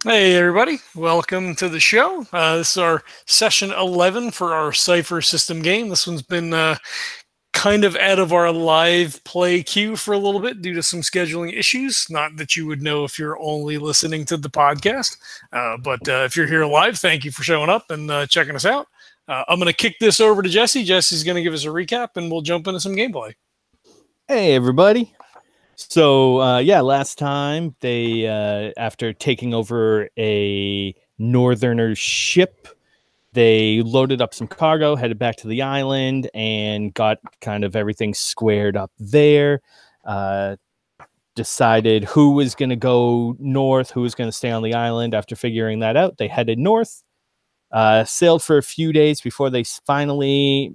Hey everybody, welcome to the show. This is our session 11 for our Cypher system game. This one's been kind of out of our live play queue for a little bit due to some scheduling issues. Not that you would know if you're only listening to the podcast, but if you're here live, thank you for showing up and checking us out. I'm going to kick this over to Jesse. Jesse's going to give us a recap and we'll jump into some gameplay. Hey everybody. So yeah, last time they after taking over a northerner ship, they loaded up some cargo, headed back to the island, and got kind of everything squared up there. Decided who was going to go north, who was going to stay on the island. After figuring that out, they headed north. Sailed for a few days before they finally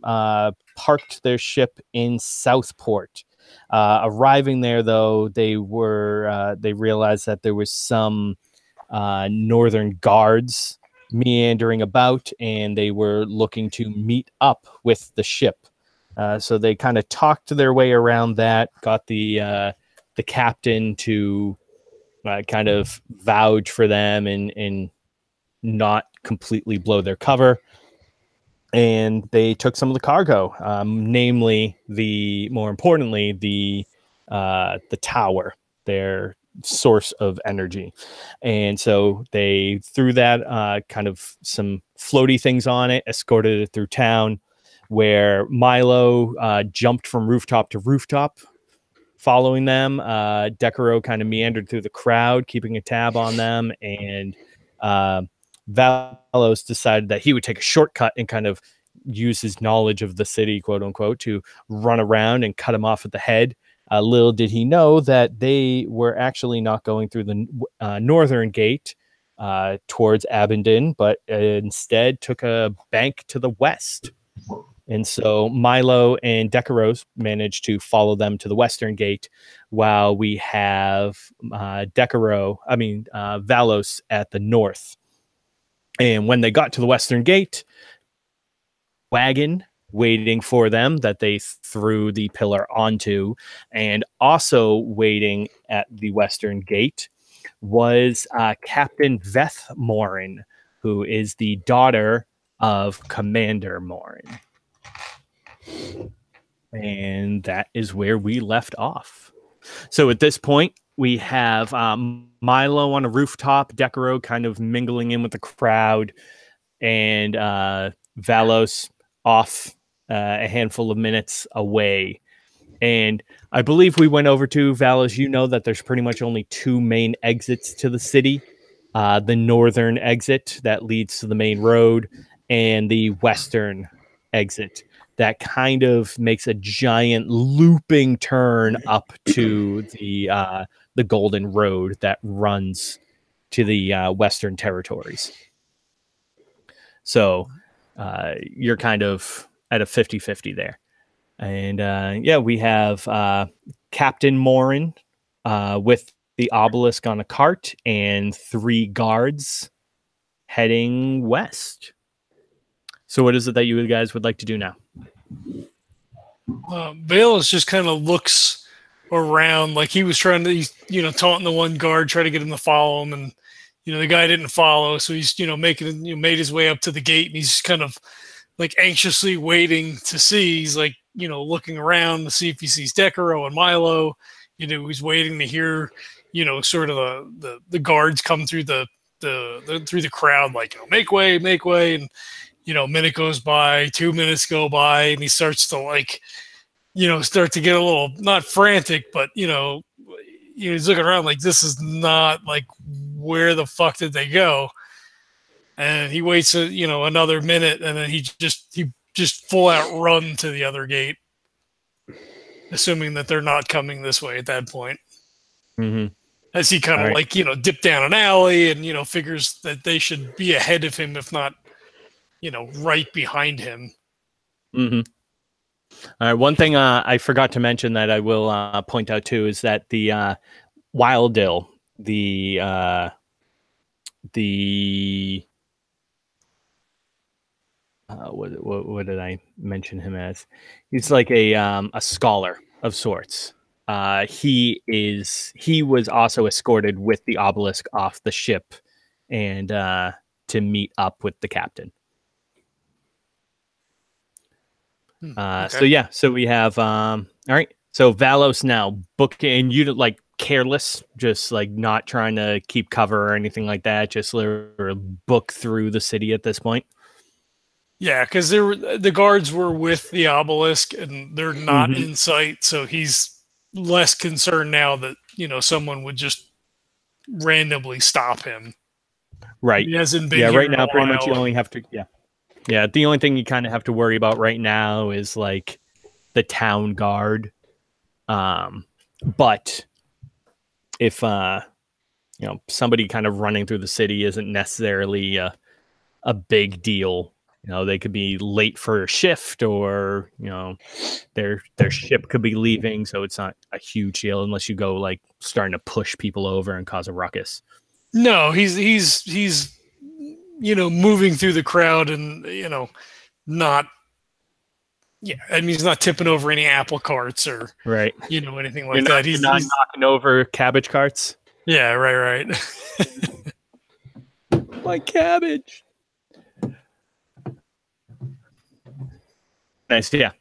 parked their ship in Southport. Arriving there, though, they realized that there was some northern guards meandering about, and they were looking to meet up with the ship. So they kind of talked their way around that, got the captain to kind of vouch for them and not completely blow their cover. And they took some of the cargo, namely more importantly, the tower, their source of energy. And so they threw that kind of some floaty things on it, escorted it through town, where Milo jumped from rooftop to rooftop, following them. Decurro kind of meandered through the crowd, keeping a tab on them, and Valos decided that he would take a shortcut and kind of use his knowledge of the city, quote unquote, to run around and cut him off at the head. Little did he know that they were actually not going through the northern gate towards Abingdon, but instead took a bank to the west. And so Milo and Decurro managed to follow them to the western gate, while we have Valos at the north. And when they got to the western gate, wagon waiting for them that they threw the pillar onto, and also waiting at the western gate was Captain Veth Morin, who is the daughter of Commander Morin. And that is where we left off. So at this point, we have Milo on a rooftop, Decurro kind of mingling in with the crowd, and Valos off a handful of minutes away. And I believe we went over to Valos. You know that there's pretty much only two main exits to the city. The northern exit that leads to the main road, and the western exit that kind of makes a giant looping turn up to the Golden Road that runs to the Western Territories. So you're kind of at a 50-50 there. And yeah, we have Captain Morin with the obelisk on a cart and 3 guards heading west. So what is it that you guys would like to do now? Valos just kind of looks around like he was trying to, taunting the one guard, try to get him to follow him, and the guy didn't follow, so he's made his way up to the gate, and he's kind of like anxiously waiting to see. He's like looking around to see if he sees Decurro and Milo. He's waiting to hear sort of the guards come through through the crowd, like make way, and a minute goes by, 2 minutes go by, and he starts to start to get a little, not frantic, but he's looking around like, this is not like, where the fuck did they go? And he waits another minute, and then he just full out run to the other gate, assuming that they're not coming this way at that point. Mm-hmm. As he kind of dip down an alley and figures that they should be ahead of him, if not right behind him. Mm-hmm. All right. One thing I forgot to mention that I will point out too is that the Wild Dill, what did I mention him as? He's like a scholar of sorts. he was also escorted with the obelisk off the ship and to meet up with the captain. Okay. So yeah, so we have all right. So Valos now book, and you like careless, just like not trying to keep cover or anything like that, just book through the city at this point. Yeah, because the guards were with the obelisk and they're not Mhm. in sight, so he's less concerned now that someone would just randomly stop him. Right. He hasn't been Yeah, here right in a now pretty much you while. only have to Yeah, the only thing you kind of have to worry about right now is like the town guard. But if somebody kind of running through the city isn't necessarily a big deal. They could be late for a shift, or their ship could be leaving, so it's not a huge deal unless you go like starting to push people over and cause a ruckus. No, he's moving through the crowd and not. Yeah, I mean he's not tipping over any apple carts or Right. anything You're like that. you're not knocking over cabbage carts. Yeah, right. My cabbage. Nice, yeah.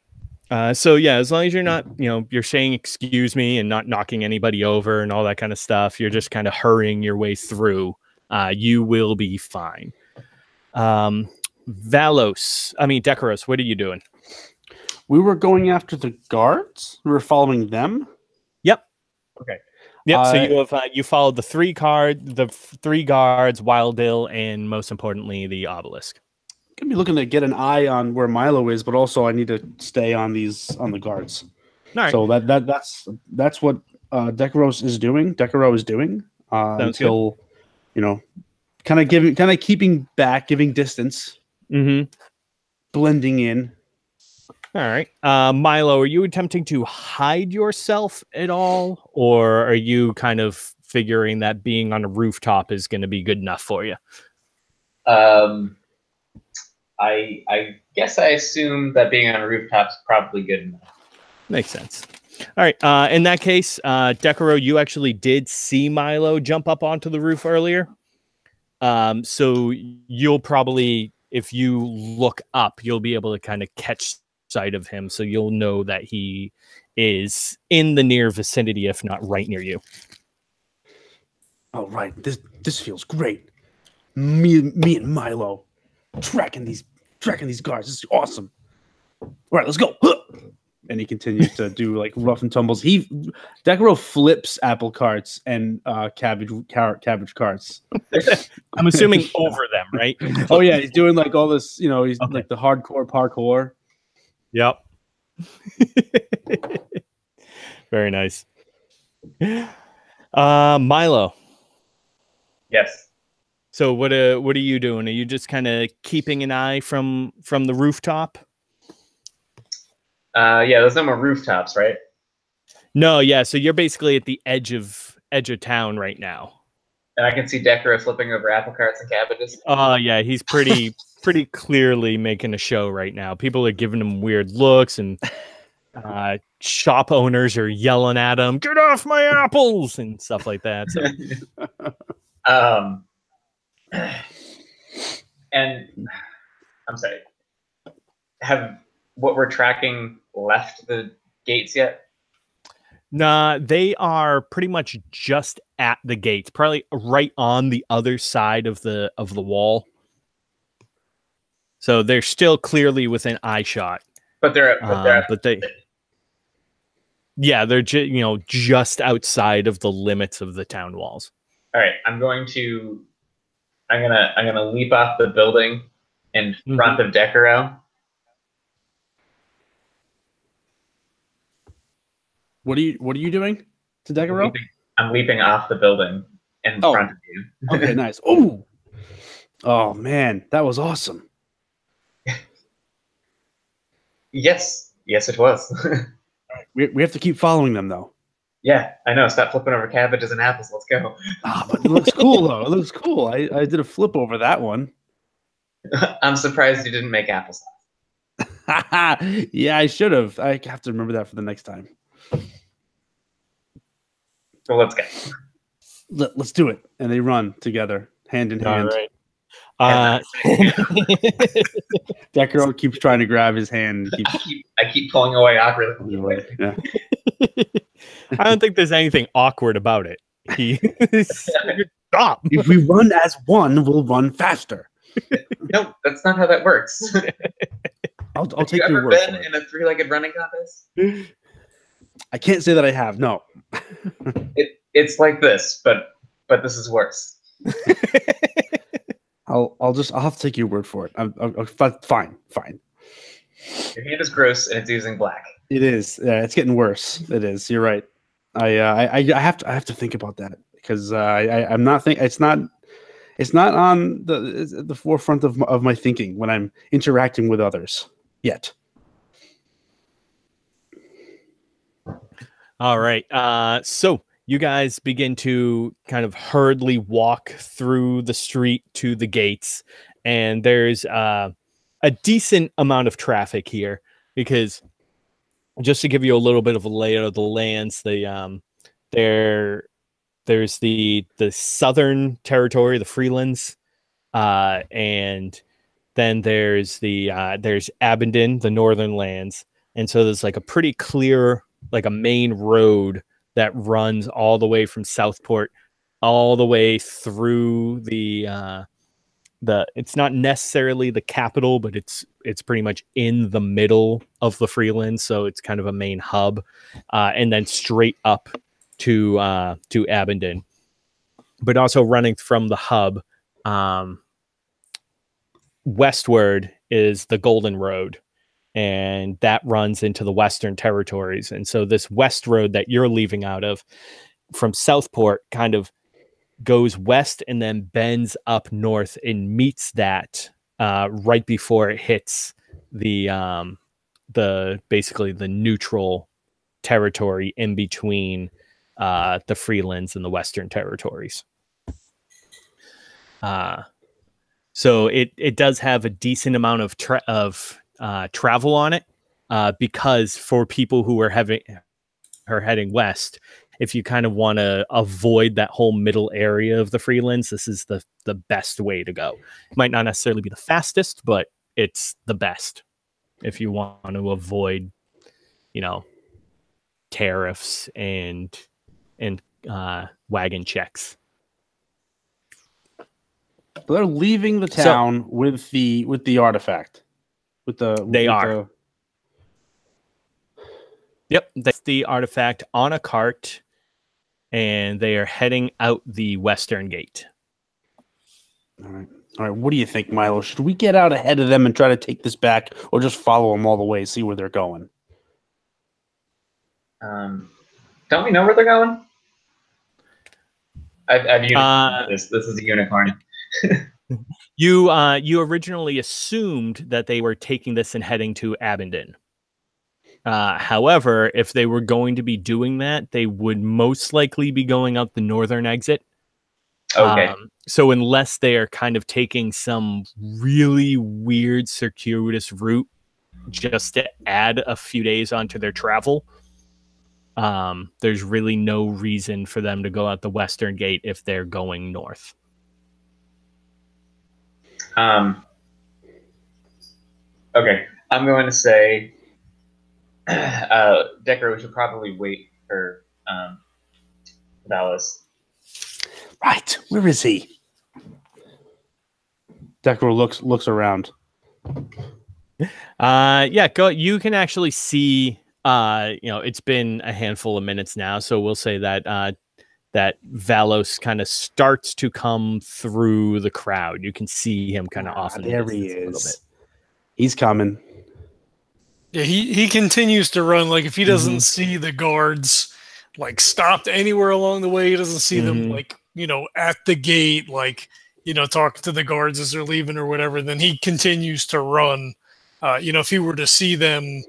So yeah, as long as you're not, you're saying excuse me and not knocking anybody over and all that kind of stuff, you're just kind of hurrying your way through. You will be fine. Decurro, what are you doing? We were going after the guards. We were following them. Yep. Okay. Yep. So you followed the three guards, Wilddill, and most importantly, the obelisk. Gonna be looking to get an eye on where Milo is, but also I need to stay on the guards. All right. So that's what Decurro is doing. Until good. Kind of keeping back, giving distance, blending in. All right. Milo, are you attempting to hide yourself at all, or are you kind of figuring that being on a rooftop is going to be good enough for you? I guess I assume that being on a rooftop is probably good enough. Makes sense. All right. In that case, Decurro, you actually did see Milo jump up onto the roof earlier. So you'll probably, if you look up, you'll be able to kind of catch sight of him. So you'll know that he is in the near vicinity, if not right near you. All right. This feels great. Me and Milo tracking these guards. This is awesome. All right, let's go. And he continues to do like rough and tumbles. Decurro flips apple carts and cabbage carts. I'm assuming over them, right? Oh yeah, he's doing like all this. He's like the hardcore parkour. Yep. Very nice. Milo. Yes. So what are you doing? Are you just kind of keeping an eye from the rooftop? Yeah, there's no more rooftops, right? No, yeah. So you're basically at the edge of town right now. And I can see Decurro flipping over apple carts and cabbages. Oh yeah, he's pretty clearly making a show right now. People are giving him weird looks, and shop owners are yelling at him, "Get off my apples!" and stuff like that. So. And I'm sorry. Have what we're tracking left the gates yet? Nah, they are pretty much just at the gates, probably right on the other side of the wall. So they're still clearly within eye shot. But they're just outside of the limits of the town walls. All right, I'm gonna leap off the building in front of Decurro. What are you doing to Decurro? I'm leaping off the building in front of you. Okay, nice. Oh man, that was awesome. Yes, it was. we have to keep following them though. Yeah, I know. Stop flipping over cabbages and apples. Let's go. But it looks cool though. It looks cool. I did a flip over that one. I'm surprised you didn't make applesauce. Yeah, I should have. I have to remember that for the next time. So let's go. Let's do it. And they run together, hand in hand. All right. Decurro keeps trying to grab his hand. I keep pulling away awkwardly. Yeah. I don't think there's anything awkward about it. Stop. If we run as one, we'll run faster. No, that's not how that works. I'll Have take you your ever word been for it. in a three-legged running contest? I can't say that I have. No. It's like this, but this is worse. I'll have to take your word for it. Fine. Your hand is gross and it's oozing black. It is. Yeah, it's getting worse. It is. You're right. I have to think about that because I'm not think it's not on the forefront of my thinking when I'm interacting with others yet. All right. So you guys begin to kind of hurriedly walk through the street to the gates, and there's a decent amount of traffic here because, just to give you a little bit of a layout of the lands, there's the southern territory, the Freelands, and then there's Abingdon, the northern lands, and so there's like a pretty clear, like a main road that runs all the way from Southport all the way through the it's not necessarily the capital, but it's pretty much in the middle of the Freelands, so it's kind of a main hub, and then straight up to Abingdon, but also running from the hub westward is the Golden Road, and that runs into the Western Territories. And so this west road that you're leaving out of from Southport kind of goes west and then bends up north and meets that right before it hits the basically the neutral territory in between the Freelands and the Western Territories. So it does have a decent amount of travel on it, because for people who are heading west, if you kind of want to avoid that whole middle area of the Freelands, this is the best way to go. It might not necessarily be the fastest, but it's the best if you want to avoid, tariffs and wagon checks. So they're leaving the town with the artifact. Yep, that's the artifact on a cart, and they are heading out the western gate. All right. What do you think, Milo? Should we get out ahead of them and try to take this back, or just follow them all the way, see where they're going? Don't we know where they're going? This is a unicorn. You originally assumed that they were taking this and heading to Abingdon. However, if they were going to be doing that, they would most likely be going out the northern exit. Okay. So unless they are kind of taking some really weird circuitous route just to add a few days onto their travel, there's really no reason for them to go out the western gate if they're going north. Okay, I'm going to say Decurro, we should probably wait for Valos. Right, where is he? Decurro looks around. Go. You can actually see. It's been a handful of minutes now, so we'll say that that Valos kind of starts to come through the crowd. You can see him kind of off in the there distance he a little bit. is. He's coming. Yeah, he continues to run. Like if he doesn't see the guards like stopped anywhere along the way, he doesn't see them like, at the gate, like, talking to the guards as they're leaving or whatever, then he continues to run. If he were to see them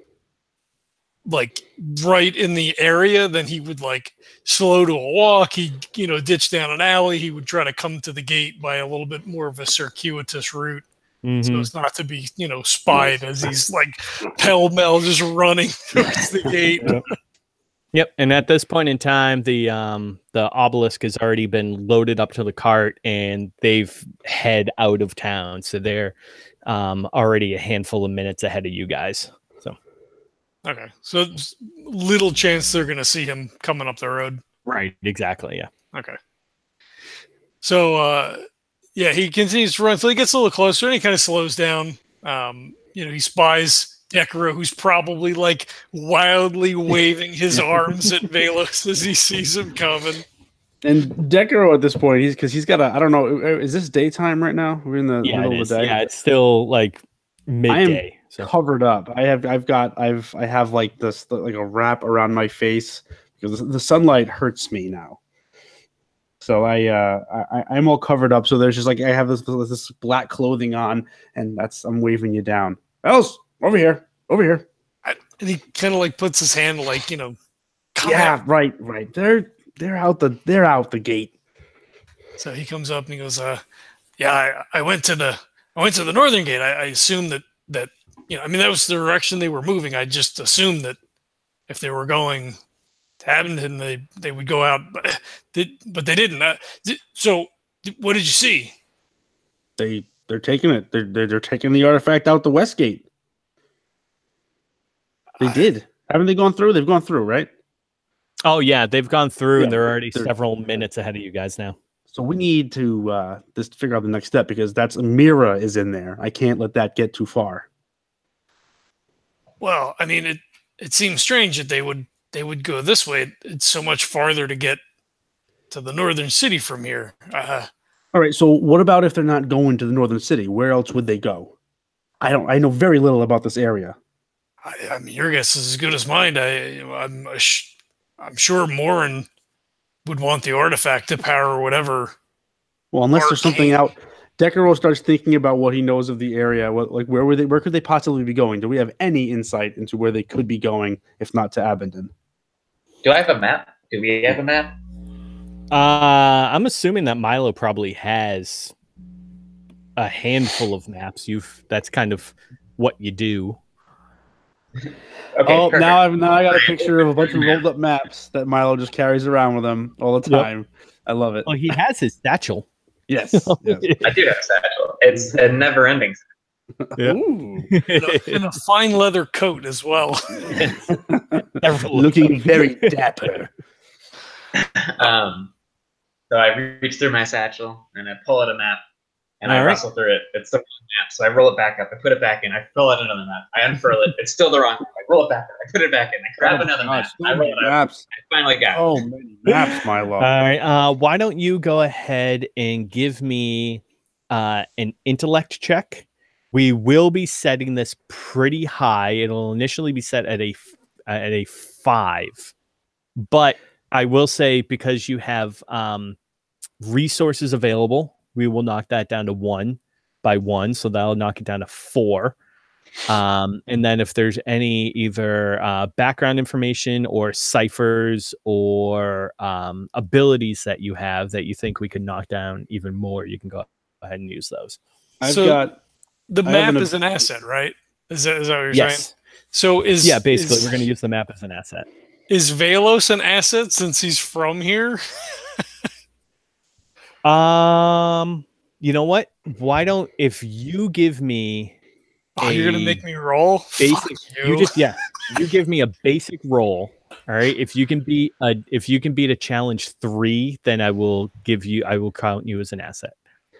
like right in the area, then he would like slow to a walk. He'd, ditch down an alley. He would try to come to the gate by a little bit more of a circuitous route. So as not to be, spied as he's like pell-mell just running towards the gate. Yep, and at this point in time, the obelisk has already been loaded up to the cart, and they've head out of town. So they're already a handful of minutes ahead of you guys. So Okay, so little chance they're gonna see him coming up the road. right, exactly, yeah. Okay. So yeah, he continues to run until he gets a little closer, and he kind of slows down. He spies Decurro, who's probably like wildly waving his arms at Valos as he sees him coming. And Decurro at this point, he's got I don't know, is this daytime right now? We're in the middle of the day. Yeah, it's still like midday. I am covered up. I have like this like a wrap around my face because the sunlight hurts me now. So I'm all covered up. So there's just like I have this black clothing on, and I'm waving you down. Else over here. And he kind of like puts his hand like come yeah, out. right. They're out the gate. So he comes up and he goes, yeah, I went to the northern gate. I assumed that I mean that was the direction they were moving. I just assumed that if they were going to Abington, they would go out, but they didn't. So what did you see? They're taking it. They're taking the artifact out the west gate. They did. Haven't they gone through? They've gone through, right? Oh yeah, they've gone through, and they're already they're several minutes ahead of you guys now. So we need to just figure out the next step because that's Mira is in there. I can't let that get too far. Well, I mean, it seems strange that they would go this way. It's so much farther to get to the northern city from here. All right. So what about if they're not going to the northern city? Where else would they go? I know very little about this area. I mean, your guess is as good as mine. I'm sure Morin would want the artifact to power whatever. Well, unless there's something out. Decurro starts thinking about what he knows of the area. Where could they possibly be going? Do we have any insight into where they could be going, if not to Abington? Do I have a map? Do we have a map? I'm assuming that Milo probably has a handful of maps. That's kind of what you do. Okay, oh, perfect. now I got a picture of a bunch of rolled up maps that Milo just carries around with him all the time. Yep. I love it. Well, he has his satchel. Yes. Yes. I do have a satchel. It's a never ending. Yeah. In a fine leather coat as well. Looking very dapper. So I reach through my satchel and I pull out a map and I wrestle through it. It's the wrong map, so I roll it back up. I put it back in. I fill out another map. I unfurl it. It's still the wrong map. I roll it back up. I put it back in. I grab another map. I roll it up. I finally got it. Oh, many maps, Milo. All right. Why don't you go ahead and give me an intellect check? We will be setting this pretty high. It'll initially be set at a 5, but I will say because you have resources available, we will knock that down to 1 by 1, so that'll knock it down to 4. And then if there's any either background information or ciphers or abilities that you have that you think we could knock down even more, you can go ahead and use those. The map is an asset, right? Is that what you're saying? So basically we're going to use the map as an asset. Is Valos an asset since he's from here? You know what? Why don't if you give me you're gonna make me roll? Basic, you give me a basic roll. All right. If you can beat a challenge 3, then I will count you as an asset.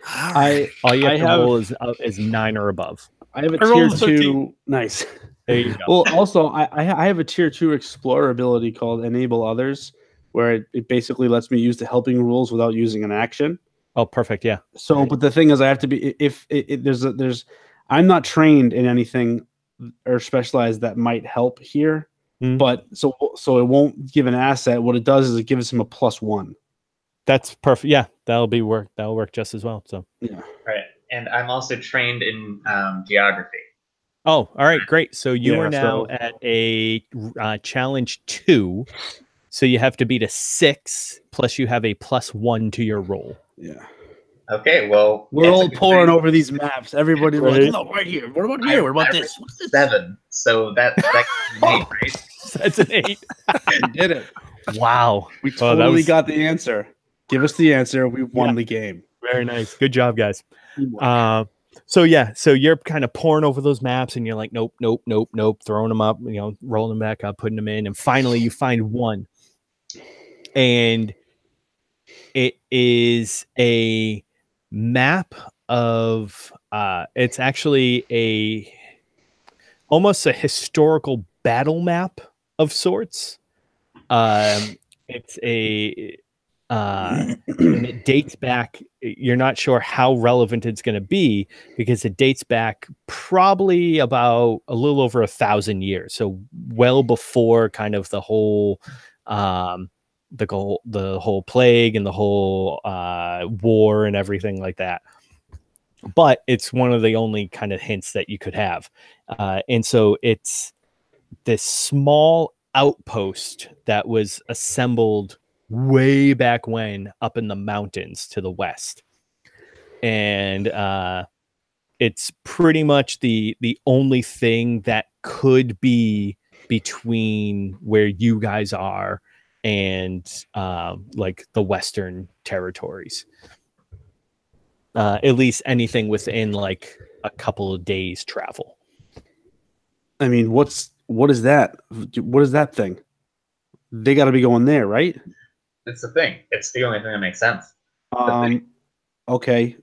All you have to roll is 9 or above. I have a tier 2. Nice. There you go. Well, also I have a tier 2 explorer ability called Enable Others, where it basically lets me use the helping rules without using an action. Oh, perfect. Yeah. So, but the thing is, I have to be I'm not trained in anything or specialized that might help here. But so it won't give an asset. What it does is it gives him a +1. That's perfect. Yeah, that'll work just as well. So yeah. Right. And I'm also trained in geography. Oh, all right, great. So you are now at a challenge 2. So you have to beat a 6, plus you have a +1 to your roll. Yeah. Okay, well, we're all pouring over these maps. Everybody's like, no, right here. What about here? What about this? What's this? 7. So that can be made, right? That's an 8. We did it. Wow. We Well, that totally was- got the answer. Give us the answer. We won the game. Very nice. Good job, guys. Teamwork. So you're kind of pouring over those maps and you're like, nope, throwing them up, rolling them back up, putting them in. And finally you find one. And it is a map of, it's actually almost a historical battle map of sorts. It's and it dates back. You're not sure how relevant it's going to be because it dates back probably about a little over 1,000 years. So well before kind of the whole, the whole plague and the whole war and everything like that. But it's one of the only kind of hints that you could have. And so it's this small outpost that was assembled way back when up in the mountains to the west. And it's pretty much the only thing that could be between where you guys are and like the Western territories. At least anything within like a couple of days travel. I mean, what is that? What is that thing? They got to be going there, right? It's the thing. It's the only thing that makes sense. Okay.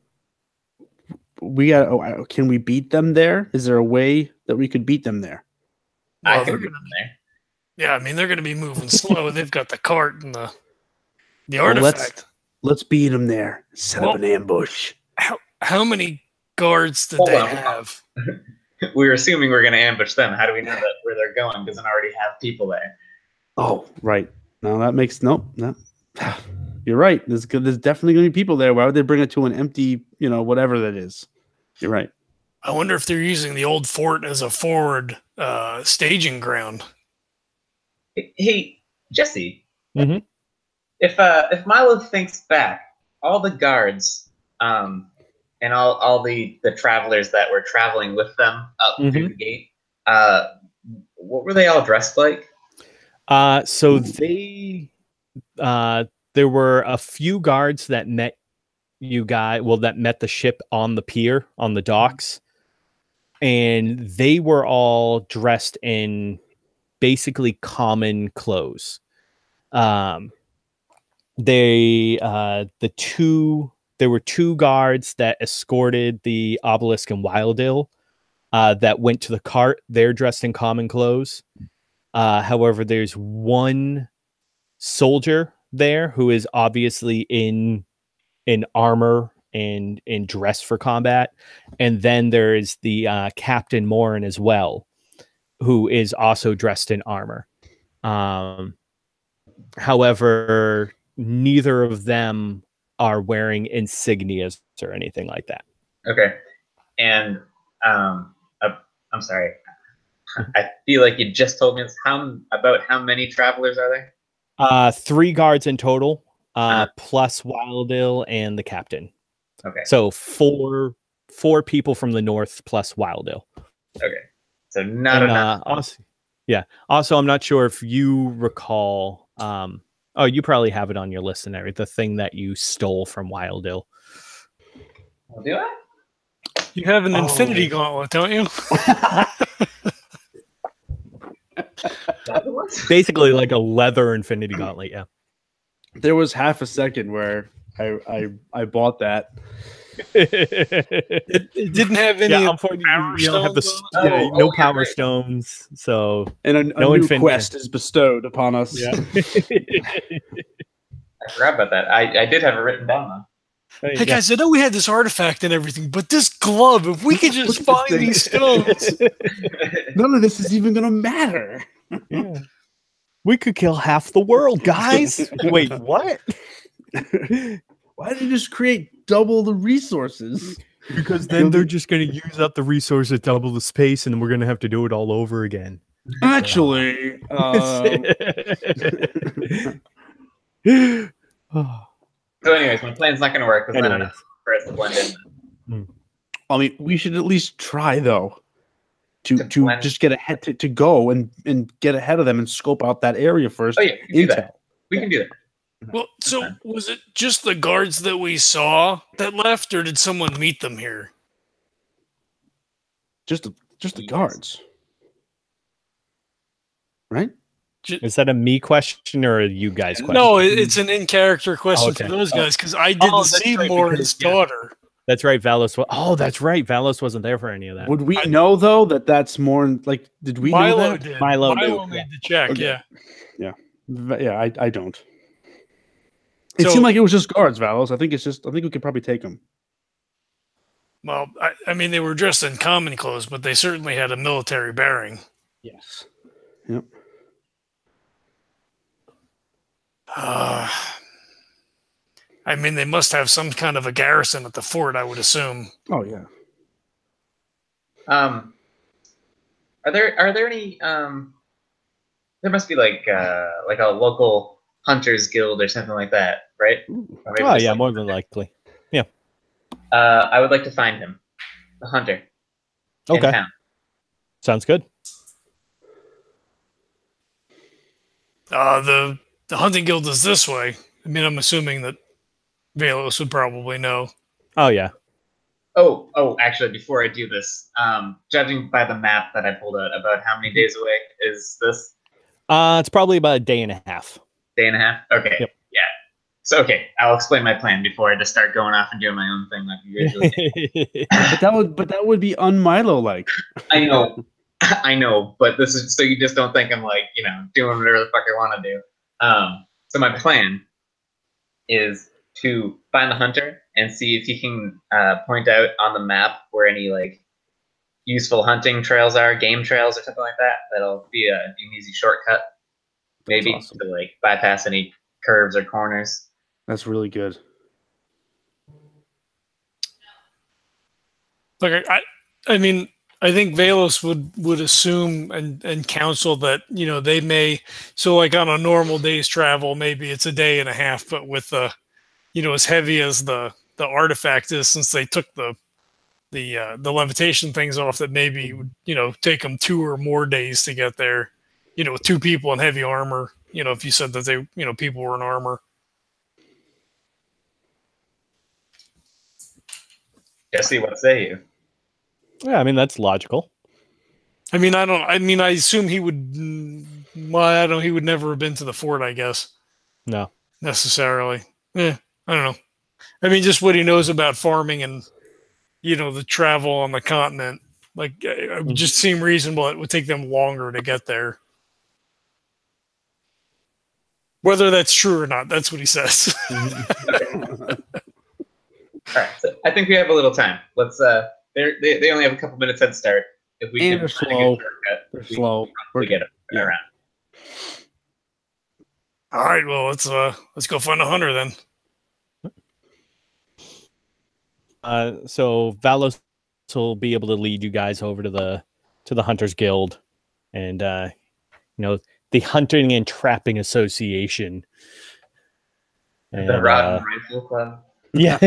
Can we beat them there? Is there a way that we could beat them there? I Well, can they're be gonna there. Yeah, I mean they're going to be moving slow. They've got the cart and the Well, artifact. let's beat them there. Set up an ambush. How many guards did Hold they on. have? We were assuming we were going to ambush them. How do we know that where they're going? Doesn't already have people there. Oh, right. No, that makes no. You're right. There's definitely going to be people there. Why would they bring it to an empty, whatever that is? You're right. I wonder if they're using the old fort as a forward staging ground. Hey, Jesse. Mhm. If Milo thinks back, all the guards, and all the travelers that were traveling with them up through the gate, what were they all dressed like? So they, there were a few guards that met that met the ship on the pier, on the docks. And they were all dressed in basically common clothes. There were two guards that escorted the obelisk and Wild Ill that went to the cart. They're dressed in common clothes. However, there's one soldier there who is obviously in armor and in dress for combat. And then there is the Captain Morin as well, who is also dressed in armor. However, neither of them are wearing insignias or anything like that. Okay. And I'm sorry. I feel like you just told me this. About how many travelers are there? 3 guards in total, plus Wild Ill and the captain. Okay. So four people from the north plus Wild Ill. Okay. So not enough. Also, I'm not sure if you recall. You probably have it on your list and everything. The thing that you stole from Wild Ill. Well, do I? You have an infinity gauntlet, don't you? Basically like a leather infinity gauntlet, yeah. There was half a second where I bought that. It didn't have any. Yeah, unfortunately, you don't have the no power stones, so And a no new infinity. quest is bestowed upon us. Yeah. I forgot about that. I did have it written down though. Hey guys, I know we had this artifact and everything, but this glove, if we could just find these stones. None of this is even going to matter. Yeah. We could kill half the world, guys. Wait, what? Why did you just create double the resources? Because then they're just going to use up the resources, double the space, and we're going to have to do it all over again. Actually, So anyways, my plan's not going to work because not enough for us to blend in. I mean, we should at least try, though. to just get ahead to go and get ahead of them and scope out that area first. Oh yeah, we can do that. We can do that. Well, so was it just the guards that we saw that left, or did someone meet them here? Just the guards, right? Is that a me question or a you guys question? No, it's an in-character question for those guys because I didn't see right, Morin's daughter. That's right, Valos. That's right. Valos wasn't there for any of that. Would we know though that that's more like? Did we know Milo that? did. Milo made the check. Okay. Yeah. Yeah. I don't. It So- seemed like it was just guards, Valos. I think we could probably take them. Well, I mean, they were dressed in common clothes, but they certainly had a military bearing. Yes. Yep. I mean, they must have some kind of a garrison at the fort, I would assume. Oh yeah. Are there any there must be like a local hunters guild or something like that, right? Or maybe Oh just yeah, like- more than likely. Yeah. I would like to find him, the hunter. In Okay. town. Sounds good. The hunting guild is this way. I mean, I'm assuming that Valos would probably know. Oh yeah. Oh, actually, before I do this, judging by the map that I pulled out, about how many days away is this? It's probably about a day and a half. Day and a half? Okay. Yep. Yeah. So, okay, I'll explain my plan before I just start going off and doing my own thing like you usually do. But that would be un-Milo like. I know, but this is so you just don't think I'm like, doing whatever the fuck I want to do. So my plan is to find the hunter and see if he can point out on the map where any like useful hunting trails are, game trails or something like that. That'll be an easy shortcut, maybe awesome. to like bypass any curves or corners. That's really good. Like, I mean, I think Valos would assume and counsel that, they may, so like on a normal day's travel, maybe it's a day and a half, but with as heavy as the artifact is, since they took the levitation things off, that maybe would, take them 2 or more days to get there, with 2 people in heavy armor, if you said that they, people were in armor. Jesse, what say you? Yeah, I mean that's logical. I mean, I assume he would, I don't know, he would never have been to the fort, I guess, No. necessarily. I don't know. I mean, just what he knows about farming and, the travel on the continent, like, it would just seem reasonable it would take them longer to get there. Whether that's true or not, that's what he says. All right, so I think we have a little time. Let's. They only have a couple minutes head start. If we And can they're find a slow. good shortcut, They're we can slow. probably get it Yeah. around. All right, well, let's go find a hunter then. So Valos will be able to lead you guys over to the Hunters Guild, and the Hunting and Trapping Association. And, The Rotten Rifle Club. yeah.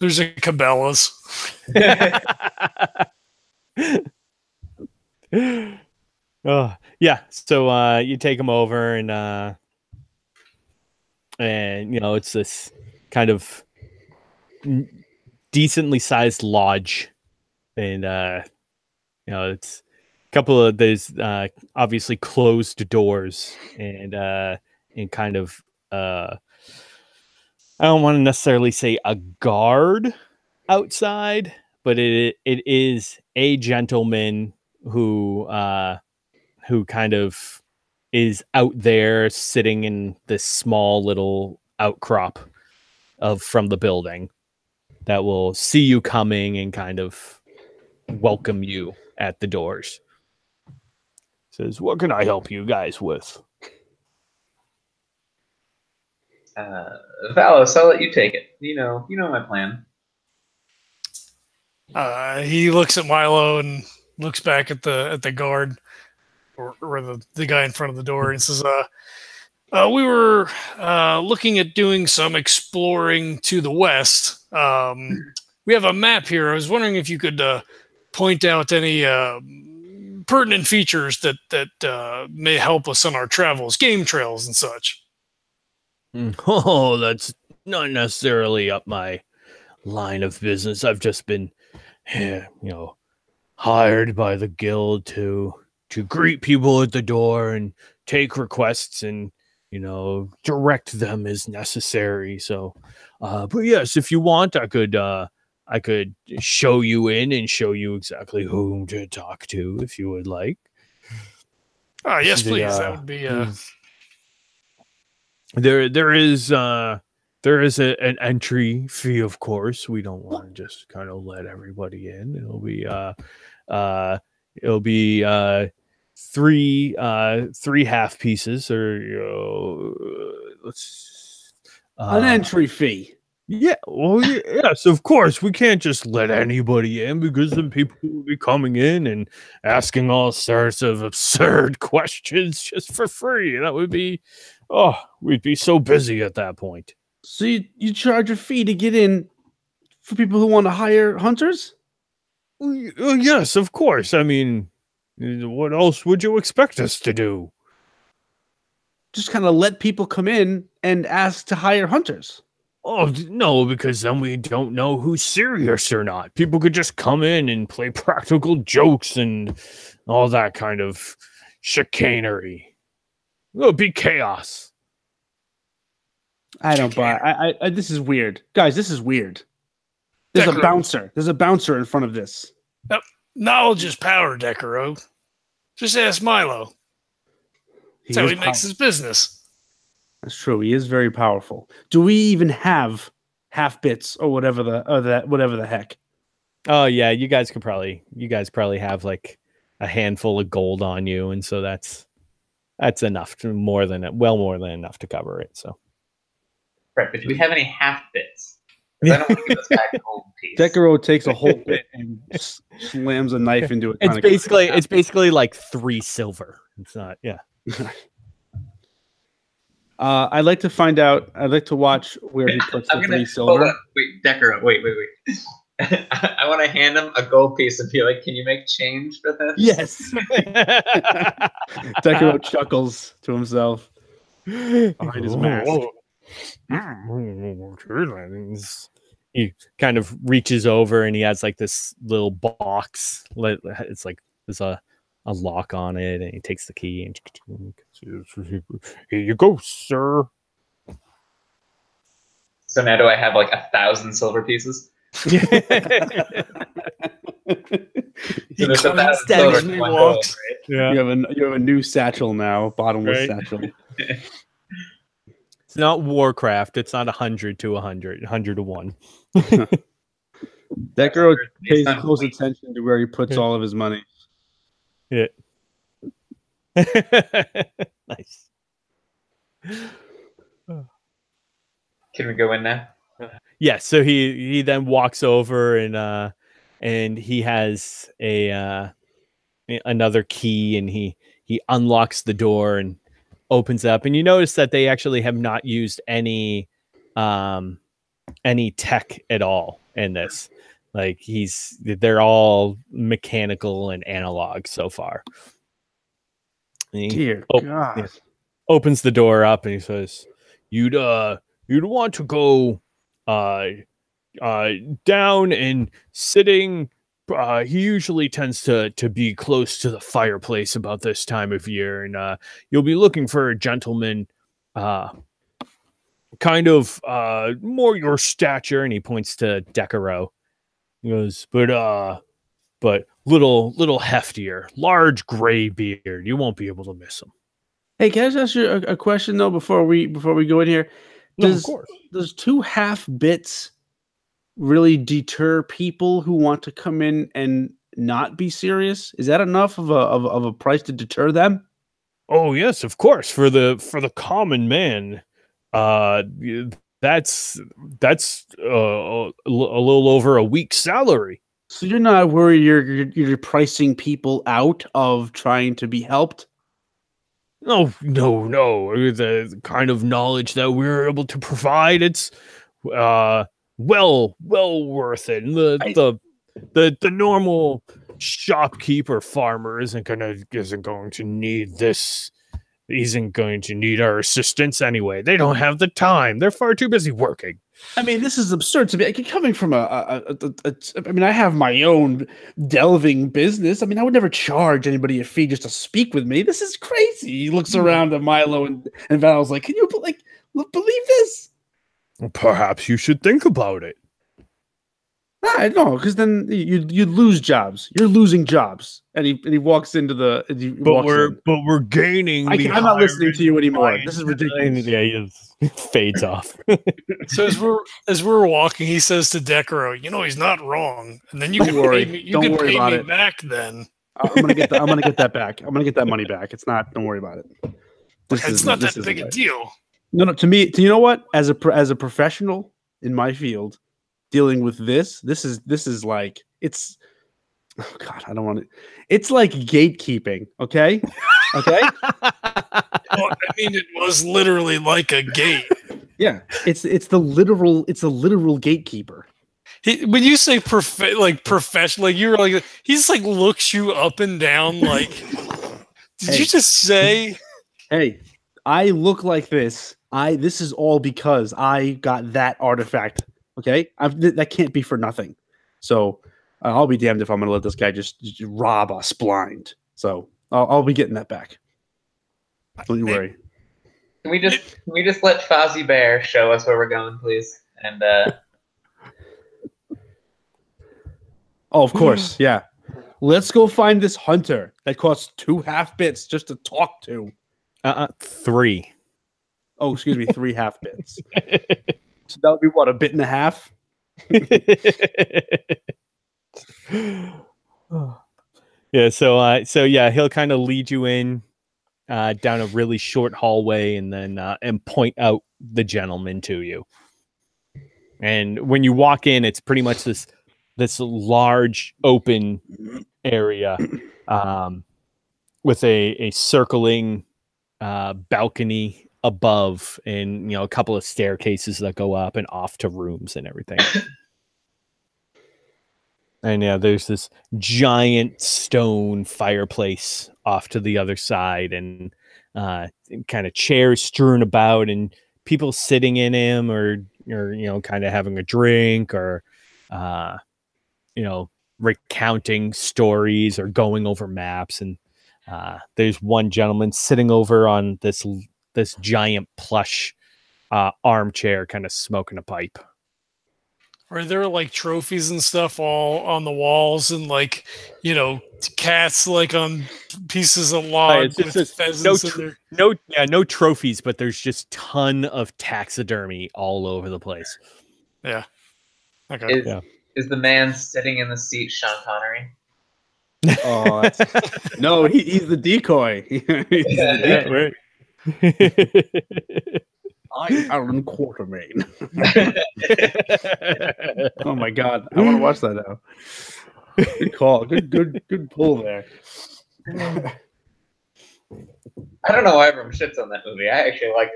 There's a Cabela's. Oh yeah. So you take them over, and it's this kind of decently sized lodge, and it's a couple of there's obviously closed doors, and kind of I don't want to necessarily say a guard outside, but it is a gentleman who kind of is out there sitting in this small little outcrop from the building that will see you coming and kind of welcome you at the doors. Says, "What can I help you guys with?" Valos, I'll let you take it. You know my plan. He looks at Milo and looks back at the guard or the guy in front of the door and says, we were looking at doing some exploring to the west. We have a map here. I was wondering if you could point out any pertinent features that may help us on our travels, game trails and such. Oh, that's not necessarily up my line of business. I've just been, hired by the guild to greet people at the door and take requests and direct them as necessary. So, but yes, if you want, I could show you in and show you exactly whom to talk to if you would like. Yes, please. That would be. There is an entry fee, of course. We don't want to just kind of let everybody in. It'll be three half pieces, or an entry fee. Yeah, well, yes, of course. We can't just let anybody in, because then people will be coming in and asking all sorts of absurd questions just for free. That would be, we'd be so busy at that point. So you charge a fee to get in for people who want to hire hunters? Yes, of course. I mean, what else would you expect us to do? Just kind of let people come in and ask to hire hunters. Oh, no, because then we don't know who's serious or not. People could just come in and play practical jokes and all that kind of chicanery. It'll be chaos. I don't buy. I this is weird, guys. This is weird. There's a bouncer. There's a bouncer in front of this. Yep. Knowledge is power, Decurro. Just ask Milo. That's how he makes his business. That's true. He is very powerful. Do we even have half bits or whatever the heck? Oh yeah, you guys probably have like a handful of gold on you, and so that's enough to more than enough to cover it. So. Right, but do we have any half bits? I don't want to give this guy a gold piece. Decurro takes a whole bit and slams a knife into it. It's basically like 3 silver. It's not, yeah. I'd like to find out. I'd like to watch where he puts the 3 silver. Wait, Decurro, wait. I want to hand him a gold piece and be like, "Can you make change for this?" Yes. Decurro chuckles to himself behind his mask. He kind of reaches over and he has like this little box. It's like there's a lock on it, and he takes the key and here you go, sir. So now do I have like 1,000 silver pieces? So there's 1,000 silver in one gold, right? Yeah. You have a new satchel now, bottomless satchel. It's not Warcraft. It's not 100 to 100, 100 to 1. That girl pays close attention to where he puts all of his money. Yeah. Nice. Can we go in now? Yeah. So he then walks over and he has another key, and he unlocks the door and opens up, and you notice that they actually have not used any tech at all in this. Like they're all mechanical and analog so far. Dear God. Opens the door up and he says, You'd want to go down and sitting. He usually tends to be close to the fireplace about this time of year, and you'll be looking for a gentleman, kind of more your stature. And he points to Decurro. He goes, but little heftier, large gray beard. You won't be able to miss him. Hey, can I just ask you a question though before we go in here? Of course. Does 2 half bits really deter people who want to come in and not be serious? Is that enough of a price to deter them? Oh yes, of course. For the common man, that's a little over a week's salary. So you're not worried you're pricing people out of trying to be helped? No. The kind of knowledge that we're able to provide, it's well worth it. And the normal shopkeeper farmer isn't going to need this. Isn't going to need our assistance anyway. They don't have the time. They're far too busy working. I mean, this is absurd to me. Like, coming from I mean, I have my own delving business. I mean, I would never charge anybody a fee just to speak with me. This is crazy. He looks around at Milo and Val's like, can you believe this? Perhaps you should think about it. No, because then you'd lose jobs. You're losing jobs. And he walks into the. But we're gaining. I'm not listening to you anymore. This is ridiculous. Yeah, he fades off. So as we're walking, he says to Decurro, he's not wrong. And then you can pay me. You can pay me back then. I'm gonna get that back. I'm gonna get that money back. It's not. Don't worry about it. It's not that big a deal. No. To me, you know what? As a professional in my field. Dealing with this is like it's oh god, I don't want to. It's like gatekeeping, okay? Okay. Well, I mean, it was literally like a gate. Yeah, it's the literal gatekeeper. When you say professional, like you're like he just like looks you up and down. Like, did you just say? Hey, I look like this. This is all because I got that artifact. Okay, that can't be for nothing. So I'll be damned if I'm going to let this guy just rob us blind. So I'll be getting that back. Don't you worry. Can we just let Fozzie Bear show us where we're going, please? And oh, of course, yeah. Let's go find this hunter that costs 2 half bits just to talk to. 3. Oh, excuse me, 3 half bits. So that would be what, a bit and a half? Yeah, so yeah, he'll kind of lead you in down a really short hallway and then and point out the gentleman to you. And when you walk in, it's pretty much this large open area with a circling balcony above, and a couple of staircases that go up and off to rooms and everything. And yeah, there's this giant stone fireplace off to the other side, and kind of chairs strewn about, and people sitting in him, or kind of having a drink, or recounting stories or going over maps. And there's one gentleman sitting over on this giant plush armchair, kind of smoking a pipe. Are there like trophies and stuff all on the walls, and like cats like on pieces of log with pheasants? No trophies, but there's just ton of taxidermy all over the place. Yeah. Okay. Is the man sitting in the seat Sean Connery? Oh no, he's the decoy. Yeah, right. I'm Aaron Quartermain. Oh my god, I want to watch that now. Good call, good pull there. I don't know why everyone shits on that movie. I actually like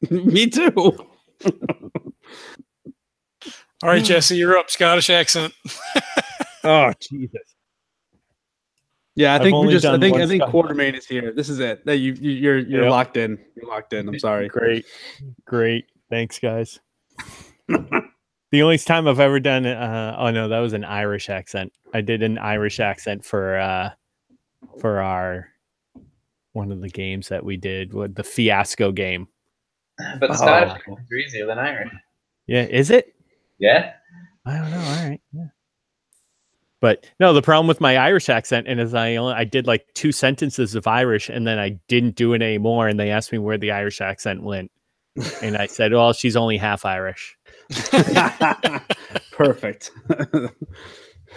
it. Me too. All right, Jesse, you're up. Scottish accent. Oh Jesus. Yeah, I think Quartermain is here. This is it. You're locked in. You're locked in. I'm sorry. Great. Thanks, guys. The only time I've ever done oh no, that was an Irish accent. I did an Irish accent for our one of the games that we did, with the Fiasco game. But the Scottish are easier than Irish. Yeah, is it? Yeah. I don't know. All right. Yeah. But no, the problem with my Irish accent is I did like 2 sentences of Irish, and then I didn't do it anymore. And they asked me where the Irish accent went, and I said, "Well, she's only half Irish." Perfect.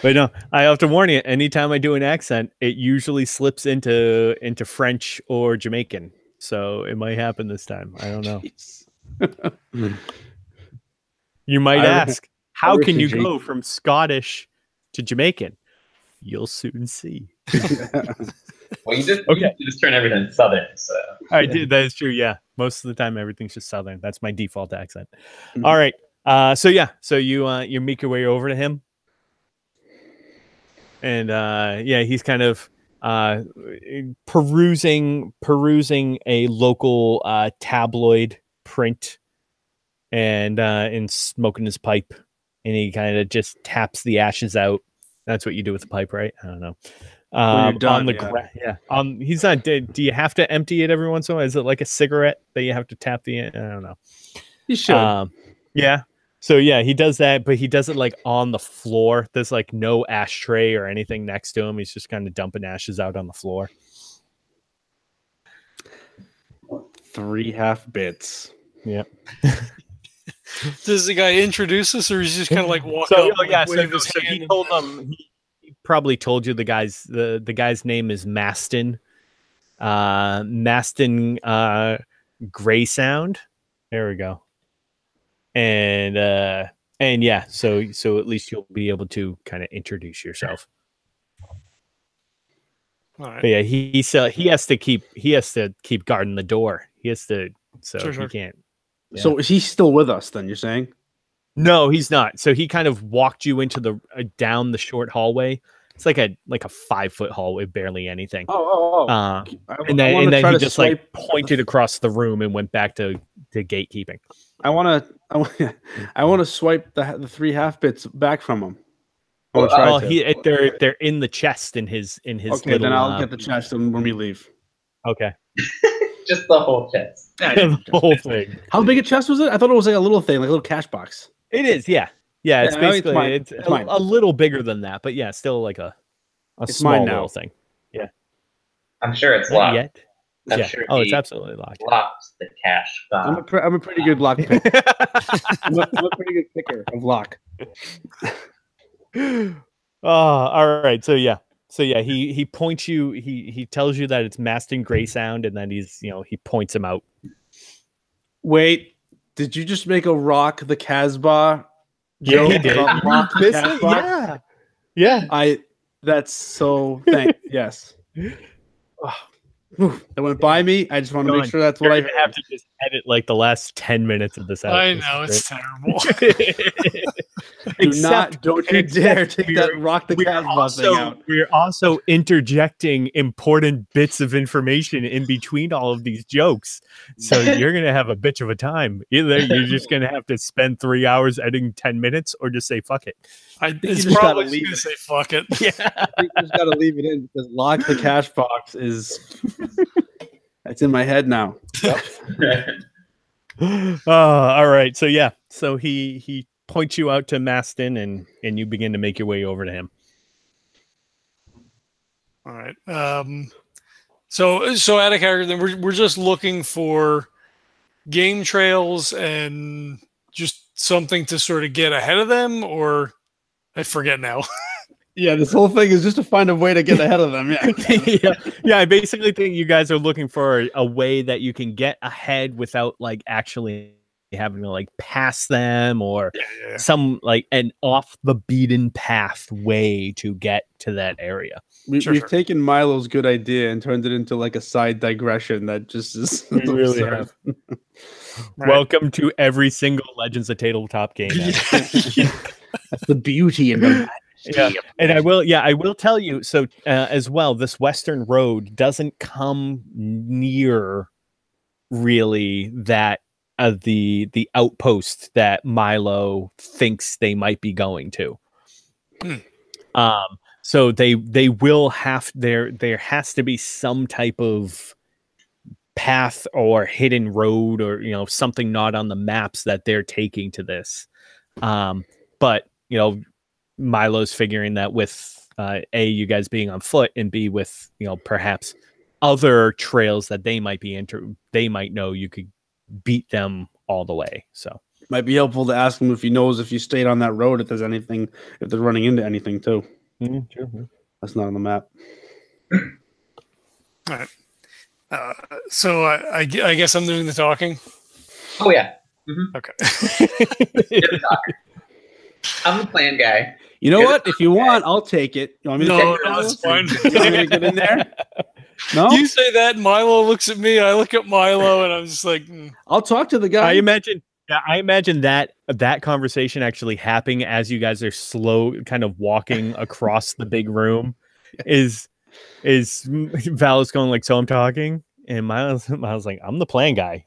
But no, I have to warn you. Anytime I do an accent, it usually slips into French or Jamaican. So it might happen this time. I don't know. You might ask, how can you go from Scottish to Jamaican? You'll soon see. Well, you just turn everything Southern. So I did. That is true. Yeah, most of the time everything's just Southern. That's my default accent. All right. So you make your way over to him. And yeah, he's kind of perusing a local tabloid print and smoking his pipe, and he kind of just taps the ashes out. That's what you do with the pipe, right? I don't know. When you're done, on the he's not dead. Do you have to empty it every once in a while? Is it like a cigarette that you have to tap the end? I don't know. You should. Yeah. So yeah, he does that, but he does it like on the floor. There's like no ashtray or anything next to him. He's just kind of dumping ashes out on the floor. 3 half bits. Yeah. Does the guy introduce us, or is he just kind of like walk up? So he told them. He probably told you the guy's name is Maston. Maston Gray Sound. There we go. And yeah, so at least you'll be able to kind of introduce yourself. All right. But yeah, he has to keep guarding the door. He has to, so Sure. he can't. Yeah. So is he still with us then, you're saying? No, he's not. So he kind of walked you into the down the short hallway. It's like a 5-foot hallway, barely anything. And then he just like pointed across the room and went back to gatekeeping. I want to swipe the 3 half bits back from him. They're in the chest in his Okay, little, then I'll get the chest when we leave. Okay. Just the whole chest. The whole thing. How big a chest was it? I thought it was like a little thing, like a little cash box. It is, yeah. Yeah, it's basically it's a little bigger than that, but yeah, still like a small little thing. Yeah. I'm sure it's Not locked. yet. I'm Yeah. sure It's absolutely locked. Locks the cash I'm box. a pretty good lock picker. I'm a pretty good picker of lock. All right. So yeah, he points you. He tells you that it's Maston Gray Sound, and then he points him out. Wait, did you just make a rock the Casbah Yeah, joke he did. about rock the Casbah? Yeah. That's so yes. It went by me. I just want to make sure that's what I You're gonna have to just edit like the last 10 minutes of this out. I know it's terrible. Don't you dare take that rock the Casbah thing out. We're also interjecting important bits of information in between all of these jokes. So you're going to have a bitch of a time. Either you're just going to have to spend 3 hours editing 10 minutes or just say, fuck it. It's just probably gotta just going to say fuck it. Yeah. I think you just got to leave it in because lock the cash box is it's in my head now. All right. So yeah. So he points you out to Maston and you begin to make your way over to him. All right. So out of character, then we're just looking for game trails and just something to sort of get ahead of them, or I forget now. Yeah, this whole thing is just to find a way to get ahead of them. Yeah. Yeah. I basically think you guys are looking for a way that you can get ahead without like actually having to like pass them or some like an off the beaten path way to get to that area. We've taken Milo's good idea and turned it into like a side digression that just is We really have. Welcome to every single Legends of Tabletop game. That's the beauty in the Yeah, and I will tell you. So as well, this Western Road doesn't come near really that the outpost that Milo thinks they might be going to. So they will have there has to be some type of path or hidden road or something not on the maps that they're taking to this. But Milo's figuring that with A, you guys being on foot, and B, with perhaps other trails that they might they might know, you could beat them all the way. So might be helpful to ask him if he knows if you stayed on that road, if they're running into anything too. Sure. That's not on the map. All right. So I guess I'm doing the talking. Oh yeah. Okay. You're the talker. I'm the plan guy. You know what? If you want, I'll take it. You want me to take it? No, it's fine. You want me to get in there? No? You say that, Milo looks at me, I look at Milo, and I'm just like, I'll talk to the guy. I imagine Yeah, I imagine that conversation actually happening as you guys are slow, kind of walking across the big room. Is Valos going like, so I'm talking, and Miles like, I'm the plan guy.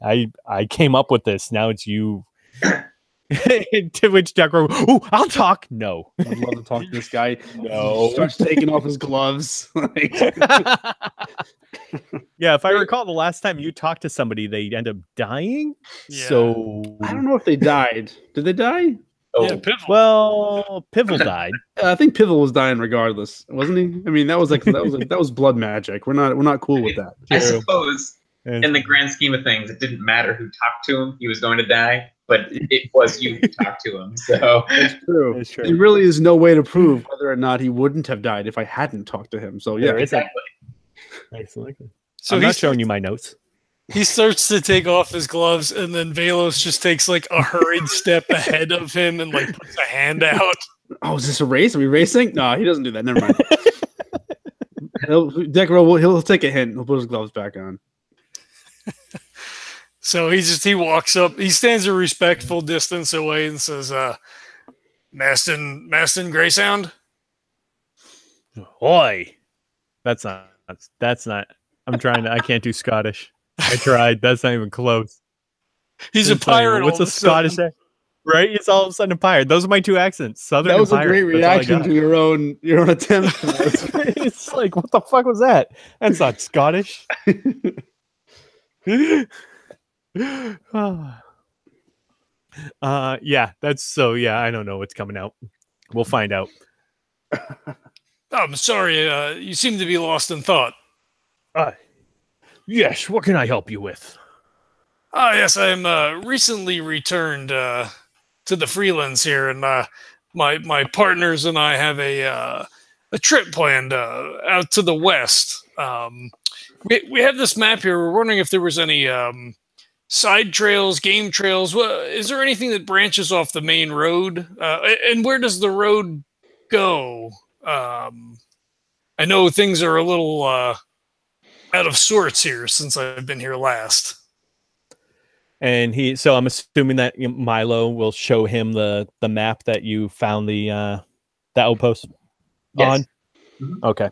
I came up with this. Now it's you. To which Decurro, oh, I'll talk. No, I'd love to talk to this guy. No. He starts taking off his gloves. Yeah, if I recall, the last time you talked to somebody, they end up dying. Yeah. So I don't know if they died. Did they die? Oh, Yeah, Pivotal. well, Pivotal died. I think Pivotal was dying regardless, wasn't he? I mean, that was blood magic. We're not cool with that. I suppose in the grand scheme of things, it didn't matter who talked to him; he was going to die. But it was you who talked to him, so it's true. It's true. There really is no way to prove whether or not he wouldn't have died if I hadn't talked to him. So yeah, exactly. So I'm he not showing you my notes. He starts to take off his gloves, and then Valos just takes like a hurried step ahead of him and like puts a hand out. Oh, is this a race? Are we racing? No, he doesn't do that. Never mind. Decurro, he'll take a hint. He'll put his gloves back on. So he walks up. He stands a respectful distance away and says, Maston Greysound? Oi. That's not. I can't do Scottish. I tried. That's not even close. He's a pirate. What's a Scottish accent? Right? It's all of a sudden a pirate. Those are my two accents. Southern. That was and a great pirate. reaction to your own attempt. It's like, what the fuck was that? That's not Scottish. Yeah, that's so. Yeah, I don't know what's coming out. We'll find out. I'm sorry. You seem to be lost in thought. Yes. What can I help you with? Yes, I'm recently returned to the Freelands here, and my partners and I have a trip planned out to the west. We have this map here. We're wondering if there was any side trails, game trails. Is there anything that branches off the main road? And where does the road go? I know things are a little out of sorts here since I've been here last. And so I'm assuming that Milo will show him the map that you found the outpost on. Mm-hmm. Okay.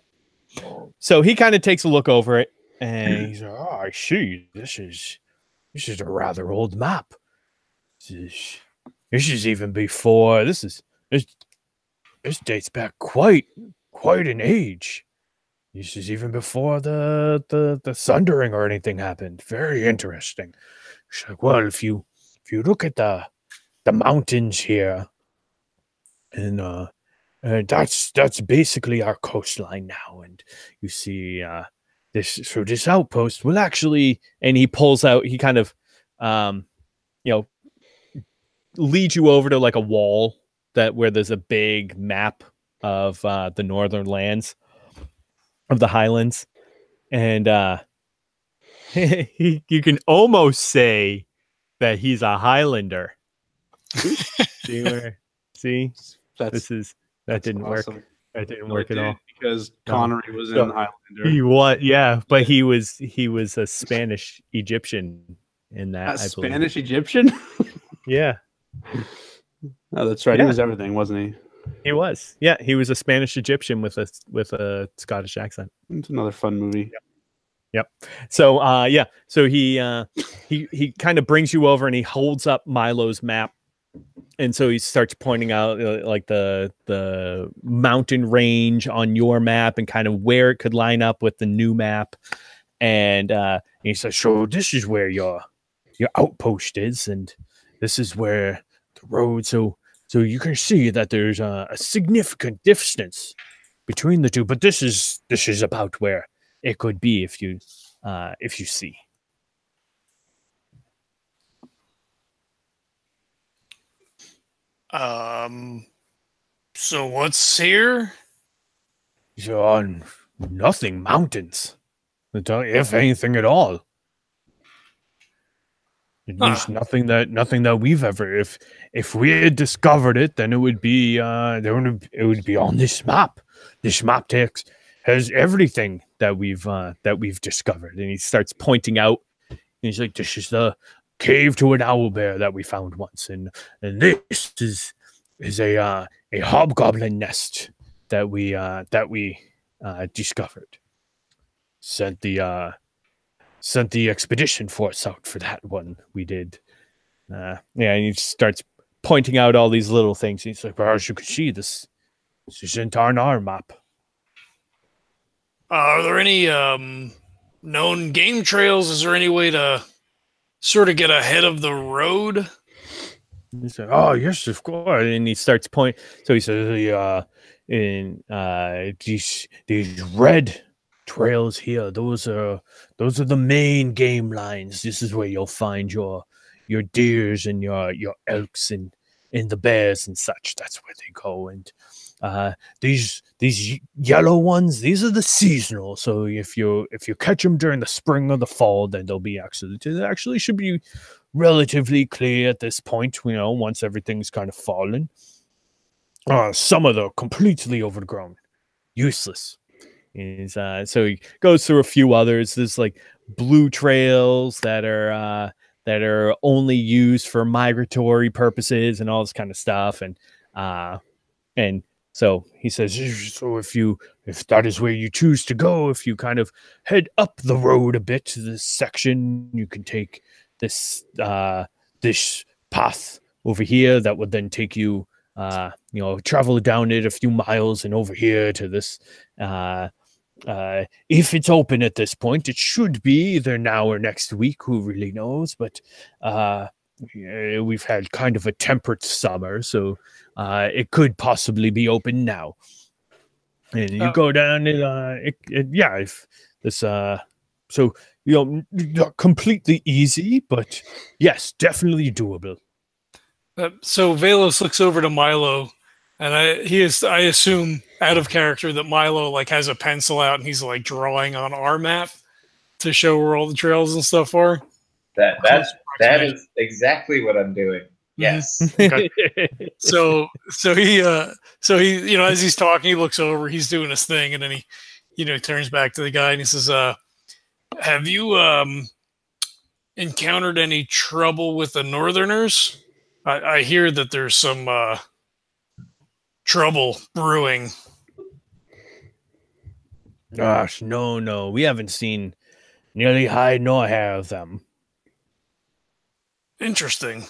So he kind of takes a look over it, and he's like, "Oh, I see. This is a rather old map. This is even before this dates back quite an age. This is even before the sundering or anything happened. Very interesting." She's like, well, if you look at the mountains here, and that's basically our coastline now, and you see this outpost will actually, and he pulls out, he kind of leads you over to like a wall where there's a big map of the northern lands of the Highlands, and you can almost say that he's a Highlander. See, that didn't work. That didn't work at all because Connery was in Highlander. He was, yeah, but he was a Spanish Egyptian in that. A Spanish Egyptian? Yeah. Oh, that's right. Yeah. He was everything, wasn't he? He was. Yeah, he was a Spanish Egyptian with a Scottish accent. It's another fun movie. Yep. So so he kind of brings you over and he holds up Milo's map, and so he starts pointing out like the mountain range on your map and kind of where it could line up with the new map, and he says, "So this is where your outpost is, and this is where the road. So you can see that there's a significant distance between the two, but this is about where it could be if you see." So what's here? Nothing. Mountains. If anything at all. There's nothing that we've ever. If we had discovered it, then it would be it would be on this map. This map has everything that we've discovered. And he starts pointing out. And he's like, "This is the cave to an owl bear that we found once, and this is a hobgoblin nest that we discovered. Sent the expedition force out for that one. We did. And he starts pointing out all these little things. He's like, well, as you can see, this isn't on our map. Are there any known game trails? Is there any way to sort of get ahead of the road? He's like, oh, yes, of course. And he starts pointing. So he says, these red trails here, those are the main game lines. This is where you'll find your deers and your elks and the bears and such. That's where they go. And these yellow ones, these are the seasonal. So if you catch them during the spring or the fall, then they'll be actually should be relatively clear at this point. Once everything's kind of fallen. Some of them completely overgrown, useless. So he goes through a few others. There's like blue trails that are only used for migratory purposes and all this kind of stuff. And so he says, so if that is where you choose to go, if you kind of head up the road a bit to this section, you can take this path over here that would then take you, travel down it a few miles and over here to this. If it's open at this point, it should be either now or next week. Who really knows? But we've had kind of a temperate summer, so it could possibly be open now. And you go down and if this so not completely easy, but yes, definitely doable. So Valos looks over to Milo, and I assume out of character that Milo like has a pencil out and he's like drawing on our map to show where all the trails and stuff are. That is exactly what I'm doing. Yes. Okay. So he as he's talking, he looks over, he's doing his thing, and then he turns back to the guy and he says, have you encountered any trouble with the Northerners? I hear that there's some trouble brewing. Gosh, no. We haven't seen nearly hide nor hair of them. Interesting.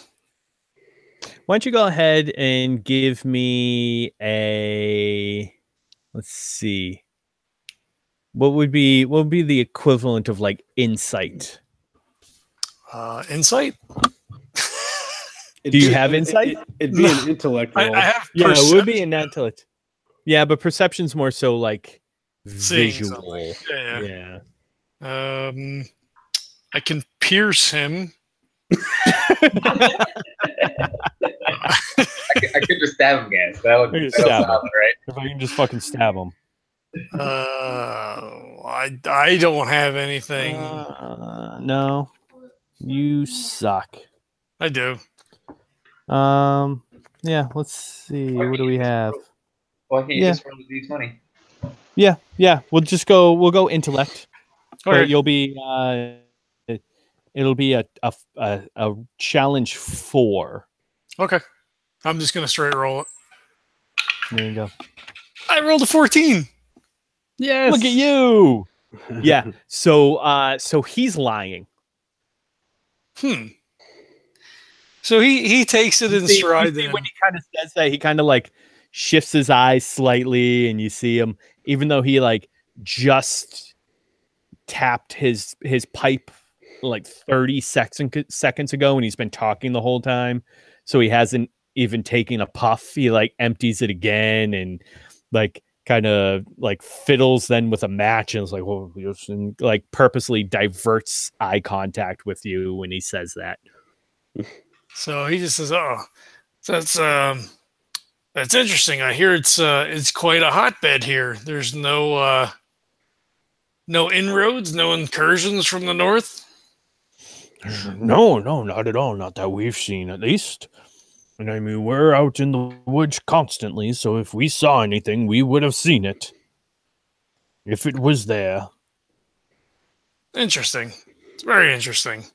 Why don't you go ahead and give me let's see. What would be the equivalent of like insight? Insight? Do you have insight? It'd be an intellect roll. I have it would be an intellect. Yeah, but perception's more so like visual. Yeah. I can pierce him. I could just stab him, guys. That'll solve it, right? If I can just fucking stab him. I don't have anything. No, you suck. I do. Yeah. Let's see. What do we have? Well, can you just roll the d20? Yeah. We'll go intellect. Okay. You'll be it'll be a challenge 4. Okay. I'm just gonna straight roll it. There you go. I rolled a 14. Yes. Look at you. Yeah. So he's lying. So he takes it in stride. Then when he kind of says that, he kind of like shifts his eyes slightly, and you see him, even though he like just tapped his pipe like 30 seconds ago, and he's been talking the whole time, so he hasn't even taken a puff. He like empties it again and like kind of like fiddles then with a match and is like, well, and like purposely diverts eye contact with you when he says that. So he just says, "Oh, that's interesting. I hear it's quite a hotbed here. There's no inroads, no incursions from the north." No, not at all. Not that we've seen, at least. And I mean, we're out in the woods constantly, so if we saw anything, we would have seen it. If it was there. Interesting. It's very interesting.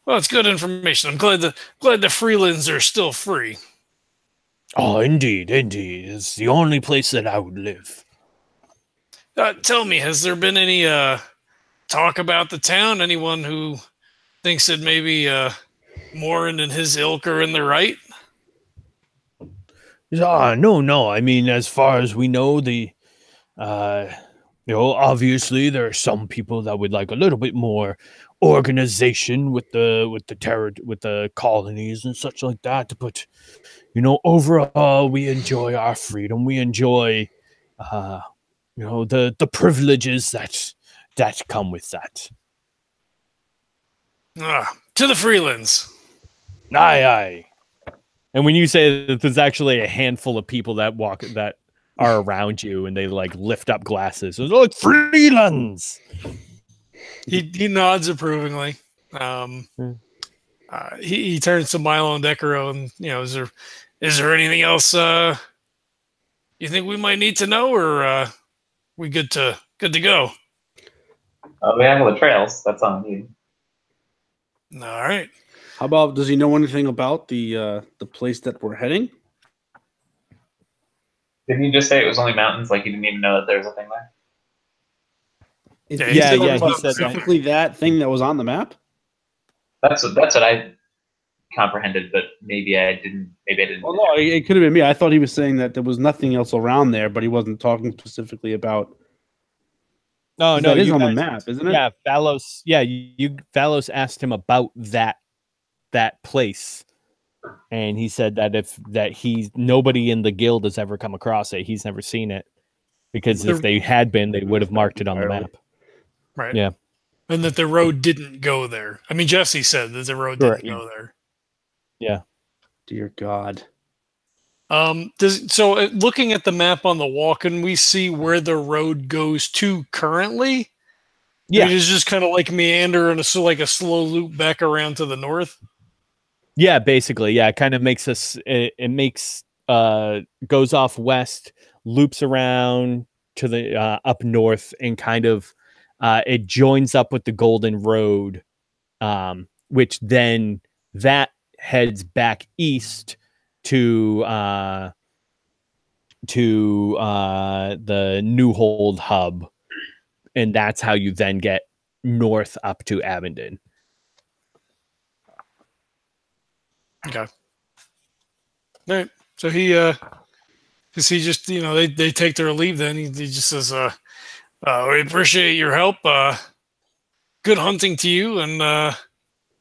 Well, it's good information. I'm glad the Freelands are still free. Oh, indeed. It's the only place that I would live. Tell me, has there been any talk about the town? Anyone who thinks that maybe Morin and his ilk are in the right? No. I mean, as far as we know, obviously there are some people that would like a little bit more organization with the colonies and such like that. But overall, we enjoy our freedom. We enjoy, the privileges that come with that. To the Freelands. Aye. And when you say that there's actually a handful of people that are around you and they like lift up glasses. It's like Freelands. He nods approvingly. He turns to Milo and Decurro and is there anything else you think we might need to know, or we good to go? We have all the trails. That's all we need. All right. How about, does he know anything about the place that we're heading? Didn't you just say it was only mountains? Like you didn't even know that there was a thing there? He said specifically that thing that was on the map. That's what I comprehended, but maybe I didn't. Well, no, it could have been me. I thought he was saying that there was nothing else around there, but he wasn't talking specifically about. No, that is on the map, isn't it? Yeah, Valos. Yeah, Valos asked him about that place, and he said that nobody in the guild has ever come across it. He's never seen it, because if they had been, they would have marked it on the map. Right. Yeah. And that the road didn't go there. I mean, Jesse said that the road didn't go there. Yeah. Dear God. So looking at the map on the wall, can we see where the road goes to currently? Yeah. It is just kind of like meander and like a slow loop back around to the north. Yeah, basically. Yeah, it kind of makes goes off west, loops around to the up north, and kind of it joins up with the Golden Road, which then that heads back east to the Newhold hub, and that's how you then get north up to Abingdon. Okay. All right. So he just they take their leave. Then he just says, "We appreciate your help. Good hunting to you, and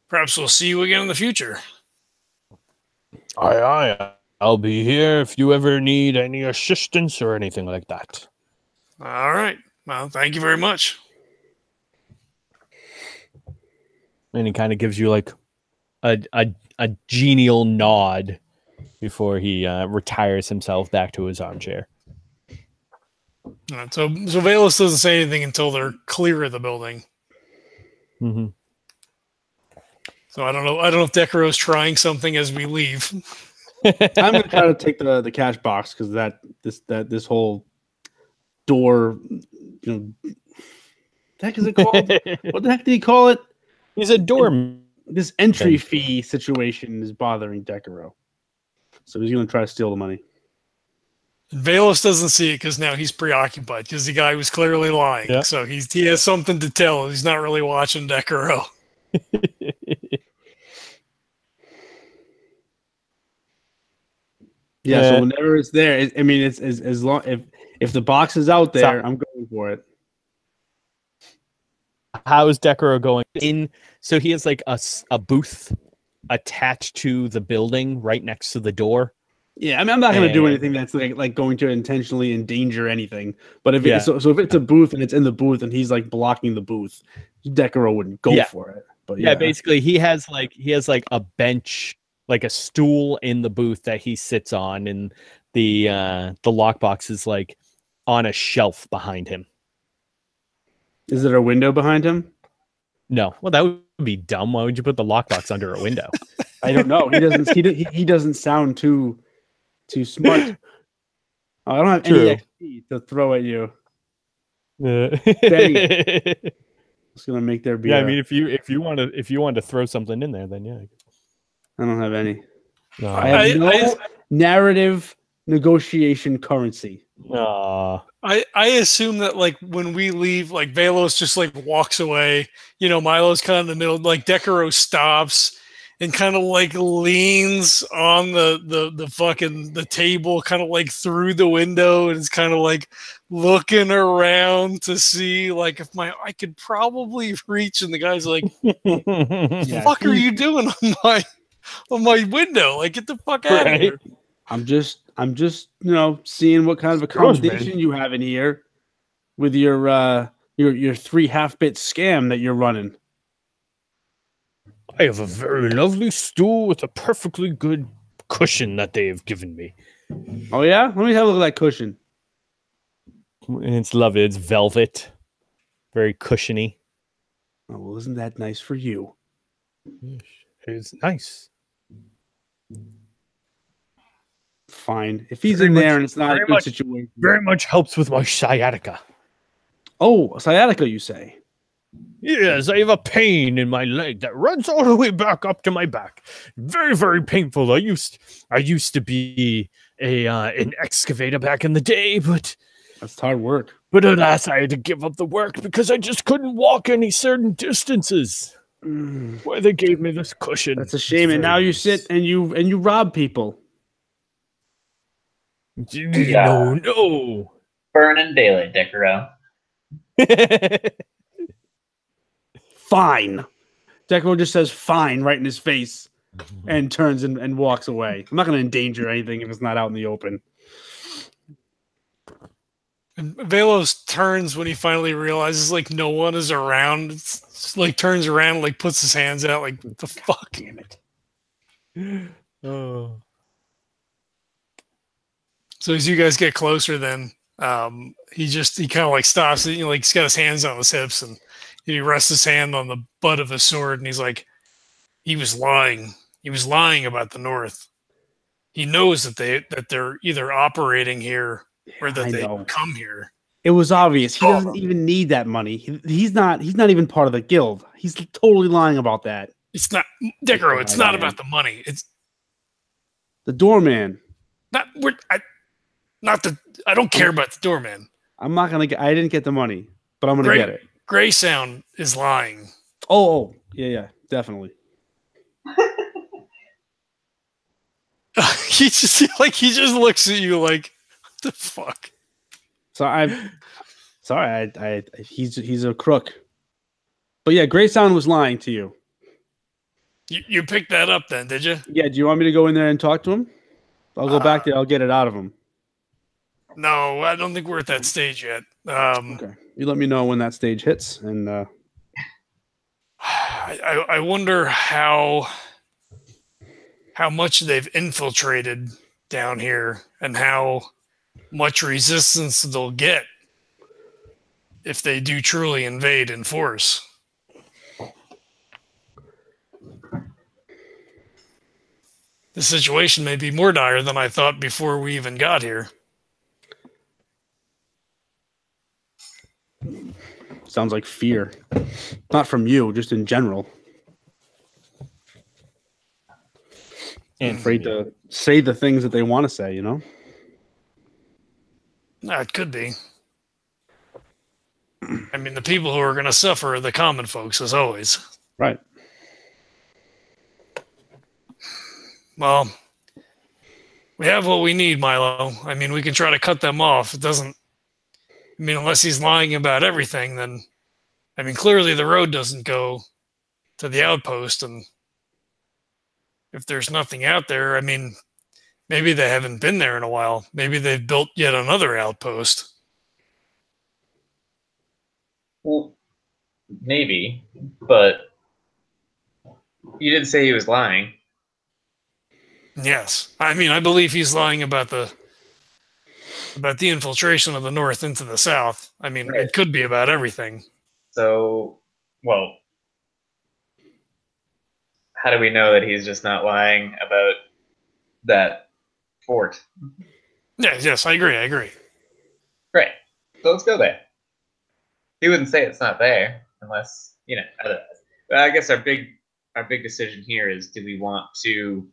perhaps we'll see you again in the future." Aye. I'll be here if you ever need any assistance or anything like that. All right. Well, thank you very much. And he kind of gives you like a genial nod before he retires himself back to his armchair. All right, so Valos doesn't say anything until they're clear of the building. Mm-hmm. So I don't know if Decurro's trying something as we leave. I'm gonna try to take the cash box, because this whole door, the heck is it called? What the heck did he call it? He's a door. This entry fee situation is bothering Decurro, so he's gonna try to steal the money. Valos doesn't see it because now he's preoccupied, because the guy was clearly lying. Yeah. So he has something to tell. He's not really watching Decurro. Yeah, so whenever it's there, it's as long if the box is out there, I'm going for it. How is Decurro going in? So he has like a booth attached to the building right next to the door. Yeah, I'm not going to do anything that's like going to intentionally endanger anything. But if if it's a booth and it's in the booth and he's like blocking the booth, Decurro wouldn't go for it. But basically he has like a bench, like a stool in the booth that he sits on, and the lockbox is like on a shelf behind him. Is there a window behind him? No. Well, that would be dumb. Why would you put the lockbox under a window? I don't know. He doesn't sound too smart. Oh, I don't have any XP to throw at you. It's gonna make there be. Yeah, I mean, if you want to throw something in there, then yeah. I don't have any. No. I have no narrative negotiation currency. I assume that like when we leave, like Valos just like walks away. You know, Milo's kind of in the middle. Like Decurro stops and kind of like leans on the fucking the table, kind of like through the window, and is kind of like looking around to see like if I could probably reach. And the guy's like, "The fuck are you doing on my window? Like, get the fuck out of here!" I'm just seeing what kind of accommodation you have in here with your 3 half-bit scam that you're running. I have a very lovely stool with a perfectly good cushion that they have given me. Oh yeah? Let me have a look at that cushion. It's lovely. It's velvet. Very cushiony. Oh, well, isn't that nice for you? It's nice. Fine. If he's in there and it's not a good situation. Very much helps with my sciatica. Oh, sciatica, you say? Yes, I have a pain in my leg that runs all the way back up to my back. Very, very painful. I used to be an excavator back in the day, but that's hard work. But alas, I had to give up the work because I just couldn't walk any certain distances. Why they gave me this cushion. That's a shame. And now you sit and you rob people. No. Burning daylight, Decurro. Fine. Decurro just says fine right in his face and turns and walks away. I'm not going to endanger anything if it's not out in the open. And Valos turns when he finally realizes like no one is around. It's like turns around, like puts his hands out, like what the fuck, damn it. Oh. So as you guys get closer, then he kind of like stops. You know, like he's got his hands on his hips and he rests his hand on the butt of his sword, and he's like, he was lying. He was lying about the North. He knows that they're either operating here or that they come here. It was obvious. He doesn't even need that money. He's not even part of the guild. He's totally lying about that. It's not Decurro. It's not about the money. It's the doorman. I don't care about the doorman. I'm not gonna get. I didn't get the money, but I'm gonna get it. Gray Sound is lying. Oh, yeah, definitely. He just looks at you like, what the fuck? He's a crook. But yeah, Gray Sound was lying to you. You picked that up then, did you? Yeah. Do you want me to go in there and talk to him? I'll go back there. I'll get it out of him. No, I don't think we're at that stage yet. Okay. You let me know when that stage hits, and I wonder how much they've infiltrated down here and how much resistance they'll get if they do truly invade in force. The situation may be more dire than I thought before we even got here. Sounds like fear. Not from you, just in general. And afraid to say the things that they want to say, you know? No, it could be. I mean, the people who are going to suffer are the common folks, as always. Right. Well, we have what we need, Milo. I mean, we can try to cut them off. It doesn't... I mean, unless he's lying about everything, then... I mean, clearly the road doesn't go to the outpost, and if there's nothing out there, I mean, maybe they haven't been there in a while. Maybe they've built yet another outpost. Well, maybe, but you didn't say he was lying. Yes. I mean, I believe he's lying about the infiltration of the North into the South. I mean, It could be about everything. So, well, how do we know that he's just not lying about that fort? Yes, I agree. Great. So let's go there. He wouldn't say it's not there. unless otherwise. But I guess our big decision here is: do we want to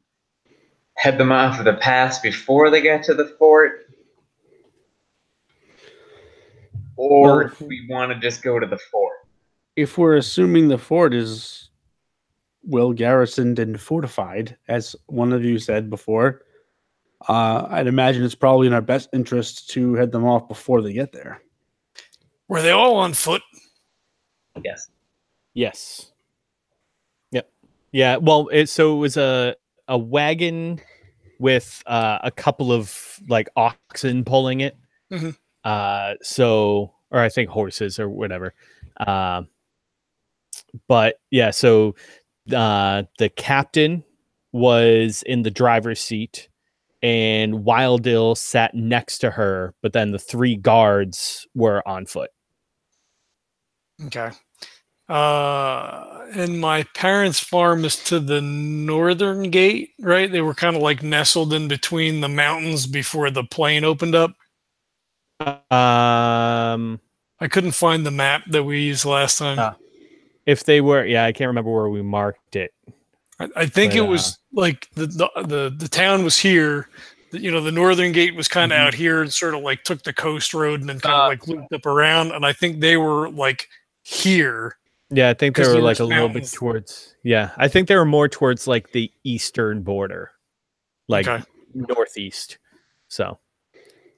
head them off of the pass before they get to the fort, or do we want to just go to the fort? If we're assuming the fort is well garrisoned and fortified, as one of you said before, I'd imagine it's probably in our best interest to head them off before they get there. Were they all on foot? Yes. Yes. Yep. Yeah. Well, it was a wagon with a couple of like oxen pulling it. Mm-hmm. Or I think horses or whatever. But yeah, so the captain was in the driver's seat, and Wildil sat next to her, but then the 3 guards were on foot. Okay. And my parents' farm is to the northern gate, right? They were kind of like nestled in between the mountains before the plain opened up. I couldn't find the map that we used last time. If they were, I can't remember where we marked it. I think it was like the town was here. The northern gate was kind of out here and sort of like took the coast road and then kind of like looped up around. And I think they were like here. Yeah, I think they were like a little bit mountains. towards. Yeah, I think they were more towards like the eastern border, like northeast. So,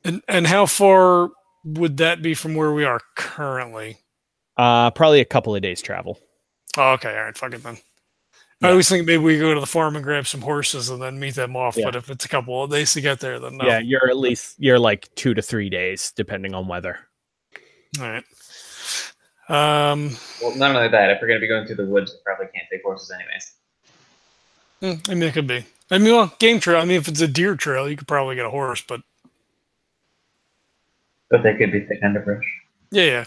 and how far would that be from where we are currently? Probably a couple of days travel. Oh, okay, all right, fuck it then. Yeah. I always think maybe we go to the farm and grab some horses and then meet them off. Yeah. But if it's a couple of days to get there, then no. Yeah, you're like 2 to 3 days, depending on weather. All right. Well, not only that, if we're going to be going through the woods, we probably can't take horses anyways. I mean, it could be. I mean, well, game trail. I mean, if it's a deer trail, you could probably get a horse, but they could be thick underbrush. Yeah.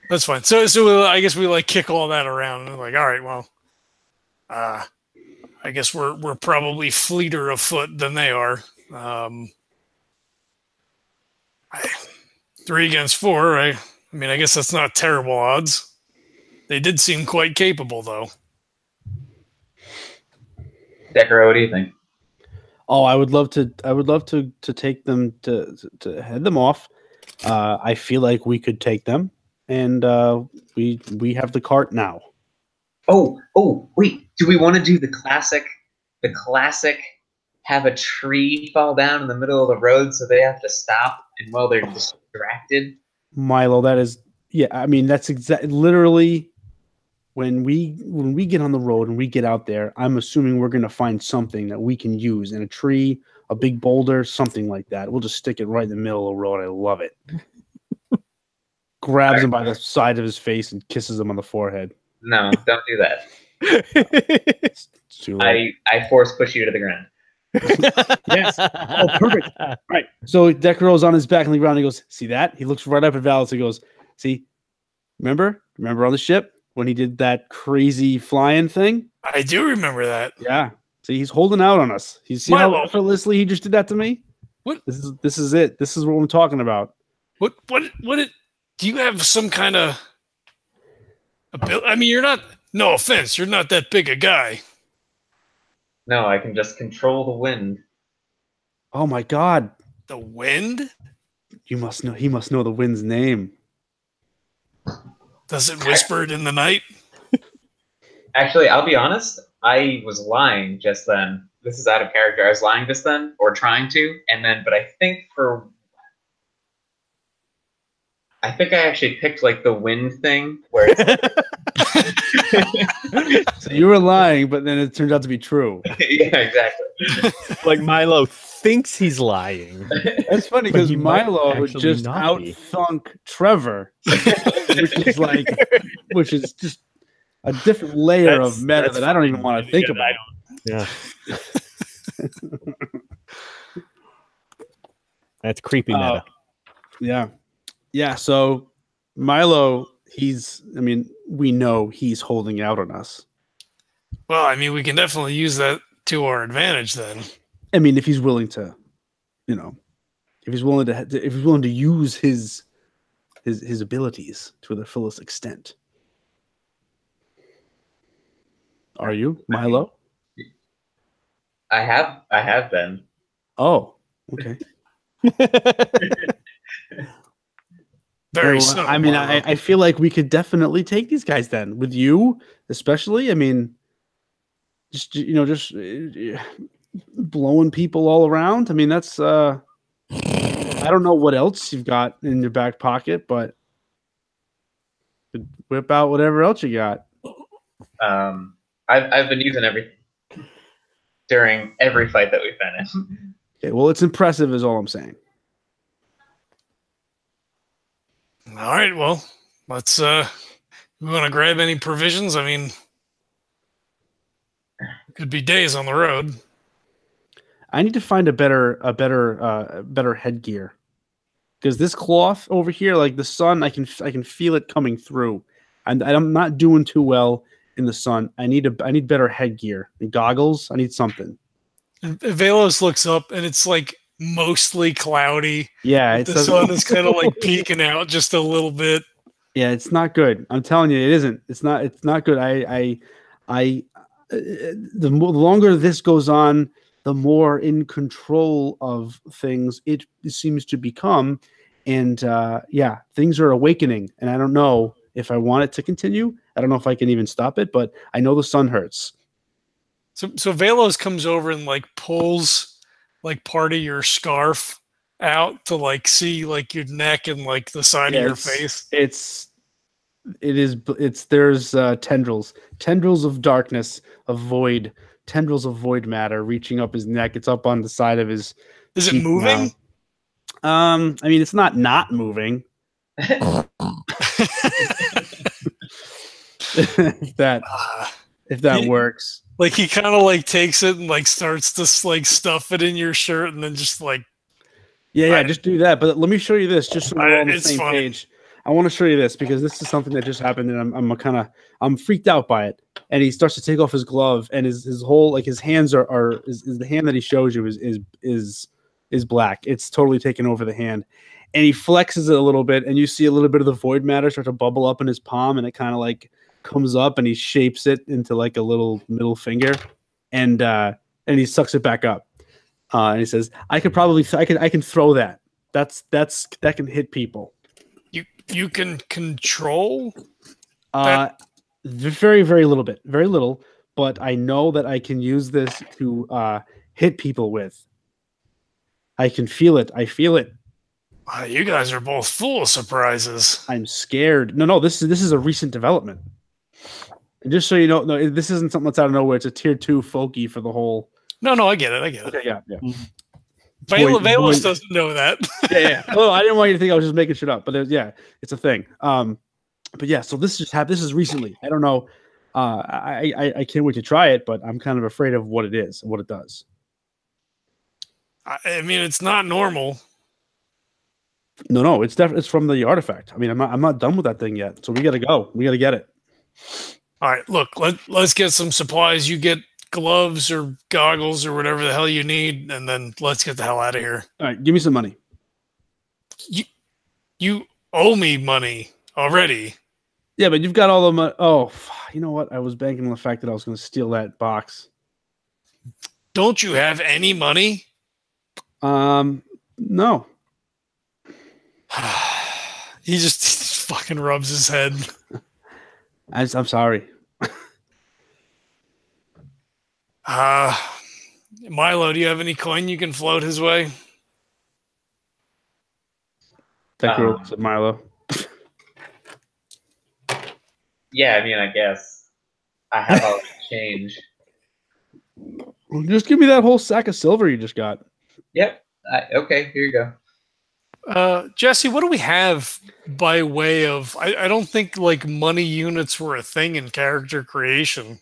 That's fine. So I guess we like kick all that around and like, all right, well, I guess we're probably fleeter of foot than they are. 3 against 4, right? I mean, I guess that's not terrible odds. They did seem quite capable, though. Decurro, what do you think? Oh, I would love to take them to head them off. I feel like we could take them, and we have the cart now. Oh, wait. Do we want to do the classic have a tree fall down in the middle of the road so they have to stop and while they're distracted? Milo, that is, I mean, that's literally when we get on the road and we get out there, I'm assuming we're going to find something that we can use in a tree, a big boulder, something like that. We'll just stick it right in the middle of the road. I love it. Grabs him by the side of his face and kisses him on the forehead. No, don't do that. It's too late. I force push you to the ground. Yes. Oh, perfect. Right. So Decurro's on his back on the ground. He goes, see that? He looks right up at Valos. He goes, see, remember on the ship when he did that crazy flying thing? I do remember that. Yeah. See, he's holding out on us. You see how effortlessly he just did that to me? What? This is it. This is what I'm talking about. What do you have some kind of ability? I mean, you're not, no offense, you're not that big a guy. No, I can just control the wind. Oh my God. The wind? He must know the wind's name. Does it whisper it in the night? Actually, I'll be honest. I was lying just then. This is out of character. I was lying just then, or trying to, but I think I actually picked like the wind thing where it's So you were lying, but then it turned out to be true. Yeah, exactly. Like Milo thinks he's lying. That's funny because Milo would just out-thunk Trevor, which is just a different layer of meta that I don't even want to think about. Yeah. That's creepy meta. Yeah. So Milo, we know he's holding out on us. Well, I mean, we can definitely use that to our advantage then. I mean, if he's willing to, if he's willing to use his his abilities to the fullest extent. Are you, Milo? I have been. Oh, okay. Very Well, subtle, I mean, Milo. I feel like we could definitely take these guys then with you, especially. I mean, just blowing people all around. I mean, that's I don't know what else you've got in your back pocket, but whip out whatever else you got. I've been using everything during every fight that we've been in. Okay, well, it's impressive, is all I'm saying. All right, well, let's we want to grab any provisions. I mean, could be days on the road. I need to find a better headgear, because this cloth over here, like the sun, I can feel it coming through, and I'm not doing too well in the sun. I need better headgear, goggles. I need something. And Valos looks up, and it's like mostly cloudy. Yeah, The sun is kind of like peeking out just a little bit. Yeah, it's not good. I'm telling you, it isn't. It's not good. The longer this goes on, the more in control of things it seems to become. And yeah, things are awakening. And I don't know if I want it to continue. I don't know if I can even stop it, but I know the sun hurts. So Valos comes over and like pulls like part of your scarf out to like see like your neck and like the side of your face. There's tendrils of darkness, of void, tendrils of void matter reaching up his neck. It's up on the side of his. Is it moving? I mean, it's not moving. if that works. Like he kind of like takes it and like starts to like stuff it in your shirt and then just like. Yeah, just do that. But let me show you this, just so we're all on the same funny. page. I want to show you this because this is something that just happened, and I'm freaked out by it. And he starts to take off his glove, and his whole like his hands is the hand that he shows you is black. It's totally taken over the hand, and he flexes it a little bit, and you see a little bit of the void matter start to bubble up in his palm, and it kind of like comes up, and he shapes it into like a little middle finger, and he sucks it back up, and he says, I can throw that. That can hit people. You can control very, very little bit, very little, but I know that I can use this to hit people with. I can feel it. I feel it. Wow, you guys are both full of surprises. I'm scared. No, this is a recent development. And just so you know, no, this isn't something that's out of nowhere. It's a tier 2 folky for the whole. No, I get it. Okay, yeah. Mm-hmm. Valos doesn't know that. yeah. Well, I didn't want you to think I was just making shit up, but it's a thing. But yeah, so this just happened. This is recently. I don't know. I can't wait to try it, but I'm kind of afraid of what it is, what it does. I mean, it's not normal. No, it's definitely from the artifact. I mean, I'm not done with that thing yet, so we got to go. We got to get it. All right, look, let's get some supplies. You get gloves or goggles or whatever the hell you need, and then let's get the hell out of here. All right, give me some money. You owe me money already. Yeah, but you've got all the money. Oh, you know what? I was banking on the fact that I was going to steal that box. Don't you have any money? No. He just fucking rubs his head. I'm sorry. Milo, do you have any coin you can float his way? Decurro looks at Milo. Yeah, I mean, I guess I have all the change. Just give me that whole sack of silver you just got. Yep. Okay, here you go. Jesse, what do we have by way of? I don't think like money units were a thing in character creation.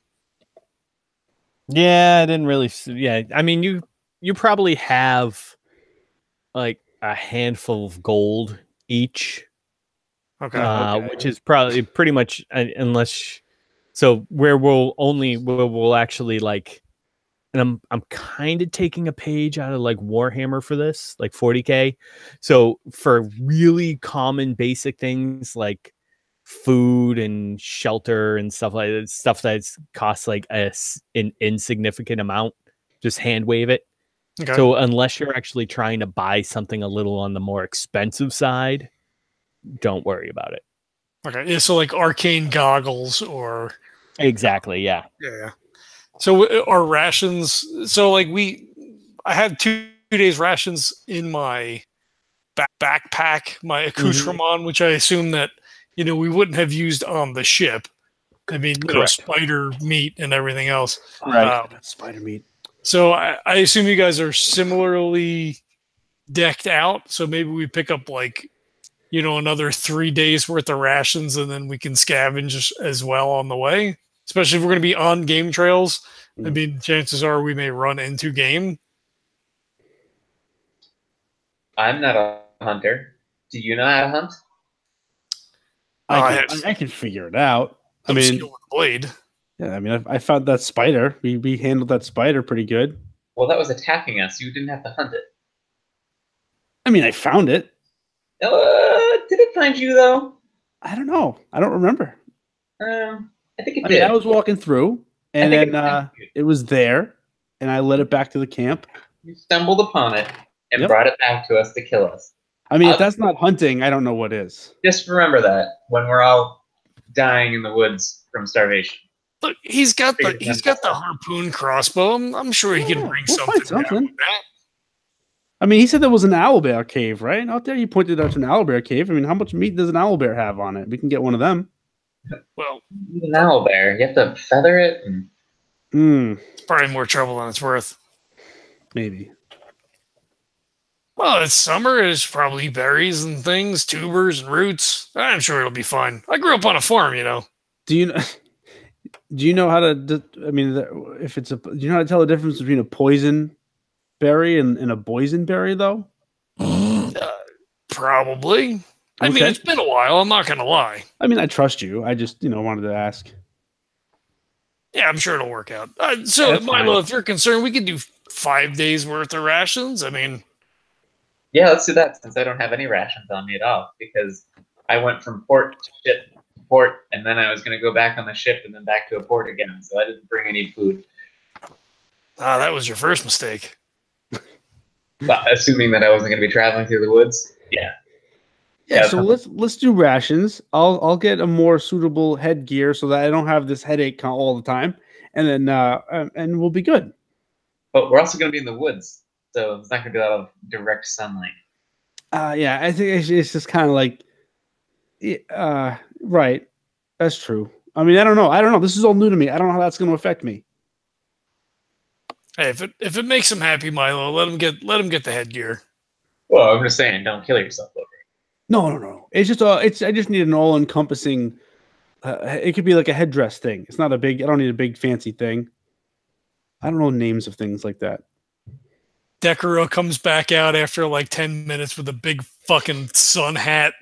Yeah, I didn't really. Yeah, I mean, you probably have like a handful of gold each. Okay. Which is probably pretty much unless. So where we'll actually like and I'm kind of taking a page out of like Warhammer for this, like 40K. So for really common basic things like food and shelter and stuff like that, stuff that costs like an insignificant amount, just hand wave it. Okay. So unless you're actually trying to buy something a little on the more expensive side, don't worry about it. Okay. Yeah, so like arcane goggles or Exactly. Yeah. yeah. So our rations. So like I had 2 days rations in my backpack, my accoutrement, which I assume that we wouldn't have used on the ship. I mean, Correct. spider meat and everything else. Right. Spider meat. So I assume you guys are similarly decked out. So maybe we pick up like another 3 days worth of rations, and then we can scavenge as well on the way. Especially if we're going to be on game trails. I mean, chances are we may run into game. I'm not a hunter. Do you know how to hunt? I can figure it out. I mean, skill with the blade. Yeah, I mean, I found that spider. We handled that spider pretty good. Well, that was attacking us. You didn't have to hunt it. I mean, I found it. Did it find you though? I don't know. I don't remember. I think it did. I was walking through, and then it was there, and I led it back to the camp. You stumbled upon it and brought it back to us to kill us. I mean, if that's not hunting, I don't know what is. Just remember that when we're all dying in the woods from starvation. Look, he's got the harpoon crossbow. I'm sure he can bring something down with that. I mean, he said there was an owlbear cave, right? Out there, you pointed out to an owlbear cave. I mean, how much meat does an owlbear have on it? We can get one of them. Well, an owlbear, you have to feather it. It's probably more trouble than it's worth. Maybe. Well, it's summer. There's probably berries and things, tubers and roots. I'm sure it'll be fine. I grew up on a farm, Do you know how to? I mean, do you know how to tell the difference between a poison berry and a boysenberry, though? Probably. I mean, it's been a while. I'm not going to lie. I mean, I trust you. I just, wanted to ask. Yeah, I'm sure it'll work out. So, Milo, if you're concerned, we could do 5 days worth of rations. I mean, yeah, let's do that since I don't have any rations on me at all because I went from port to ship to port, and then I was going to go back on the ship and then back to a port again. So I didn't bring any food. That was your first mistake. But assuming that I wasn't going to be traveling through the woods, yeah. Yeah, so let's do rations. I'll get a more suitable headgear so that I don't have this headache all the time, and then and we'll be good. But we're also going to be in the woods, so it's not going to be a lot of direct sunlight. Yeah, I think it's just kind of like, right. That's true. I mean, I don't know. This is all new to me. I don't know how that's going to affect me. Hey, if it makes him happy, Milo, let him get the headgear. Well, I'm just saying, don't kill yourself over it. No. It's just I just need an all-encompassing. It could be like a headdress thing. It's not a big. I don't need a big fancy thing. I don't know names of things like that. Decurro comes back out after like 10 minutes with a big fucking sun hat.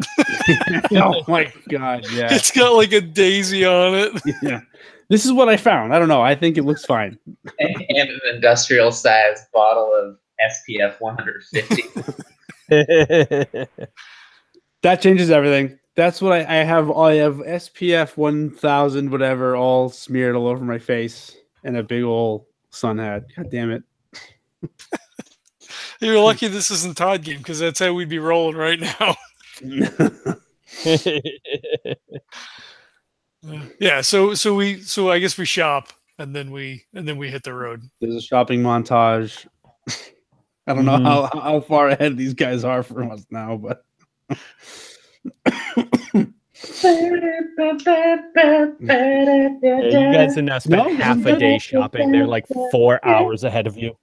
Oh my god! Yeah, it's got like a daisy on it. Yeah, this is what I found. I don't know. I think it looks fine. And an industrial-sized bottle of SPF 150. That changes everything. That's what I have. I have SPF 1000, whatever, all smeared all over my face, and a big old sun hat. God damn it! You're lucky this isn't Todd game because that's how we'd be rolling right now. Yeah. So I guess we shop and then we hit the road. There's a shopping montage. I don't know how far ahead these guys are from us now, but. You guys have now spent half a day shopping. They're like 4 hours ahead of you.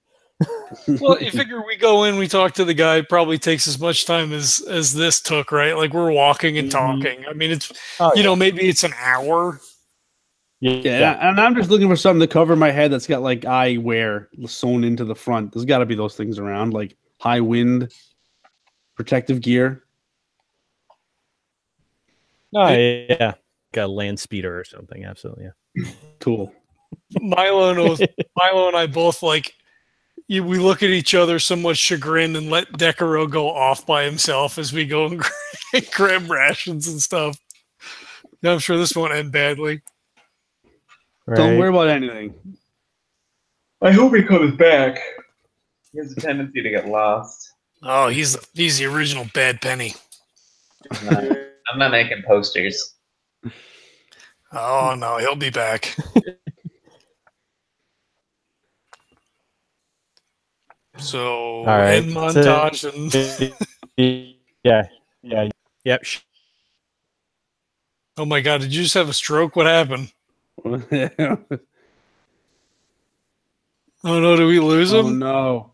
Well, you figure we go in, we talk to the guy. It probably takes as much time as this took, right? Like we're walking and talking. I mean, it's maybe it's an hour. Yeah, and I'm just looking for something to cover my head that's got like eyewear sewn into the front. There's got to be those things around, like high wind, protective gear. Oh yeah, got a land speeder or something. Absolutely, yeah. Cool. Milo and I both like. We look at each other somewhat chagrined and let Decurro go off by himself as we go and grab rations and stuff. I'm sure this won't end badly. Right? Don't worry about anything. I hope he comes back. He has a tendency to get lost. Oh, he's the original Bad Penny. I'm not making posters. Oh no, he'll be back. So, All right. end montage and Yep. oh my god, did you just have a stroke? What happened? Oh no, did we lose him? Oh no.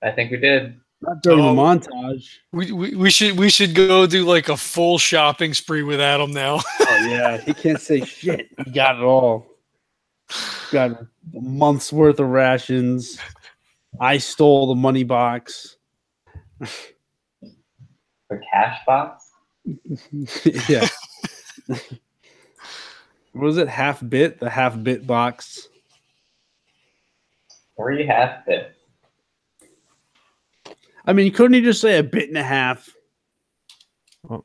I think we did. Not during the montage. We should go do like a full shopping spree with Adam now. Oh yeah, he can't say shit. He got it all. Got a month's worth of rations. I stole the money box. The cash box? Yeah. What was it? Half bit? The half bit box. 3 half bits. I mean, couldn't he just say a bit and a half? You